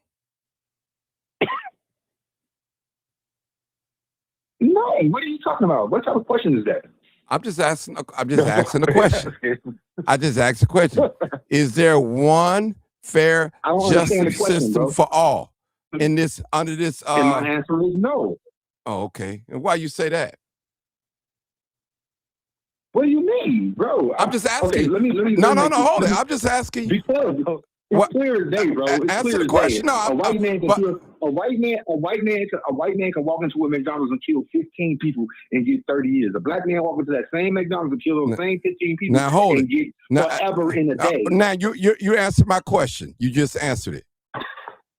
No. What are you talking about? What type of question is that? I'm just asking a question. I just asked a question. Is there one fair justice system for all in this under this? And my answer is no. Oh, okay. And why you say that? What do you mean, bro? I'm just asking. Okay, let me no, hold it. I'm just asking. Because it's clear as day, bro. Answer the question. No, a white man can walk into a McDonald's and kill 15 people and get 30 years. A black man walk into that same McDonald's and kill those same 15 people and get forever in a day. Now you answered my question. You just answered it.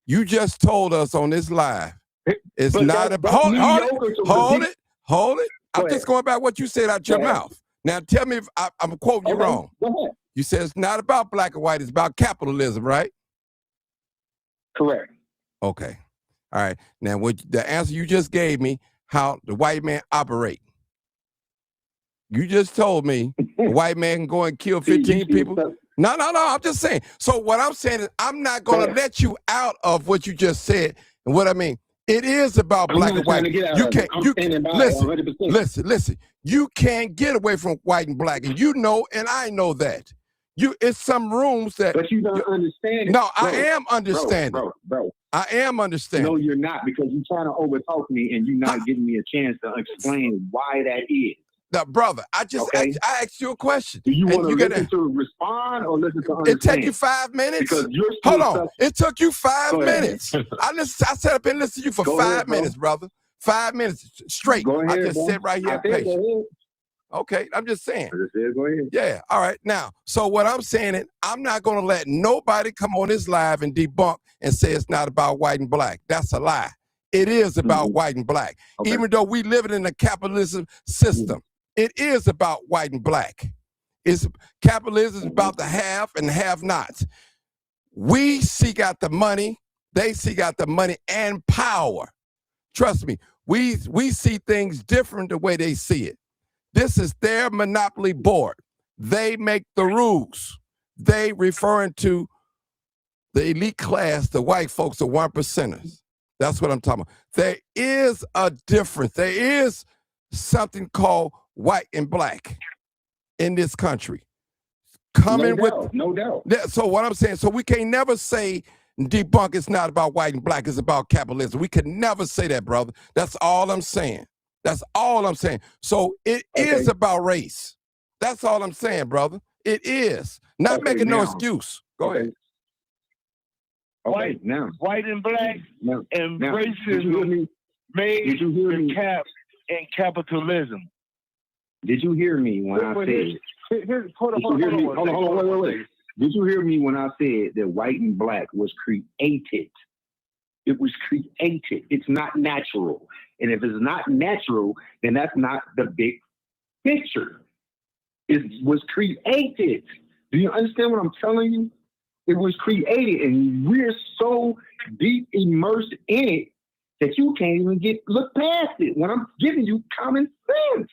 You just told us on this live. It's not about hold it. I'm just going back what you said out your mouth. Now tell me if I'm quoting you wrong. Go ahead. You said it's not about black and white, it's about capitalism, right? Correct. Okay. All right. Now the answer you just gave me, how the white man operate. You just told me the white man can go and kill 15 people. No, I'm just saying. So what I'm saying is I'm not gonna let you out of what you just said. And what I mean, it is about black and white. You can't listen. You can't get away from white and black, and you know, and I know that. It's some rooms that. But you don't understand. No, I am understanding. Bro. I am understanding. No, you're not, because you're trying to overtalk me, and you're not giving me a chance to explain why that is. Now, brother, I asked you a question. Do you want to listen to respond or listen to understand? It took you 5 minutes? Because you're hold on. It took you 5 minutes. I sat up and listened to you for 5 minutes, brother. 5 minutes straight. Go ahead, I just sit right here patient. Okay, I'm just saying. Go ahead. Yeah, all right. Now, so what I'm saying is I'm not going to let nobody come on this live and debunk and say it's not about white and black. That's a lie. It is about white and black. Okay. Even though we live in a capitalism system, it is about white and black. Capitalism is about the have and have-nots. We seek out the money. They seek out the money and power. Trust me, we see things different the way they see it. This is their monopoly board. They make the rules. They referring to the elite class, the white folks, the 1%ers. That's what I'm talking about. There is a difference. There is something called white and black in this country. No doubt. So what I'm saying, so we can't never say debunk it's not about white and black, it's about capitalism. We can never say that, brother. That's all I'm saying. That's all I'm saying. So it is about race. That's all I'm saying, brother. It is. Not making no excuse. Go ahead. Okay, white and black and racism made the cap in capitalism. Did you hear me when I said? Hold on, wait. Did you hear me when I said that white and black was created? It was created. It's not natural. And if it's not natural, then that's not the big picture. It was created. Do you understand what I'm telling you? It was created, and we're so deep immersed in it that you can't even look past it. When I'm giving you common sense.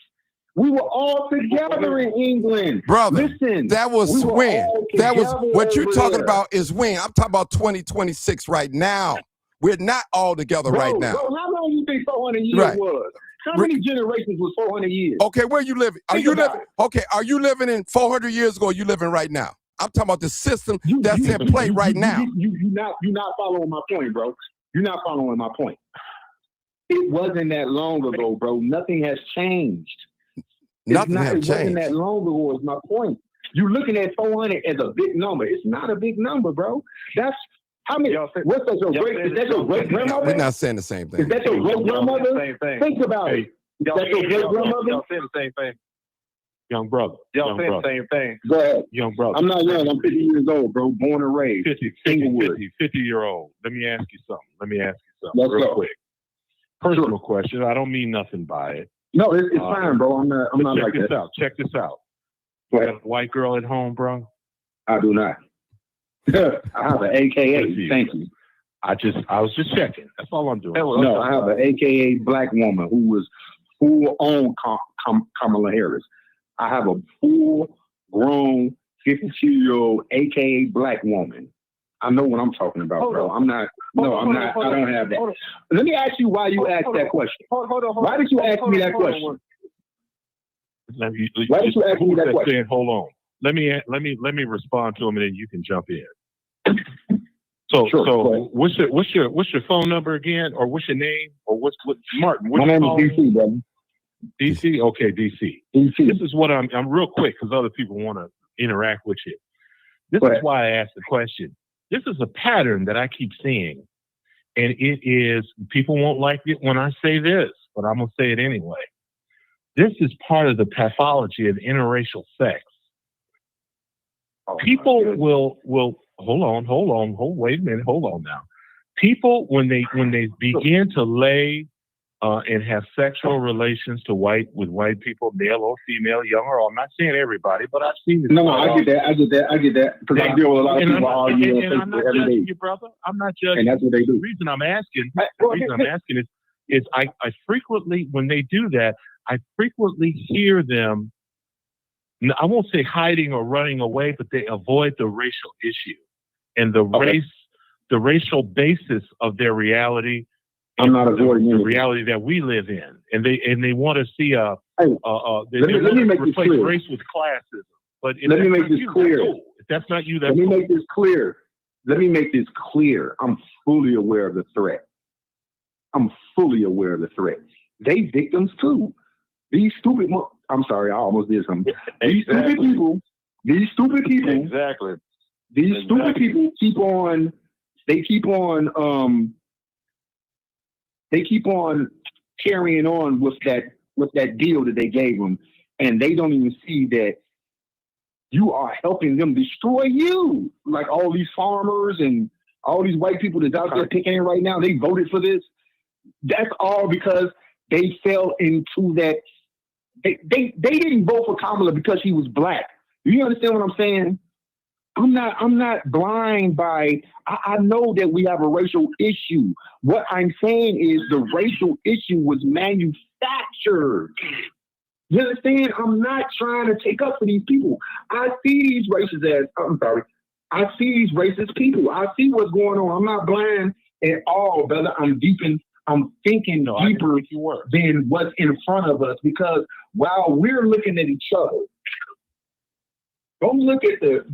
We were all together in England. Brother, listen, that was when. That was what you're talking about is when. I'm talking about 2026 right now. We're not all together right now. Bro, how long you think 400 years was? How many generations was 400 years? Okay, where you living? Are you living in 400 years ago or you living right now? I'm talking about the system that's in play right now. You're not following my point, bro. You're not following my point. It wasn't that long ago, bro. Nothing has changed. Nothing has It wasn't changed. that long ago is my point. You're looking at 400 as a big number. It's not a big number, bro. That's how many. What's that? Is that your great grandmother? We're not saying the same thing. Is that your great grandmother? Same thing. Think about it. Is that your great grandmother? Y'all saying the same thing. Young brother. Y'all saying the same thing. Go ahead. Young brother. I'm not young. I'm 50 years old, bro. Born and raised. 50-year-old. Let me ask you something. Let's real go. quick. Personal question. I don't mean nothing by it. No, it's fine, bro. I'm not like that. Check this out. Go You ahead. got a white girl at home, bro? I do not. I have an AKA. Thank you. I was just checking. That's all I'm doing. No, I have an AKA black woman who was full on Kamala Harris. I have a full grown 52-year-old AKA black woman. I know what I'm talking about, bro. I'm not. No, I'm not. I don't have that. Let me ask you why you asked that question. Hold on. Why did you ask me that question? Why did you ask me that question? Hold on. Let me respond to him, and then you can jump in. So what's your phone number again, or what's your name, or what Martin? My name is DC, brother. DC, okay, DC. DC. This is what I'm real quick because other people want to interact with you. This is why I asked the question. This is a pattern that I keep seeing, and it is people won't like it when I say this, but I'm gonna say it anyway. This is part of the pathology of interracial sex. People will wait a minute, hold on now. People when they begin to lay and have sexual relations with white people, male or female, young or old. I'm not saying everybody, but I've seen it. No, I get that. Because I deal with a lot of people all year. And I'm not judging you, brother. I'm not judging. And that's what they do. The reason I'm asking is I frequently, when they do that, I frequently hear them, I won't say hiding or running away, but they avoid the racial issue and the racial basis of their reality. I'm not avoiding the reality that we live in, and they want to see let me make this clear. Race with classism, but let me make this clear. If that's not you, that's Let me make this clear. I'm fully aware of the threat. They victims too. These stupid. I'm sorry, I almost did something. These stupid people. Exactly. These stupid people keep on. They keep on carrying on with that deal that they gave them, and they don't even see that you are helping them destroy you. Like all these farmers and all these white people that's out there picking in right now, they voted for this. That's all because they fell into that. They didn't vote for Kamala because he was black. Do you understand what I'm saying? I'm not blind by, I know that we have a racial issue. What I'm saying is the racial issue was manufactured. You understand? I'm not trying to take up for these people. I see these racist people. I see what's going on. I'm not blind at all, brother. I'm thinking deeper than what's in front of us, because while we're looking at each other, Go look at the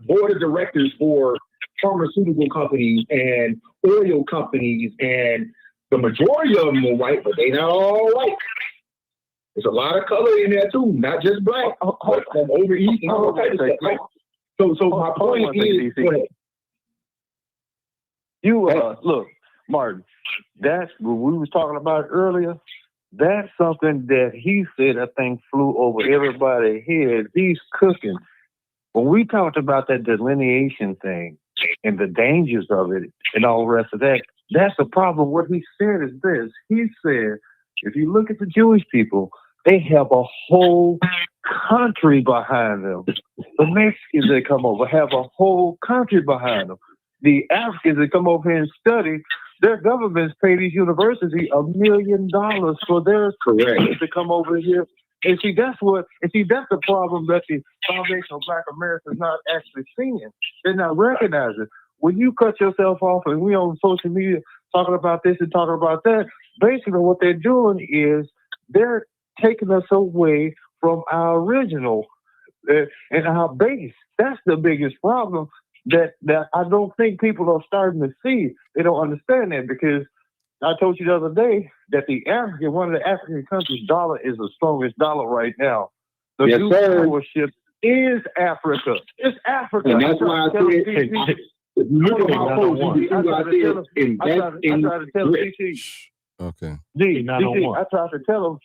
board of directors for pharmaceutical companies and oil companies, and the majority of them are white, but they not all white. There's a lot of color in there too, not just black, but from over east and all types of stuff. So my point is, go ahead. Look, Martin, that's what we was talking about earlier. That's something that he said, I think, flew over everybody's head. He's cooking. When we talked about that delineation thing and the dangers of it and all the rest of that, that's the problem. What he said is this. He said, if you look at the Jewish people, they have a whole country behind them. The Mexicans that come over have a whole country behind them. The Africans that come over here and study, their governments pay these universities $1 million for their students to come over here. And see, that's the problem that the Foundation of Black America is not actually seeing. They're not recognizing. When you cut yourself off and we on social media talking about this and talking about that, basically what they're doing is they're taking us away from our original and our base. That's the biggest problem. that I don't think people are starting to see. They don't understand that because I told you the other day that one of the African countries' dollar is the strongest dollar right now. The new followership is Africa. It's Africa. And that's why I said, look at my post. I tried to tell him, DC. Okay. I tried to tell him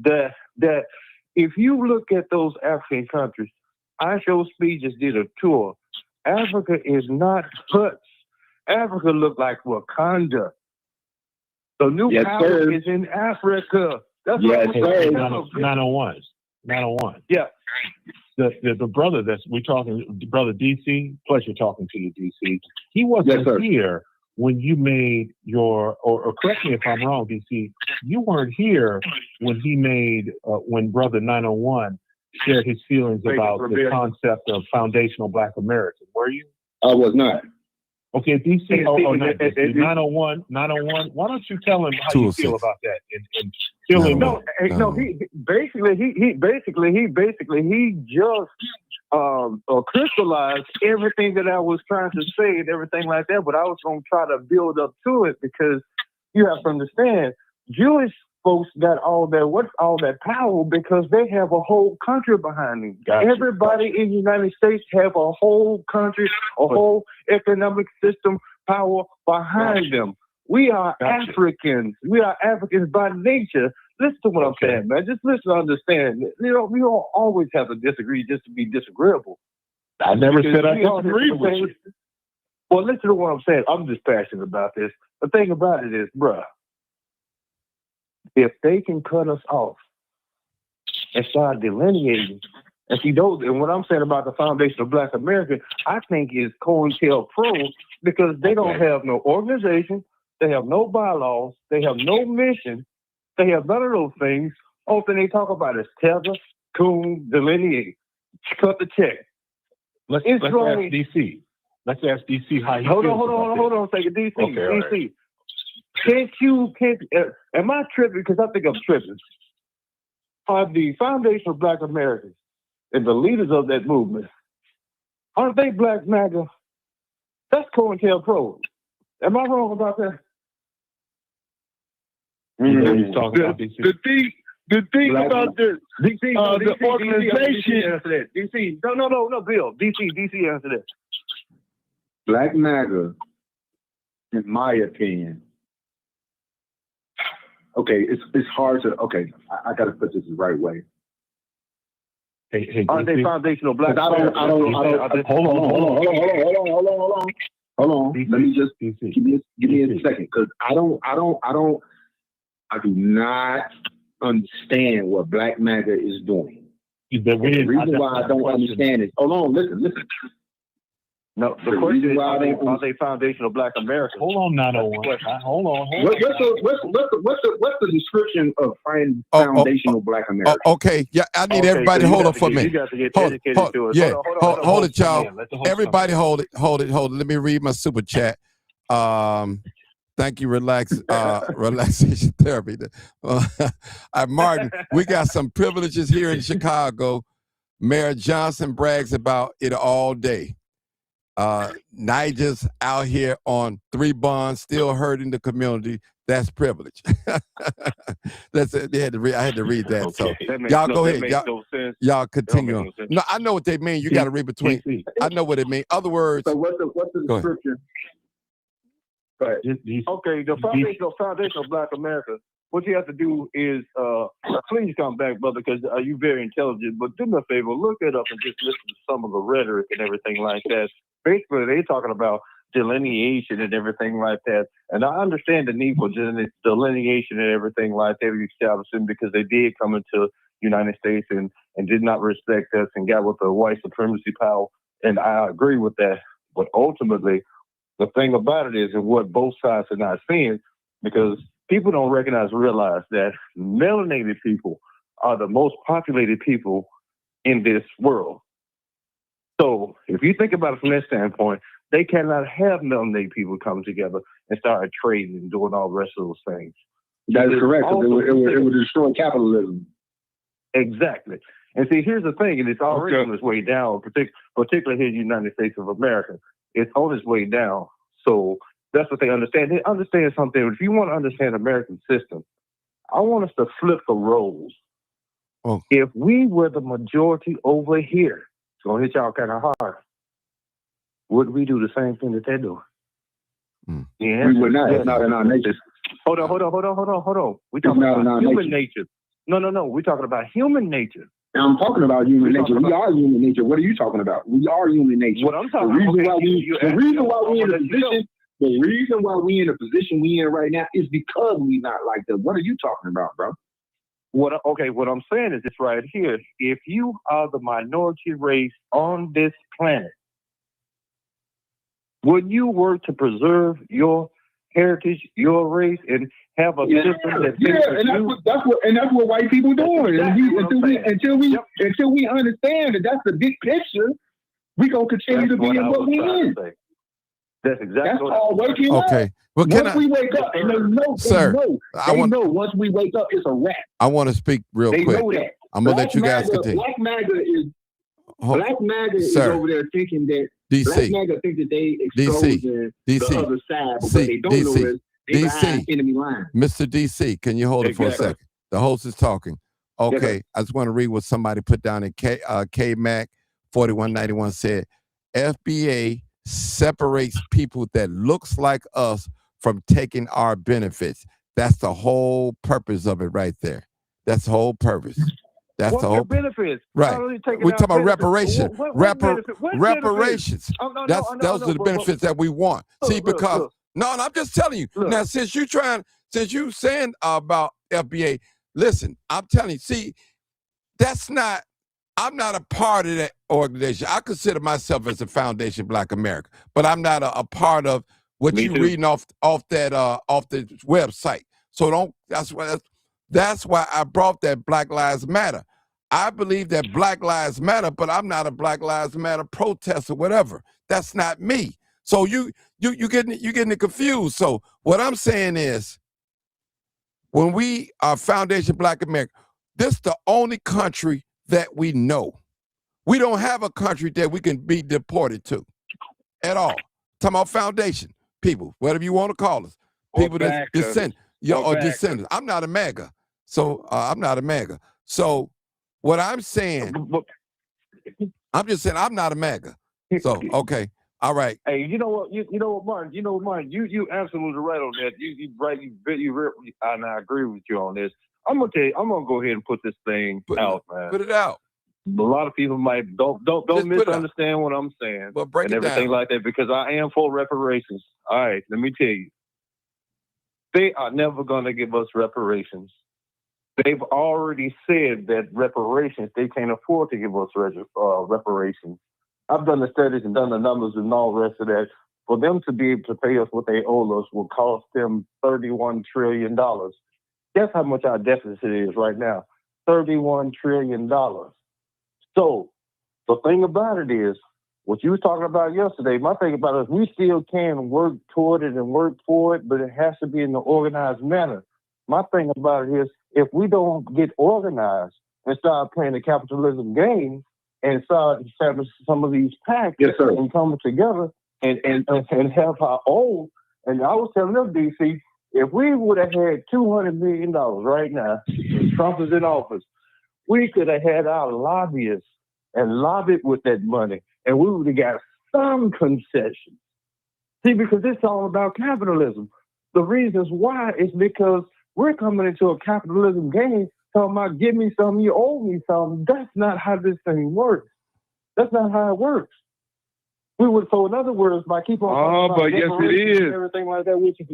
that if you look at those African countries, Show Speed just did a tour. Africa is not huts. Africa look like Wakanda. The new power is in Africa. That's what I'm saying. 901. Yeah. The brother we're talking, brother DC, pleasure talking to you, DC. He wasn't here when you made or correct me if I'm wrong, DC, you weren't here when he made, when brother 901 shared his feelings about the concept of foundational Black American, were you? I was not. Okay, DC, 901, why don't you tell him how you feel about that and fill him in? No, he just crystallized everything that I was trying to say and everything like that, but I was going to try to build up to it because you have to understand, Jewish folks got all that power because they have a whole country behind them. Gotcha. Everybody in the United States have a whole country, whole economic system power behind them. We are Africans. We are Africans by nature. Listen to what I'm saying, man. Just listen to understand. We don't always have to disagree just to be disagreeable. I never said I disagreed with you. Well, listen to what I'm saying. I'm just passionate about this. The thing about it is, bruh, if they can cut us off and start delineating, and see those, and what I'm saying about the foundation of Black America, I think is COINTELPRO because they don't have no organization, they have no bylaws, they have no mission, they have none of those things. All thing they talk about is tether, coon, delineate, cut the check. Let's ask DC. Let's ask DC how he feels. Hold on a second, DC. Okay, DC. Right. Am I tripping? Because I think I'm tripping. Are the foundation of Black Americans and the leaders of that movement, aren't they Black MAGA? That's COINTELPRO. Am I wrong about that? He's talking about DC. The thing Black about the organization. DC, no, Bill. DC answer that. Black MAGA, in my opinion. Okay, it's hard to. Okay, I got to put this the right way. Hey, aren't they foundational Black? I don't. Hold on. Let me just give me a second, because I do not understand what Black MAGA is doing. The reason why I don't understand is, hold on, listen. No, the question is, are they foundational Black Americans? Hold on, 901. Hold on. What's the description of foundational Black Americans? Okay, yeah, I need everybody to hold on for a minute. You got to get educated to it. Yeah, hold it, y'all. Everybody hold it. Let me read my super chat. Thank you, relaxation therapy. Martin, we got some privileges here in Chicago. Mayor Johnson brags about it all day. Niger's out here on 3 bonds, still hurting the community. That's privilege. That's it. I had to read that. Okay. So y'all go ahead. Y'all continue. No, I know what they mean. You got to read between. I know what it means. Other words. So what's the description? Okay, the foundational Black America. What you have to do is, please come back, brother, because you're very intelligent. But do me a favor, look it up and just listen to some of the rhetoric and everything like that. Basically, they're talking about delineation and everything like that. And I understand the need for delineation and everything like that establishing because they did come into the United States and did not respect us and got with the white supremacy power. And I agree with that. But ultimately, the thing about it is and what both sides are not seeing, because people don't realize that melanated people are the most populated people in this world. So if you think about it from that standpoint, they cannot have melanated people come together and start trading and doing all the rest of those things. That is correct. It would destroy capitalism. Exactly. And see, here's the thing, and it's already on its way down, particularly here in the United States of America. It's on its way down. So that's what they understand. They understand something. If you want to understand the American system, I want us to flip the roles. Oh. If we were the majority over here, it's going to hit y'all kind of hard. Would we do the same thing that they're doing? Yeah, we would not. It's not in our nature. Hold on. We're talking about human nature. No. We're talking about human nature. Now, I'm talking about human nature. We are human nature. What are you talking about? We are human nature. What I'm talking about. The reason why we in the position we in right now is because we not like them. What are you talking about, bro? What I'm saying is this right here. If you are the minority race on this planet, would you work to preserve your heritage, your race, and have a system that and that's what white people doing. Until we understand that that's the big picture, we gonna continue to be in what we in. That's exactly. That's all waking up. Okay. Well, once we wake up, and they know, once we wake up, it's a wrap. I want to speak real quick. They know that. I'm gonna let you guys continue. Black MAGA is over there thinking that Black MAGA think that they exposing the other side, but what they don't know is they behind enemy line. Mr. DC, can you hold it for a second? The host is talking. Okay, I just want to read what somebody put down in KMAC 4191 said. FBA separates people that looks like us from taking our benefits. That's the whole purpose of it right there. That's the whole purpose. That's the whole benefits. Right. We're talking about reparations. Reparations. Those are the benefits that we want. See, because I'm just telling you. Now, since you saying about FBA, listen, I'm telling you, see, I'm not a part of that organization. I consider myself as a Foundation Black America, but I'm not a part of what you're reading off the website. So that's why I brought that Black Lives Matter. I believe that Black Lives Matter, but I'm not a Black Lives Matter protester, whatever. That's not me. So you getting it confused. So what I'm saying is, when we are Foundation Black America, this is the only country that we know. We don't have a country that we can be deported to at all. Talking about Foundation people, whatever you want to call us, people that descend, or descendants. I'm not a MAGA, so I'm not a MAGA. So what I'm saying, I'm just saying I'm not a MAGA. So okay, all right. Hey, you know what, Martin? You absolutely right on that. You right. And I agree with you on this. I'm gonna tell you. I'm gonna go ahead and put this thing out, man. Put it out. A lot of people might don't misunderstand what I'm saying, but break and everything like that, because I am for reparations. All right, let me tell you, they are never gonna give us reparations. They've already said that reparations, they can't afford to give us reparations. I've done the studies and done the numbers and all the rest of that. For them to be able to pay us what they owe us will cost them $31 trillion. Guess how much our deficit is right now? $31 trillion. So the thing about it is, what you were talking about yesterday, my thing about it is we still can work toward it and work for it, but it has to be in an organized manner. My thing about it is, if we don't get organized and start playing the capitalism game and start establishing some of these pacts and coming together and have our own, and I was telling them, DC, if we would have had $200 million right now, Trump is in office, we could have had our lobbyists and lobbied with that money, and we would have got some concessions. See, because it's all about capitalism. The reasons why is because we're coming into a capitalism game talking about give me something, you owe me something. That's not how this thing works. That's not how it works. So in other words, by keep on talking about yes, it is. and everything like that, which is,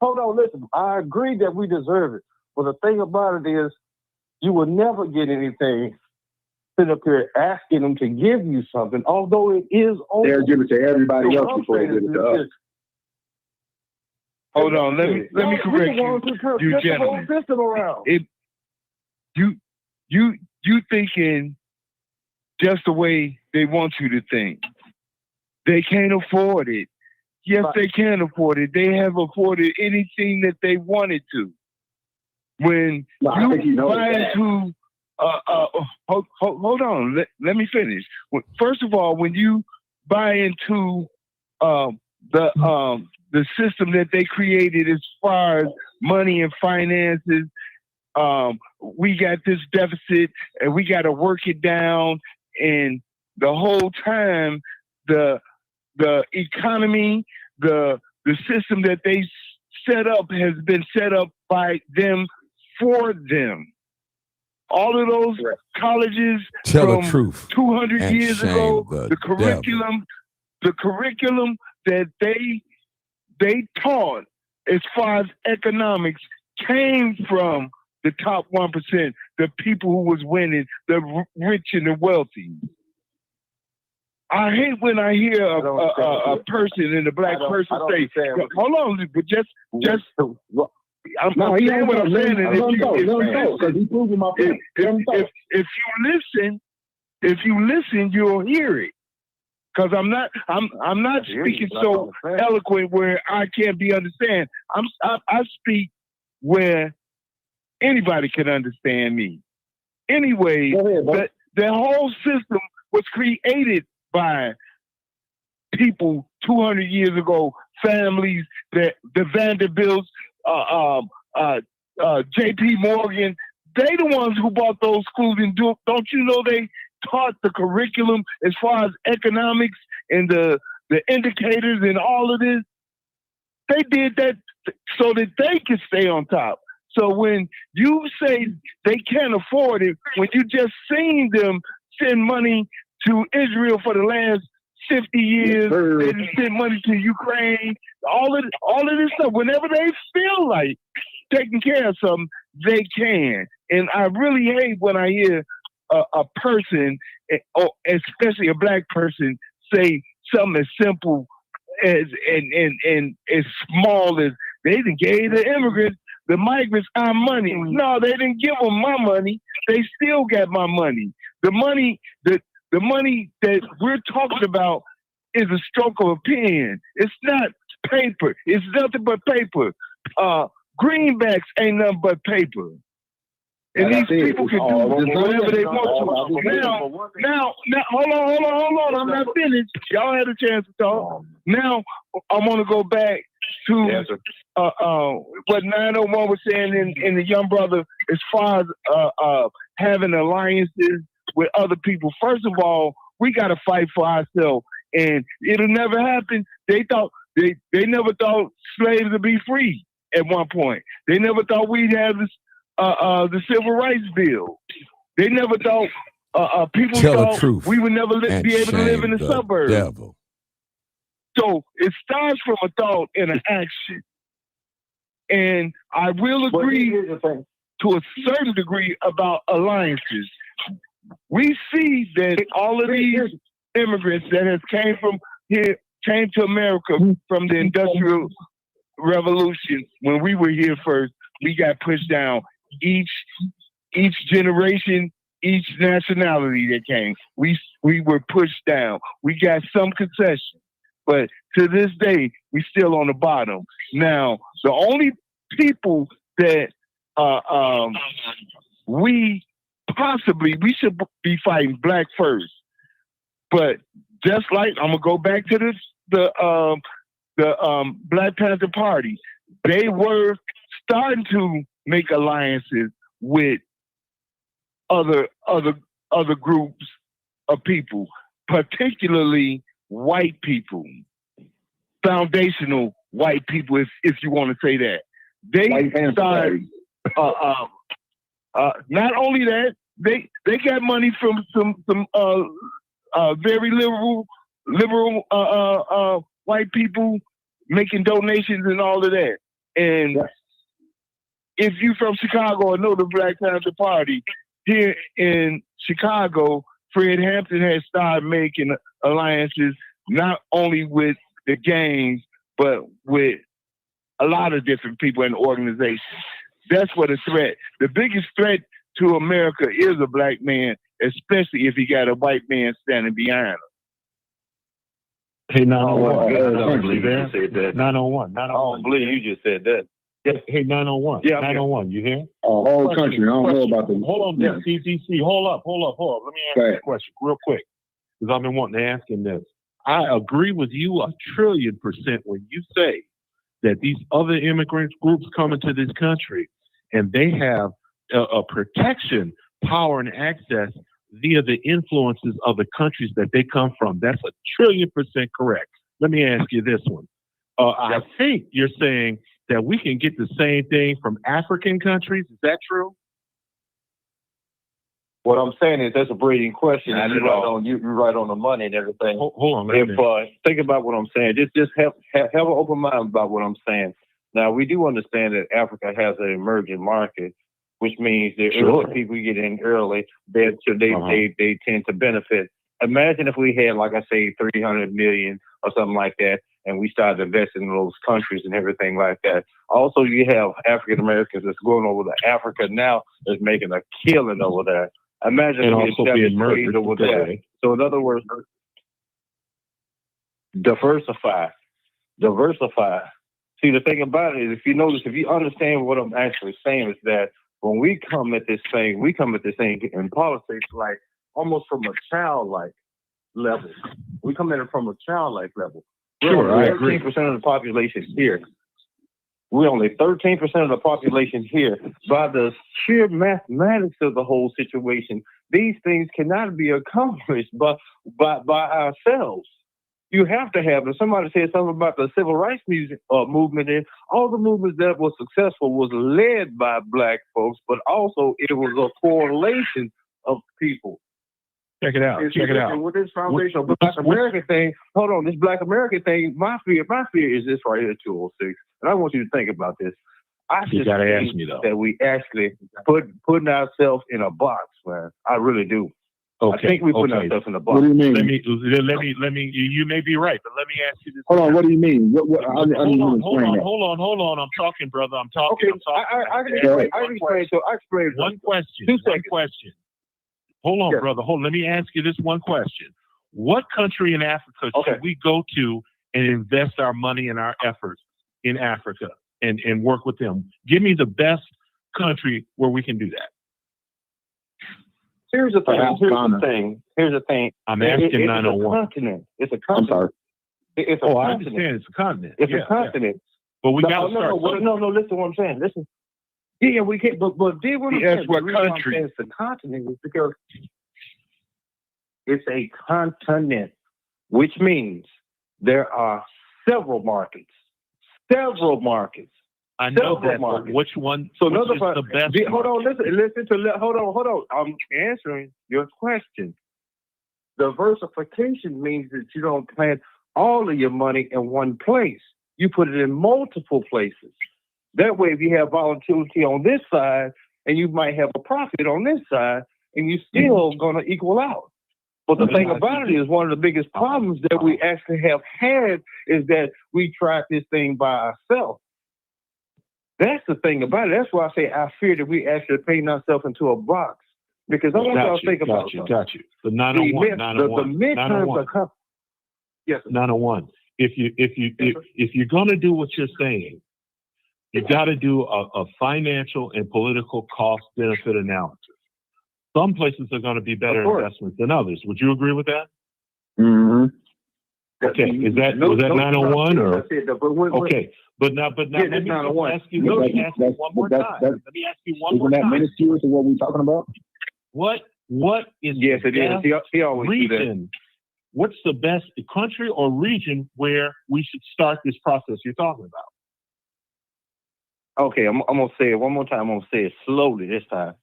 hold on, listen, I agree that we deserve it. But the thing about it is, you will never get anything sit up here asking them to give you something, although it is open. They'll give it to everybody else before they give it to us. Hold on, let me correct you gentlemen. You thinking just the way they want you to think. They can't afford it. Yes, they can afford it. They have afforded anything that they wanted to. When you buy into hold on. Let me finish. First of all, when you buy into the system that they created as far as money and finances, we got this deficit and we got to work it down. And the whole time, the economy, the system that they set up has been set up by them for them. All of those colleges Tell from the truth 200 and years shame ago, the the curriculum that they taught as far as economics came from the top 1%, the people who was winning, the rich and the wealthy. I hate when I hear a person and a black person say, hold on, but just I'm saying what I'm saying. If you listen, you'll hear it. Because I'm not speaking so eloquent where I can't be understand. I speak where anybody can understand me. Anyway, the whole system was created by people 200 years ago, families, the Vanderbilts, J.P. Morgan. They the ones who bought those schools, and don't you know they taught the curriculum as far as economics and the indicators and all of this? They did that so that they could stay on top. So when you say they can't afford it, when you just seen them send money to Israel for the last 50 years, they send money to Ukraine, all of this stuff, whenever they feel like taking care of something, they can. And I really hate when I hear a person, especially a black person, say something as simple as and as small as they done gave the immigrants, the migrants, our money. No, they didn't give them my money. They still got my money. The money that we're talking about is a stroke of a pen. It's not paper. It's nothing but paper. Greenbacks ain't nothing but paper. And these people can do whatever they want to. Now, hold on. I'm not finished. Y'all had a chance to talk. Now, I want to go back to what 901 was saying in the young brother as far as having alliances with other people. First of all, we got to fight for ourselves, and it'll never happen. They never thought slaves would be free at one point. They never thought we'd have this. The Civil Rights Bill. They never thought people thought we would never be able to live in the suburbs. Devil. So it starts from a thought and an action. And I will agree to a certain degree about alliances. We see that all of these immigrants that has came to America from the Industrial Revolution. When we were here first, we got pushed down. Each generation, each nationality that came, we were pushed down. We got some concession, but to this day, we still on the bottom. Now, the only people that we should be fighting black first. But just like I'm gonna go back to the Black Panther Party, they were starting to make alliances with other groups of people, particularly white people, foundational white people, if you want to say that. They started. Not only that, they got money from some very liberal white people making donations and all of that. And if you from Chicago or know the Black Panther Party, here in Chicago, Fred Hampton has started making alliances not only with the gangs, but with a lot of different people and organizations. That's what a threat. The biggest threat to America is a black man, especially if he got a white man standing behind him. Hey, 901. I don't believe you just said that. 901. I don't believe you just said that. Hey, 901. Yeah, 901, you hear? Whole country. I don't know about the. Hold on, Yeah. CTC. Hold up. Let me ask you a question real quick, because I've been wanting to ask him this. I agree with you 1,000,000,000% when you say that these other immigrant groups come into this country and they have a protection, power, and access via the influences of the countries that they come from. That's 1,000,000,000% correct. Let me ask you this one. I think you're saying that we can get the same thing from African countries. Is that true? What I'm saying is that's a brilliant question. And you're right on the money and everything. Hold on. If think about what I'm saying, just have an open mind about what I'm saying. Now we do understand that Africa has an emerging market, which means the early people get in early, they tend to benefit. Imagine if we had, like I say, 300 million or something like that, and we started investing in those countries and everything like that. Also, you have African Americans that's going over to Africa now that's making a killing over there. Imagine and we also being murdered over there. So in other words, diversify. See, the thing about it is, if you understand what I'm actually saying, is that when we come at this thing in politics like almost from a childlike level. We come at it from a childlike level. Sure, I agree. 13% of the population here. We're only 13% of the population here. By the sheer mathematics of the whole situation, these things cannot be accomplished by ourselves. You have to have, and somebody said something about the civil rights movement, and all the movements that were successful was led by black folks, but also it was a correlation of people. Check it out. With this foundational Black American thing, hold on, this Black American thing, my fear is this right here, 206. And I want you to think about this. I just think that we actually putting ourselves in a box, man. I really do. Okay. I think we put ourselves in a box. What do you mean? Let me. You may be right, but let me ask you this. Hold on. What do you mean? Hold on. I'm talking, brother. I'm talking. Okay. I can explain. So I explained. One question. 2 seconds. One question. Hold on, brother. Let me ask you this one question. What country in Africa should we go to and invest our money and our efforts in Africa and work with them? Give me the best country where we can do that. Here's the thing. I'm asking 901. It's a continent. I'm sorry. It's a continent. I understand. It's a continent. It's a continent. But we got to start. No, listen to what I'm saying. Listen. Yeah, we can't. But did what I'm saying. What country? It's a continent is because it's a continent, which means there are several markets. I know that, but which one? So which is the best? Hold on, hold on. I'm answering your question. Diversification means that you don't plant all of your money in one place. You put it in multiple places. That way, if you have volatility on this side, and you might have a profit on this side, and you're still going to equal out. But the thing about it is, one of the biggest problems that we actually have had is that we tried this thing by ourselves. That's the thing about it. That's why I say I fear that we actually paint ourselves into a box. Because I want y'all to think about something. Got you. The 901. The midterms are Yes. 901. If you're going to do what you're saying, you got to do a financial and political cost benefit analysis. Some places are going to be better investments than others. Would you agree with that? Mm-hmm. Okay. Was that 901 or? Okay. But now let me ask you one more time. Let me ask you one more time. Isn't that minuscule to what we're talking about? What is yes, it is. He always region? What's the best country or region where we should start this process you're talking about? Okay, I'm going to say it one more time. I'm going to say it slowly this time.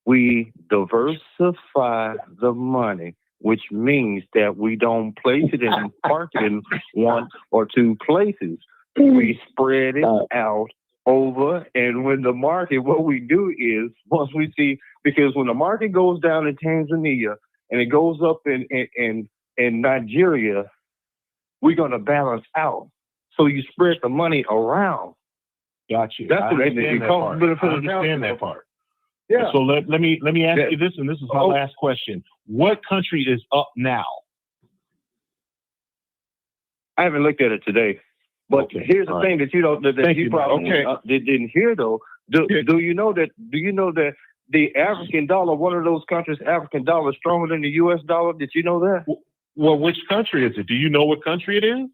We diversify the money, which means that we don't place it and park it in one or two places. We spread it out over, and when the market, what we do is, once we see, because when the market goes down in Tanzania and it goes up in Nigeria, we're going to balance out. So you spread the money around. Got you. That's what I understand that part. Yeah. So let me ask you this, and this is my last question. What country is up now? I haven't looked at it today. But here's the thing that you don't, that you probably didn't hear though. Do you know that? Do you know that the African dollar, one of those countries, African dollar, is stronger than the U.S. dollar? Did you know that? Well, which country is it? Do you know what country it is?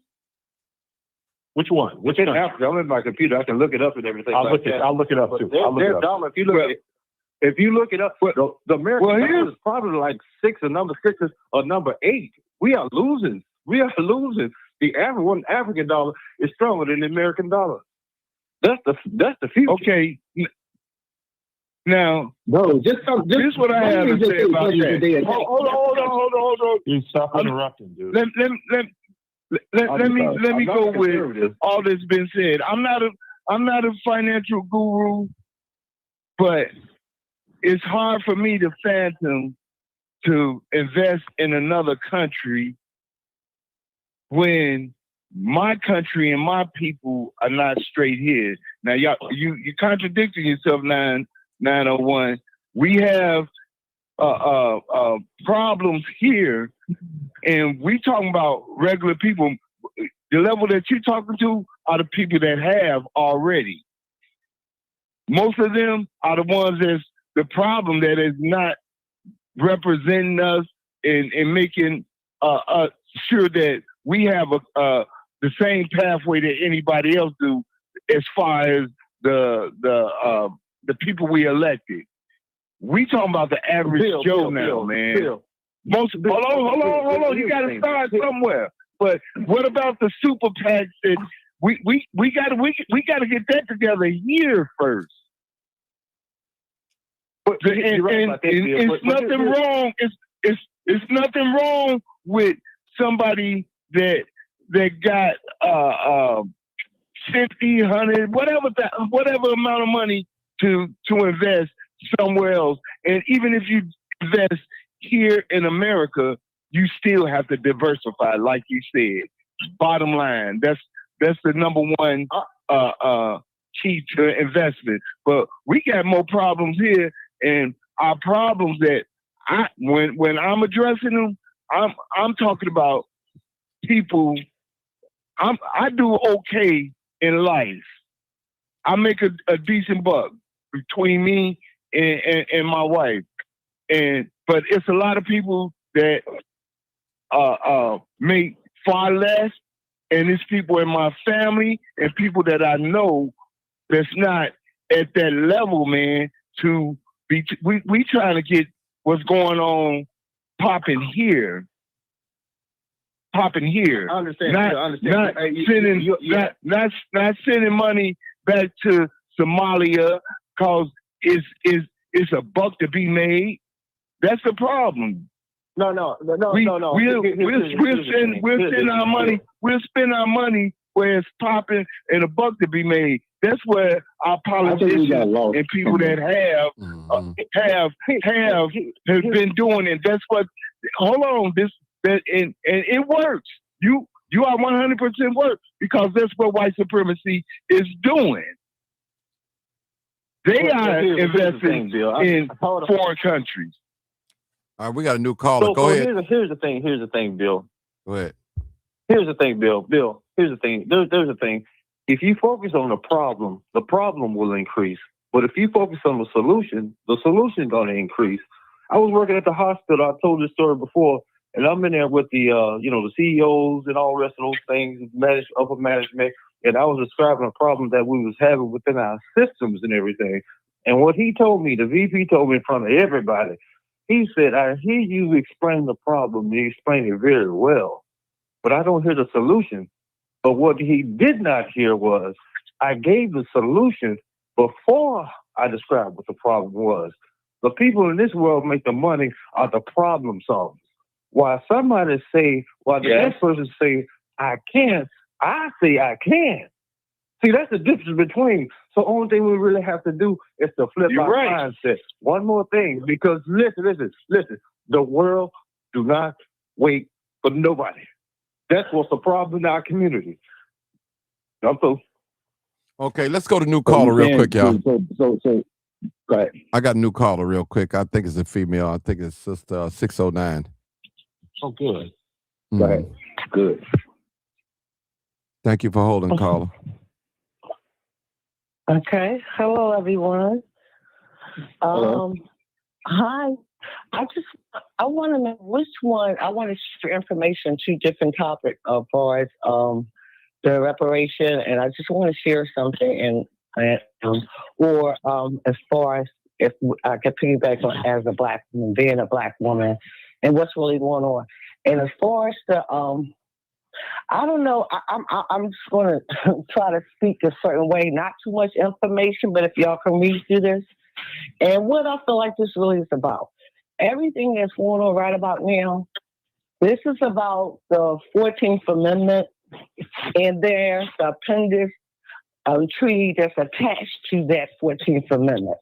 Which one? Which in country? Africa. I'm in my computer. I can look it up and everything. I'll look it up too. Their dollar. If you look it up, the American dollar is probably like number 6 or number 8. We are losing. The African dollar is stronger than the American dollar. That's the future. Okay. Now, bro, this is what I have to say about that. Hold on. You stop interrupting, dude. Let me go with all that's been said. I'm not a financial guru, but it's hard for me to fathom to invest in another country when my country and my people are not straight here. Now, y'all, you contradicting yourself, 901. We have problems here, and we talking about regular people. The level that you're talking to are the people that have already. Most of them are the ones that's the problem, that is not representing us and making sure that we have the same pathway that anybody else do as far as the people we elected. We talking about the average Joe now, man. Hold on. You got to start somewhere. But what about the super PACs that we got to get that together here first? But it's nothing wrong. It's nothing wrong with somebody that got 50, 100, whatever amount of money to invest somewhere else. And even if you invest here in America, you still have to diversify, like you said. Bottom line, that's the number one key to investment. But we got more problems here, and our problems that when I'm addressing them, I'm talking about people. I do okay in life. I make a decent buck between me and my wife, but it's a lot of people that make far less, and it's people in my family and people that I know that's not at that level, man. To be, we trying to get what's going on popping here. I understand. Not sending money back to Somalia because it's a buck to be made. That's the problem. No. We'll spend our money where it's popping and a buck to be made. That's where our politicians and people that have been doing it. That's what. Hold on, and it works. You are 100% work because that's what white supremacy is doing. They are investing in foreign countries. All right, we got a new caller. Go ahead. Here's the thing, Bill. Go ahead. Here's the thing, Bill. Here's the thing. There's the thing. If you focus on the problem will increase. But if you focus on the solution is going to increase. I was working at the hospital. I told this story before, and I'm in there with the the CEOs and all the rest of those things, upper management, and I was describing a problem that we was having within our systems and everything. And what he told me, the VP told me in front of everybody, he said, I hear you explain the problem. You explain it very well, but I don't hear the solution. But what he did not hear was I gave the solution before I described what the problem was. The people in this world make the money are the problem solvers. While somebody the next person say, I can't, I say I can. See, that's the difference between. So the only thing we really have to do is to flip our mindset. One more thing, because listen. The world do not wait for nobody. That's what's the problem in our community. Okay, let's go to new caller real quick, y'all. So, go ahead. I got a new caller real quick. I think it's a female. I think it's Sister 609. Oh, good. Go ahead. Good. Thank you for holding, caller. Okay. Hello, everyone. Hello. Hi. I want to know which one. I want to share information, two different topics as far as the reparation, and I just want to share something, or as far as if I can piggyback on as a black woman, being a black woman, and what's really going on. And as far as the I don't know. I'm just going to try to speak a certain way, not too much information, but if y'all can read through this. And what I feel like this really is about. Everything that's going on right about now, this is about the 14th Amendment, and there's the appendix treaty that's attached to that 14th Amendment.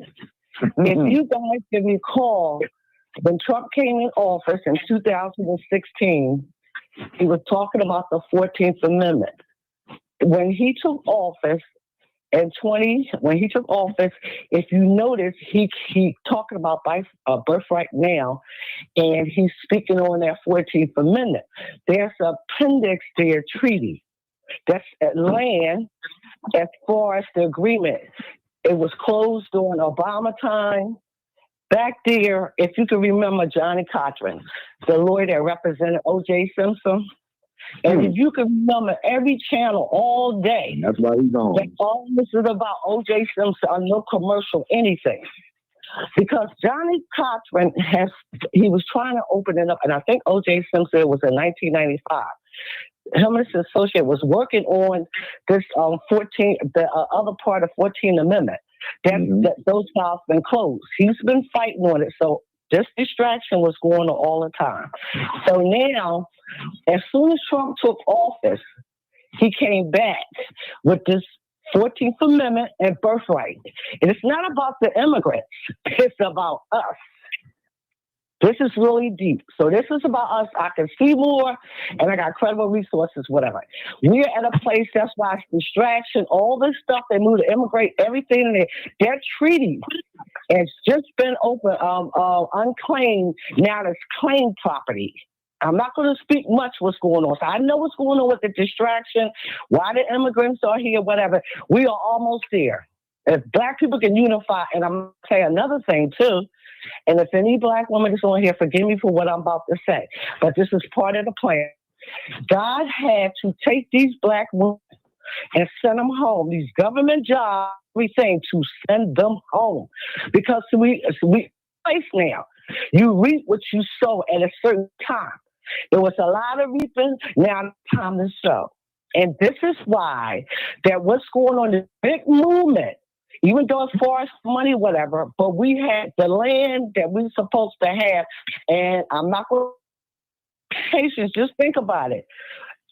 If you guys can recall, when Trump came in office in 2016, he was talking about the 14th Amendment. When he took office if you notice, he talking about birthright now, and he's speaking on that 14th Amendment. There's an appendix to your treaty. That's at land as far as the agreement. It was closed during Obama time. Back there, if you can remember Johnny Cochran, the lawyer that represented O.J. Simpson, and if you can remember every channel all day, That's why he's on. all this is about O.J. Simpson or no commercial, anything. Because Johnny Cochran he was trying to open it up, and I think O.J. Simpson was in 1995. Him and his associate was working on this the other part of 14th Amendment. That those files been closed. He's been fighting on it, so this distraction was going on all the time. So now, as soon as Trump took office, he came back with this 14th Amendment and birthright. And it's not about the immigrants. It's about us. This is really deep. So this is about us. I can see more, and I got credible resources, whatever. We're at a place, that's why it's distraction, all this stuff, they move to immigrate, everything in there. That treaty has just been open, unclaimed. Now it's claimed property. I'm not going to speak much what's going on. So I know what's going on with the distraction, why the immigrants are here, whatever. We are almost there. If black people can unify, and I'm going to say another thing too, and if any black woman is on here, forgive me for what I'm about to say, but this is part of the plan. God had to take these black women and send them home, these government jobs, everything, to send them home. Because we place now. You reap what you sow at a certain time. There was a lot of reaping, now it's time to sow. And this is why that what's going on, this big movement, even though as far as money, whatever, but we had the land that we're supposed to have, and I'm not going to patience, just think about it.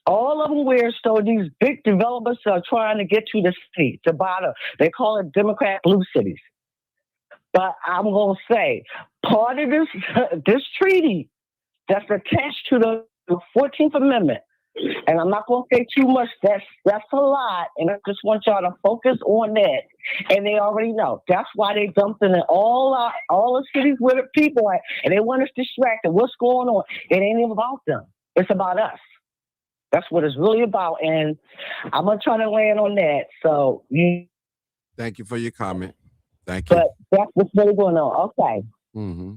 All of them where so these big developers are trying to get to the city, to buy they call it Democrat blue cities. But I'm going to say, part of this treaty that's attached to the 14th Amendment, and I'm not going to say too much, that's a lot, and I just want y'all to focus on that. And they already know. That's why they dumped in all the cities where the people are, and they want us distracted. What's going on? It ain't even about them. It's about us. That's what it's really about, and I'm going to try to land on that. So thank you for your comment. Thank you. But that's what's really going on. Okay. Mm-hmm.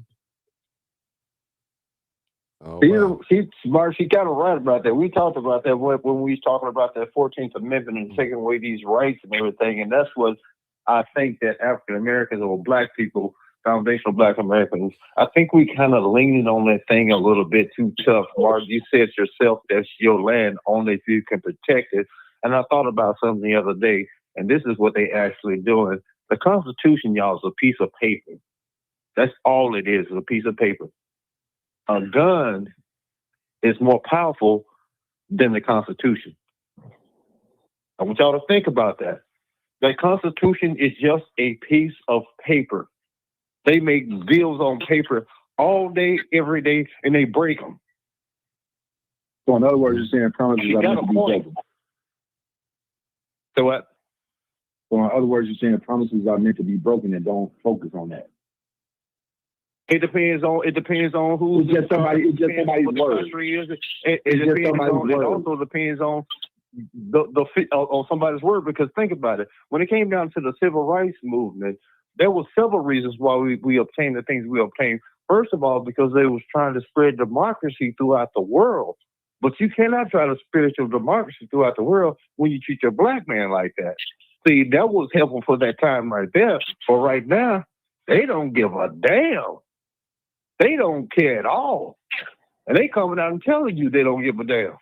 Oh, wow. She's smart. She kind of right about that. We talked about that when we was talking about that 14th Amendment and taking away these rights and everything. And that's what I think that African Americans or black people, foundational black Americans, I think we kind of leaning on that thing a little bit too tough. Mark, you said yourself, that's your land, only if you can protect it. And I thought about something the other day, and this is what they actually doing. The Constitution, y'all, is a piece of paper. That's all it is a piece of paper. A gun is more powerful than the Constitution. I want y'all to think about that. The Constitution is just a piece of paper. They make bills on paper all day, every day, and they break them. So in other words, you're saying promises are meant to be broken. So what? So in other words, you're saying promises are meant to be broken, and don't focus on that. It depends on who. It's just somebody's word. It also depends on on somebody's word, because think about it. When it came down to the civil rights movement, there were several reasons why we obtained the things we obtained. First of all, because they was trying to spread democracy throughout the world. But you cannot try to spread your democracy throughout the world when you treat your black man like that. See, that was helpful for that time right there. But right now, they don't give a damn. They don't care at all. And they coming out and telling you they don't give a damn.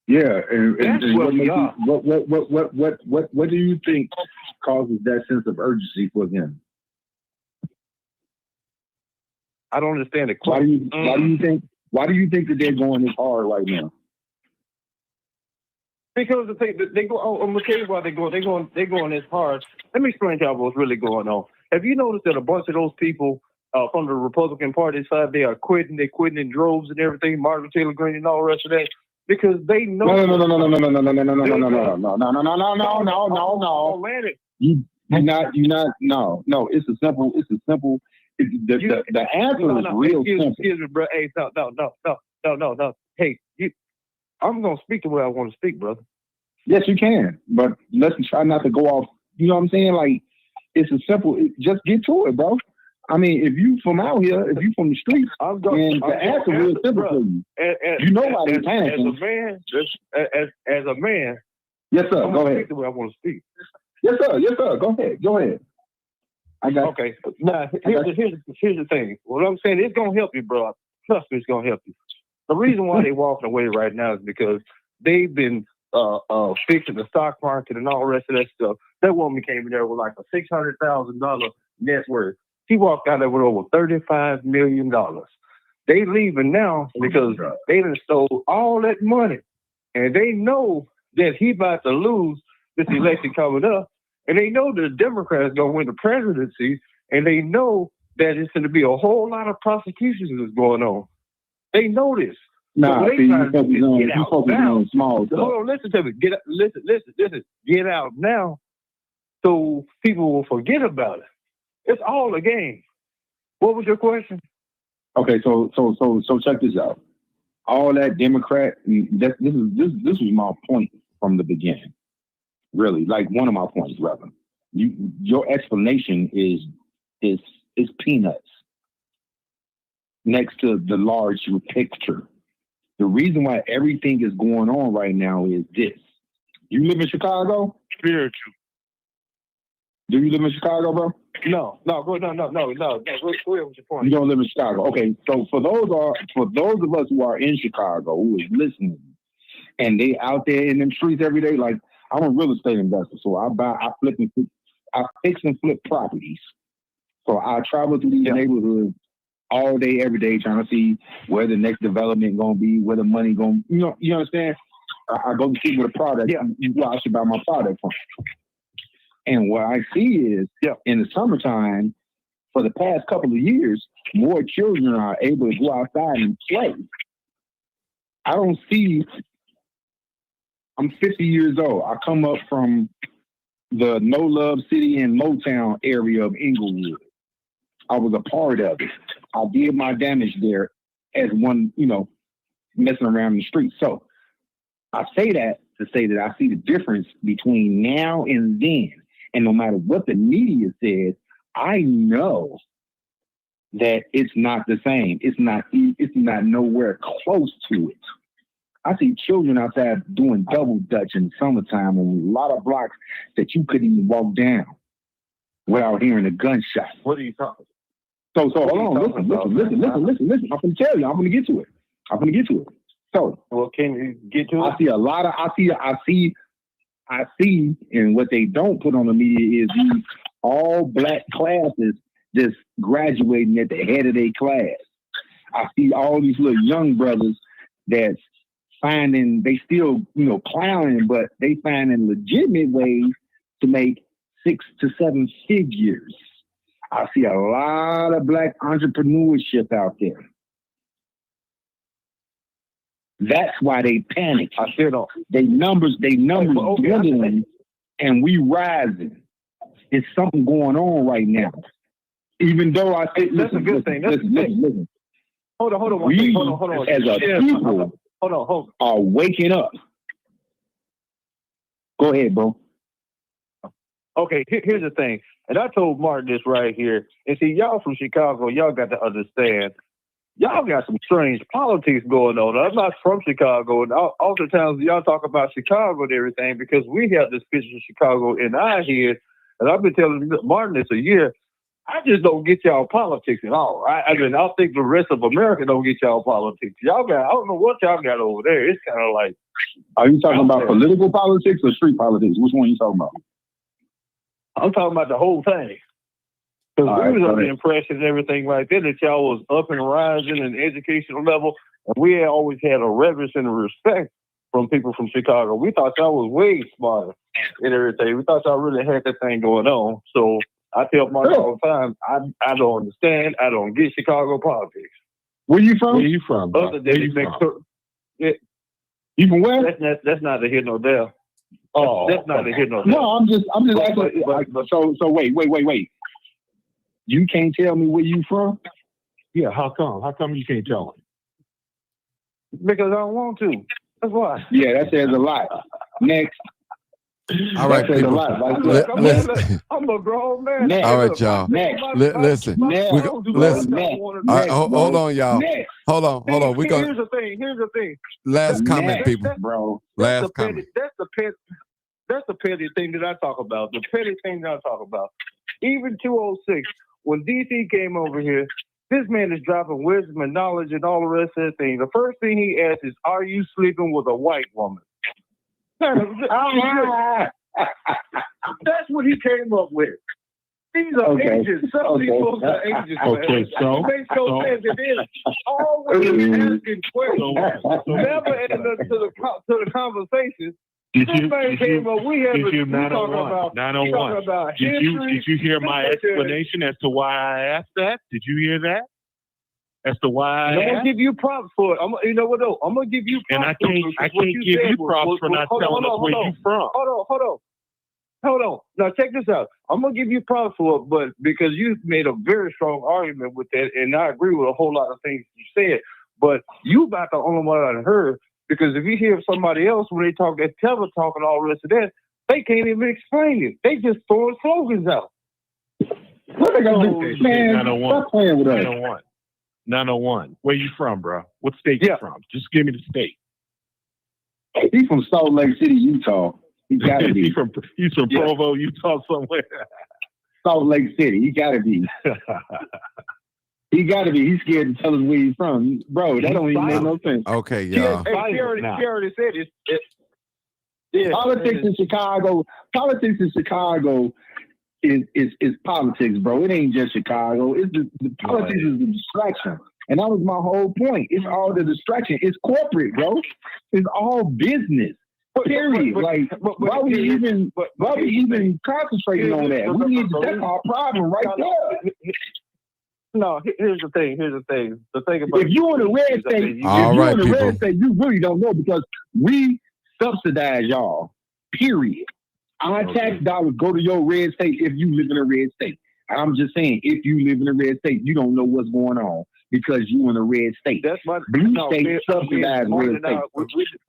Yeah, and what we are. What do you think causes that sense of urgency for them? I don't understand it. Why do you think that they're going this hard right now? Because they go. Oh, I'm gonna tell you why they're going this hard. Let me explain to y'all what's really going on. Have you noticed that a bunch of those people from the Republican Party side, they are quitting? They're quitting in droves and everything. Martin Taylor Greene and all the rest of that, because they know. No. It's a simple. The answer is real simple. Excuse me, bro. Hey, no. Hey, I'm gonna speak the way I want to speak, brother. Yes, you can, but let's try not to go off. You know what I'm saying? Like, it's a simple. Just get to it, bro. I mean, if you from out here, if you from the streets, the answer is simple for you. You know why they're panicking. As a man. Yes, sir. I'm go ahead. Speak the way I want to speak. Yes, sir. Go ahead. I got. Okay. Now, here's the thing. What I'm saying, it's gonna help you, bro. Trust me, it's gonna help you. The reason why they're walking away right now is because they've been fixing the stock market and all the rest of that stuff. That woman came in there with like a $600,000 net worth. She walked out there with over $35 million. They leaving now because they done stole all that money. And they know that he about to lose this election coming up. And they know the Democrats going to win the presidency. And they know that it's going to be a whole lot of prosecutions that's going on. They know this. Nah, so you focus on small stuff. Hold on, listen to me. Listen. Get out now so people will forget about it. It's all a game. What was your question? Okay, so check this out. All that Democrat, this was my point from the beginning. Really, like one of my points, rather. Your explanation is peanuts next to the large picture. The reason why everything is going on right now is this. You live in Chicago? Spiritual. Do you live in Chicago, bro? No. Go ahead with your point. You don't live in Chicago. Okay, so for those of us who are in Chicago, who is listening, and they out there in them streets every day, like, I'm a real estate investor, so I fix and flip properties. So I travel through these neighborhoods all day, every day, trying to see where the next development gonna be, where the money gonna, you understand? I go to see where the product, where I should buy my product from. And what I see is, in the summertime, for the past couple of years, more children are able to go outside and play. I don't see. I'm 50 years old. I come up from the No Love City and Motown area of Inglewood. I was a part of it. I did my damage there as one, messing around in the street. So I say that to say that I see the difference between now and then. And no matter what the media says, I know that it's not the same. It's not nowhere close to it. I see children outside doing double dutch in the summertime on a lot of blocks that you couldn't even walk down without hearing a gunshot. What are you talking about? So hold on, listen. I'm gonna tell you. I'm gonna get to it. So, well, can you get to it? I see, and what they don't put on the media is these all black classes just graduating at the head of their class. I see all these little young brothers that's finding, they still, clowning, but they finding legitimate ways to make 6 to 7 figures. I see a lot of black entrepreneurship out there. That's why they panic. I said, they numbers dwindling, and we rising. It's something going on right now. Even though I say, that's a good thing. Listen. Hold on. Hold on. As a people, are waking up. Go ahead, bro. Okay, here's the thing. And I told Martin this right here. And see, y'all from Chicago, y'all got to understand. Y'all got some strange politics going on. I'm not from Chicago, and oftentimes y'all talk about Chicago and everything because we have this picture of Chicago in our head. And I've been telling Martin this a year. I just don't get y'all politics at all. I mean, I think the rest of America don't get y'all politics. Y'all got, I don't know what y'all got over there. It's kind of like. Are you talking about political politics or street politics? Which one are you talking about? I'm talking about the whole thing. Because we was under the impression and everything like that y'all was up and rising in the educational level. And we had always had a reverence and a respect from people from Chicago. We thought y'all was way smarter and everything. We thought y'all really had that thing going on. So I tell Mark all the time, I don't understand. I don't get Chicago politics. Where you from? Where you from? Other than you from where? That's not the hit no there. Oh, that's not the hit no there. No, I'm just asking. So wait. You can't tell me where you from? Yeah, how come? How come you can't tell me? Because I don't want to. That's why. Yeah, that says a lot. Next. All right, people. I'm a grown man. Next. All right, y'all. Next. Listen. Listen. All right, hold on, y'all. Hold on. We're gonna. Here's the thing. Last comment, people. Bro. Last comment. That's the petty thing that I talk about. The petty thing that I talk about. Even 206, when DC came over here, this man is dropping wisdom and knowledge and all the rest of the things. The first thing he asks is, "Are you sleeping with a white woman?" That's what he came up with. These are agents. Some people are agents. Okay, so it makes no sense. It is always asking questions. Never end up to the conversation. Did you hear my explanation as to why I asked that? Did you hear that? As to why I'm gonna give you props for it. You know what though? I'm gonna give you props. And I can't give you props for not telling us where you from. Hold on. Now check this out. I'm gonna give you props for it, but because you made a very strong argument with that, and I agree with a whole lot of things you said. But you about the only one I heard. Because if you hear somebody else when they talk that Teva talk and all the rest of that, they can't even explain it. They just throwing slogans out. What they gonna do? Man, stop playing with us. 901. Where you from, bro? What state you from? Just give me the state. He's from Salt Lake City, Utah. He gotta be. He's from Provo, Utah, somewhere. Salt Lake City. He gotta be. He gotta be. He's scared to tell us where he's from, bro. That don't even make no sense. Okay, y'all. She already said it. Politics in Chicago. Politics in Chicago is politics, bro. It ain't just Chicago. It's the politics is the distraction, and that was my whole point. It's all the distraction. It's corporate, bro. It's all business. Period. Why we even concentrating on that? We need that's our problem right there. No, here's the thing. The thing about if you're in a red state, red state, you really don't know because we subsidize y'all. Period. Our tax dollars go to your red state if you live in a red state. I'm just saying, if you live in a red state, you don't know what's going on because you in a red state. That's my blue state subsidize red state.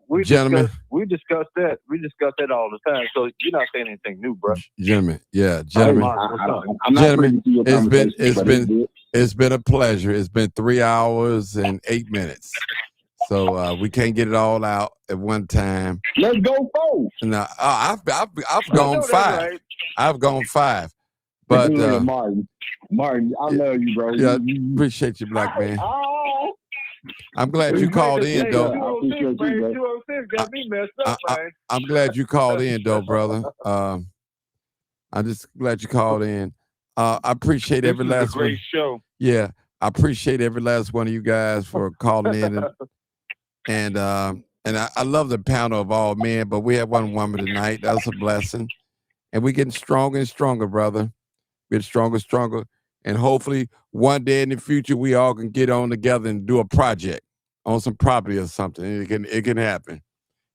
We gentlemen, we discuss that. We discuss that all the time. So you're not saying anything new, bro. Gentlemen, I'm not gentlemen, it's been a pleasure. It's been 3 hours and 8 minutes. So we can't get it all out at one time. Let's go 4. No, I've gone 5. Right. I've gone 5. But Martin, I love you, bro. Yeah, appreciate you, black man. I'm glad you called in, though. I'm glad you called in, though, brother. I'm just glad you called in. I appreciate every last one. Great show. Yeah, I appreciate every last one of you guys for calling in, and I love the panel of all men. But we have one woman tonight. That's a blessing, and we're getting stronger and stronger, brother. Get stronger, and hopefully one day in the future we all can get on together and do a project on some property or something. It can happen.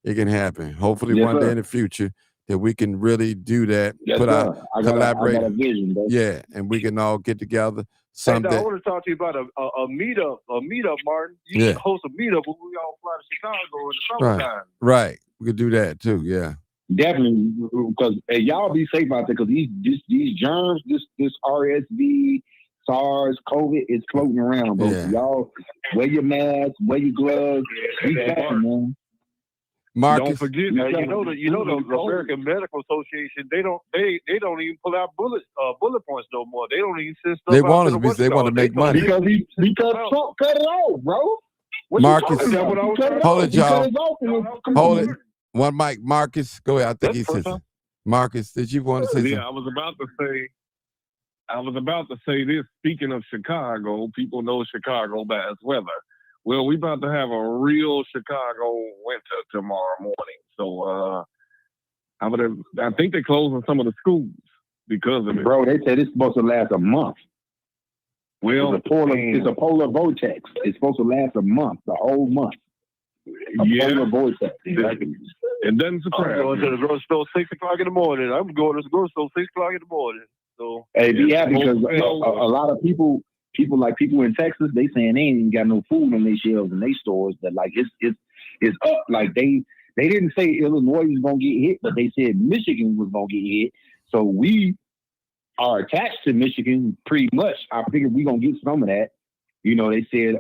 It can happen. Hopefully one day in the future that we can really do that. Collaborate. I got a vision, yeah, and we can all get together someday. Hey, I want to talk to you about a meetup, Martin. You should host a meetup when we all fly to Chicago in the summertime. Right. We could do that too. Yeah. Definitely, because y'all be safe out there because these germs, this RSV, SARS, COVID is floating around, bro. Yeah. Y'all wear your mask, wear your gloves. Be careful, man. Marcus, don't forget, the American Medical Association. They don't even pull out bullet points no more. They don't even send stuff. They out want to us the because they want to make money. Because Trump cut it off, bro. What Marcus, you talking about? hold it, y'all. Hold it. On. One mic, Marcus. Go ahead. I think he says. Marcus, did you want to say something? I was about to say this. Speaking of Chicago, people know Chicago bad weather. Well, we about to have a real Chicago winter tomorrow morning. So I think they're closing some of the schools because of it. Bro, they said it's supposed to last a month. Well, it's a polar vortex. It's supposed to last a month, the whole month. Polar vortex. It doesn't surprise I'm going to the grocery store 6 o'clock in the morning. I'm going to the grocery store 6 o'clock in the morning. So hey, be happy because a lot of people in Texas, they saying they ain't even got no food on their shelves in their stores. That like it's up. Like they didn't say Illinois was gonna get hit, but they said Michigan was gonna get hit. So we are attached to Michigan pretty much. I figured we gonna get some of that. You know, they said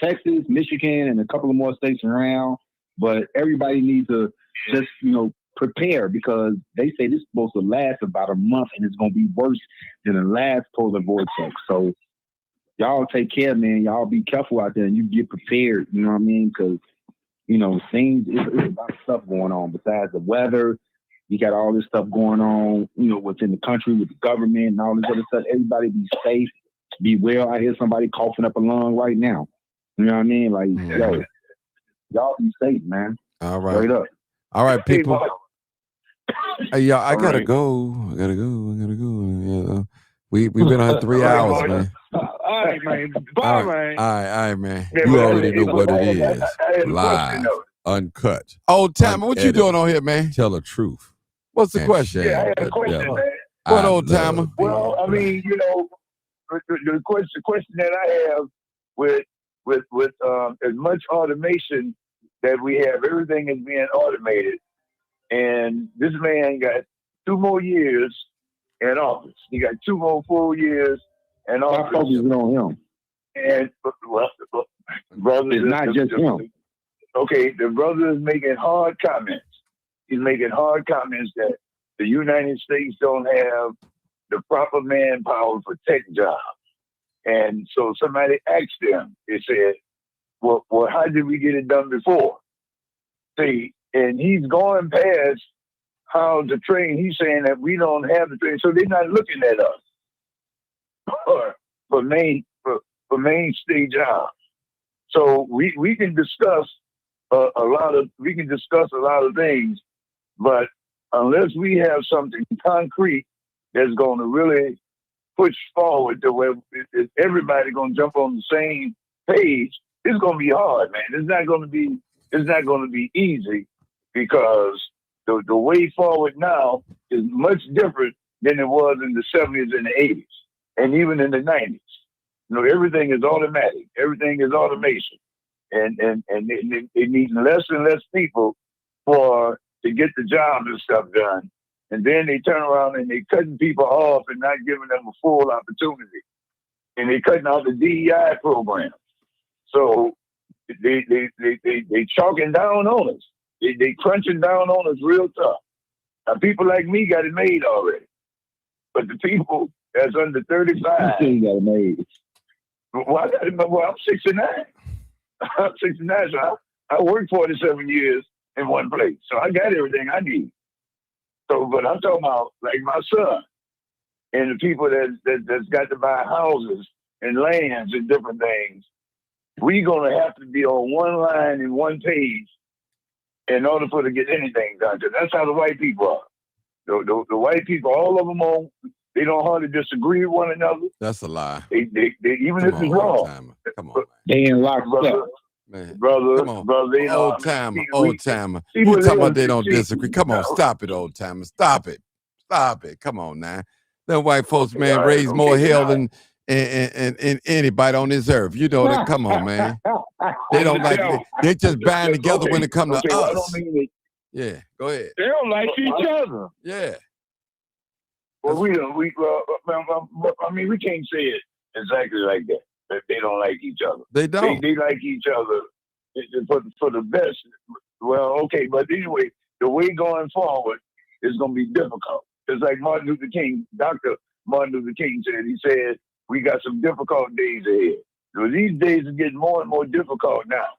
Texas, Michigan, and a couple of more states around. But everybody needs to just, prepare because they say this is supposed to last about a month and it's going to be worse than the last polar vortex. So y'all take care, man. Y'all be careful out there and you get prepared. You know what I mean? Because, it's a lot of stuff going on besides the weather. You got all this stuff going on, within the country with the government and all this other stuff. Everybody be safe, be well. I hear somebody coughing up a lung right now. You know what I mean? Like, yo, y'all be safe, man. All right. Straight up. All right, people. Hey, y'all, I gotta go. Yeah. We've been on 3 hours, man. All right, man. Bye, man. All right, man. You already know what it is. Live, uncut. Old Timer, what you doing on here, man? Tell the truth. What's the question? Yeah, I had a question, man. What, Old Timer? Well, I mean, the question that I have with as much automation that we have, everything is being automated. And this man got 2 more years in office. He got 2 more full years in office. My focus is on him. And brother, it's not just him. Okay, the brother is making hard comments. He's making hard comments that the United States don't have the proper manpower for tech jobs. And so somebody asked him, they said, well, how did we get it done before? See, and he's going past how to train. He's saying that we don't have the training, so they're not looking at us for mainstay jobs. So we can discuss a lot of things, but unless we have something concrete that's going to really push forward to where everybody's going to jump on the same page, it's going to be hard, man. It's not going to be easy because the way forward now is much different than it was in the 70s and the 80s, and even in the 90s. Everything is automatic. Everything is automation, and it needs less and less people to get the job and stuff done. And then they turn around and they cutting people off and not giving them a full opportunity, and they cutting out the DEI program. So they chalking down on us. They crunching down on us real tough. Now people like me got it made already, but the people that's under 35, you got it made. Well, I got it. Well, I'm 69. I'm 69, so I worked 47 years in one place, so I got everything I need. So, but I'm talking about like my son and the people that's got to buy houses and lands and different things. We're gonna have to be on one line and one page in order for to get anything done. That's how the white people are. The white people, all of them they don't hardly disagree with one another. That's a lie. They even if it's wrong. Come on, they ain't locked up. Man. Brother, come on. brother, Old timer. You talking about they don't disagree? Come on, stop it, old timer. Stop it. Come on now. Them white folks, man, raise more hell than anybody on this earth. You know that. Come on, man. They don't like. They just band together when it comes to us. Yeah, go ahead. They don't like each other. Yeah. Well, we don't. I mean, we can't say it exactly like that. That they don't like each other. They don't. They like each other for the best. Well, okay, but anyway, the way going forward is going to be difficult. It's like Martin Luther King, Dr. Martin Luther King said. He said we got some difficult days ahead. So these days are getting more and more difficult now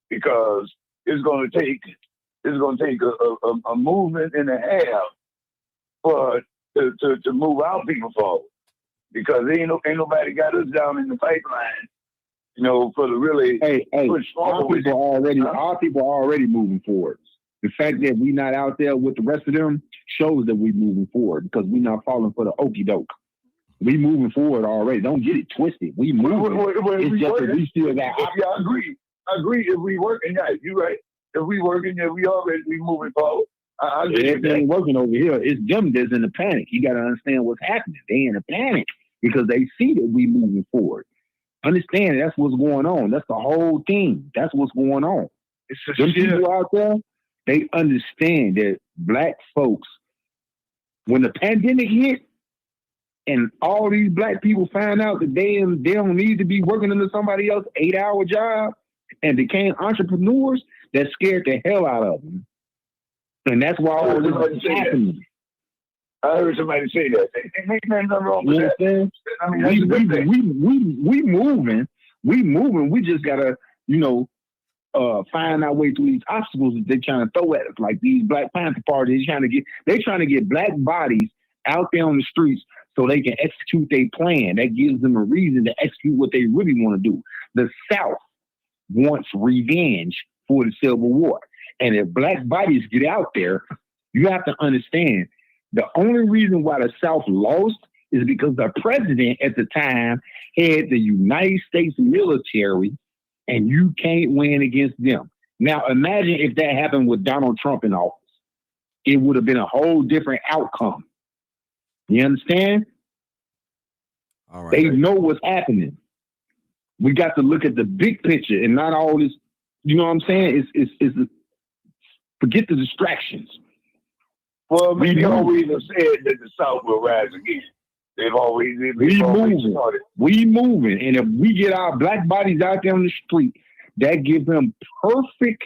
because it's going to take a movement and a half for to move our people forward, because ain't nobody got us down in the pipeline, for the really push forward. Our people are already moving forward. The fact that we not out there with the rest of them shows that we moving forward, because we not falling for the okie doke. We moving forward already. Don't get it twisted. We moving. It's just that we still got. Yeah, I agree. If we working, yeah, you're right. If we working, yeah, we moving forward. It ain't working over here. It's them that's in a panic. You got to understand what's happening. They in a panic because they see that we moving forward. Understand that's what's going on. That's the whole thing. That's what's going on. Them people out there, they understand that black folks, when the pandemic hit and all these black people find out that they don't need to be working under somebody else's 8-hour job and became entrepreneurs, that scared the hell out of them. And that's why all this is happening. I heard somebody say that. Ain't nothing wrong with that. I mean, we moving. We just gotta, find our way through these obstacles that they're trying to throw at us. Like these Black Panther parties, they're trying to get black bodies out there on the streets so they can execute their plan. That gives them a reason to execute what they really want to do. The South wants revenge for the Civil War. And if black bodies get out there, you have to understand the only reason why the South lost is because the president at the time had the United States military, and you can't win against them. Now, imagine if that happened with Donald Trump in office. It would have been a whole different outcome. You understand? All right. They know what's happening. We got to look at the big picture and not all this. You know what I'm saying? It's forget the distractions. Well, they always have said that the South will rise again. They've always started. We moving. And if we get our black bodies out there on the street, that gives them perfect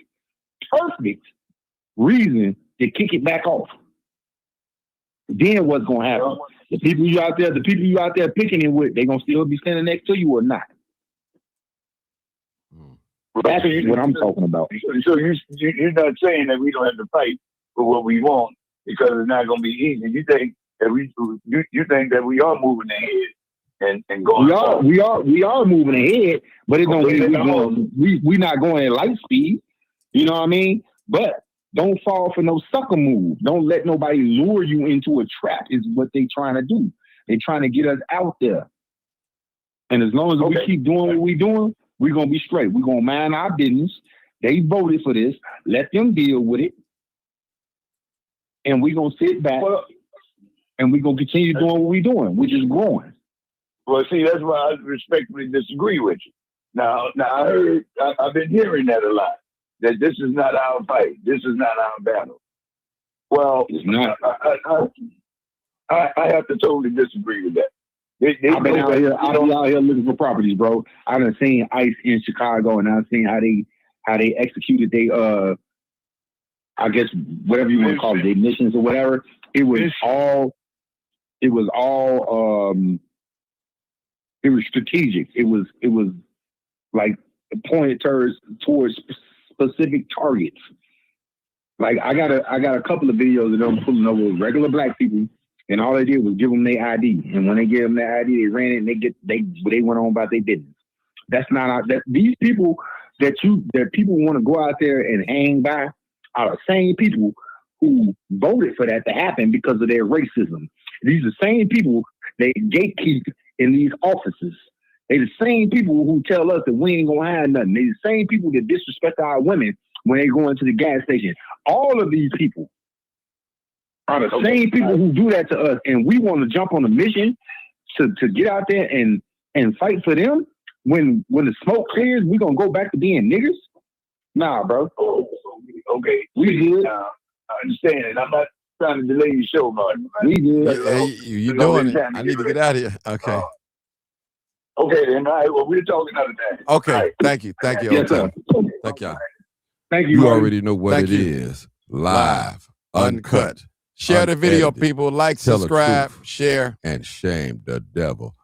reason to kick it back off. Then what's going to happen? The people you out there picking it with, they going to still be standing next to you or not? That's what I'm talking about. So you're not saying that we don't have to fight for what we want because it's not going to be easy. You think that you think that we are moving ahead and going. We are moving ahead, but it's we not going at light speed. You know what I mean? But don't fall for no sucker move. Don't let nobody lure you into a trap. Is what they trying to do. They trying to get us out there. And as long as we keep doing what we doing, we're going to be straight. We're going to mind our business. They voted for this. Let them deal with it. And we're going to sit back and we're going to continue doing what we're doing, which is growing. Well, see, that's why I respectfully disagree with you. Now I've been hearing that a lot, that this is not our fight. This is not our battle. Well, it's not. I have to totally disagree with that. I've been out here looking for properties, bro. I done seen ICE in Chicago, and I've seen how they executed I guess whatever you want to call it, their missions or whatever. It was strategic. It was like pointed towards specific targets. Like I got a couple of videos of them pulling over regular black people. And all they did was give them their ID. And when they gave them their ID, they ran it and they went on about their business. That's not these people that people want to go out there and hang by are the same people who voted for that to happen because of their racism. These are the same people that gatekeep in these offices. They're the same people who tell us that we ain't gonna have nothing. They're the same people that disrespect our women when they go into the gas station. All of these people are the same people who do that to us, and we want to jump on a mission to get out there and fight for them. When the smoke clears, we gonna go back to being niggas? Nah, bro. Okay. We good. I understand it. I'm not trying to delay your show, Martin. We good. You doing it. I need to get out of here. Okay. Okay, then. All right. Well, we'll talk another time. Okay. Right. Thank you. Thank you. Yes, sir. Thank y'all. Thank you. You Martin. already know what it is. Live, uncut. Share the video, unedited. people. Like, Tell the subscribe, truth. share. And shame the devil.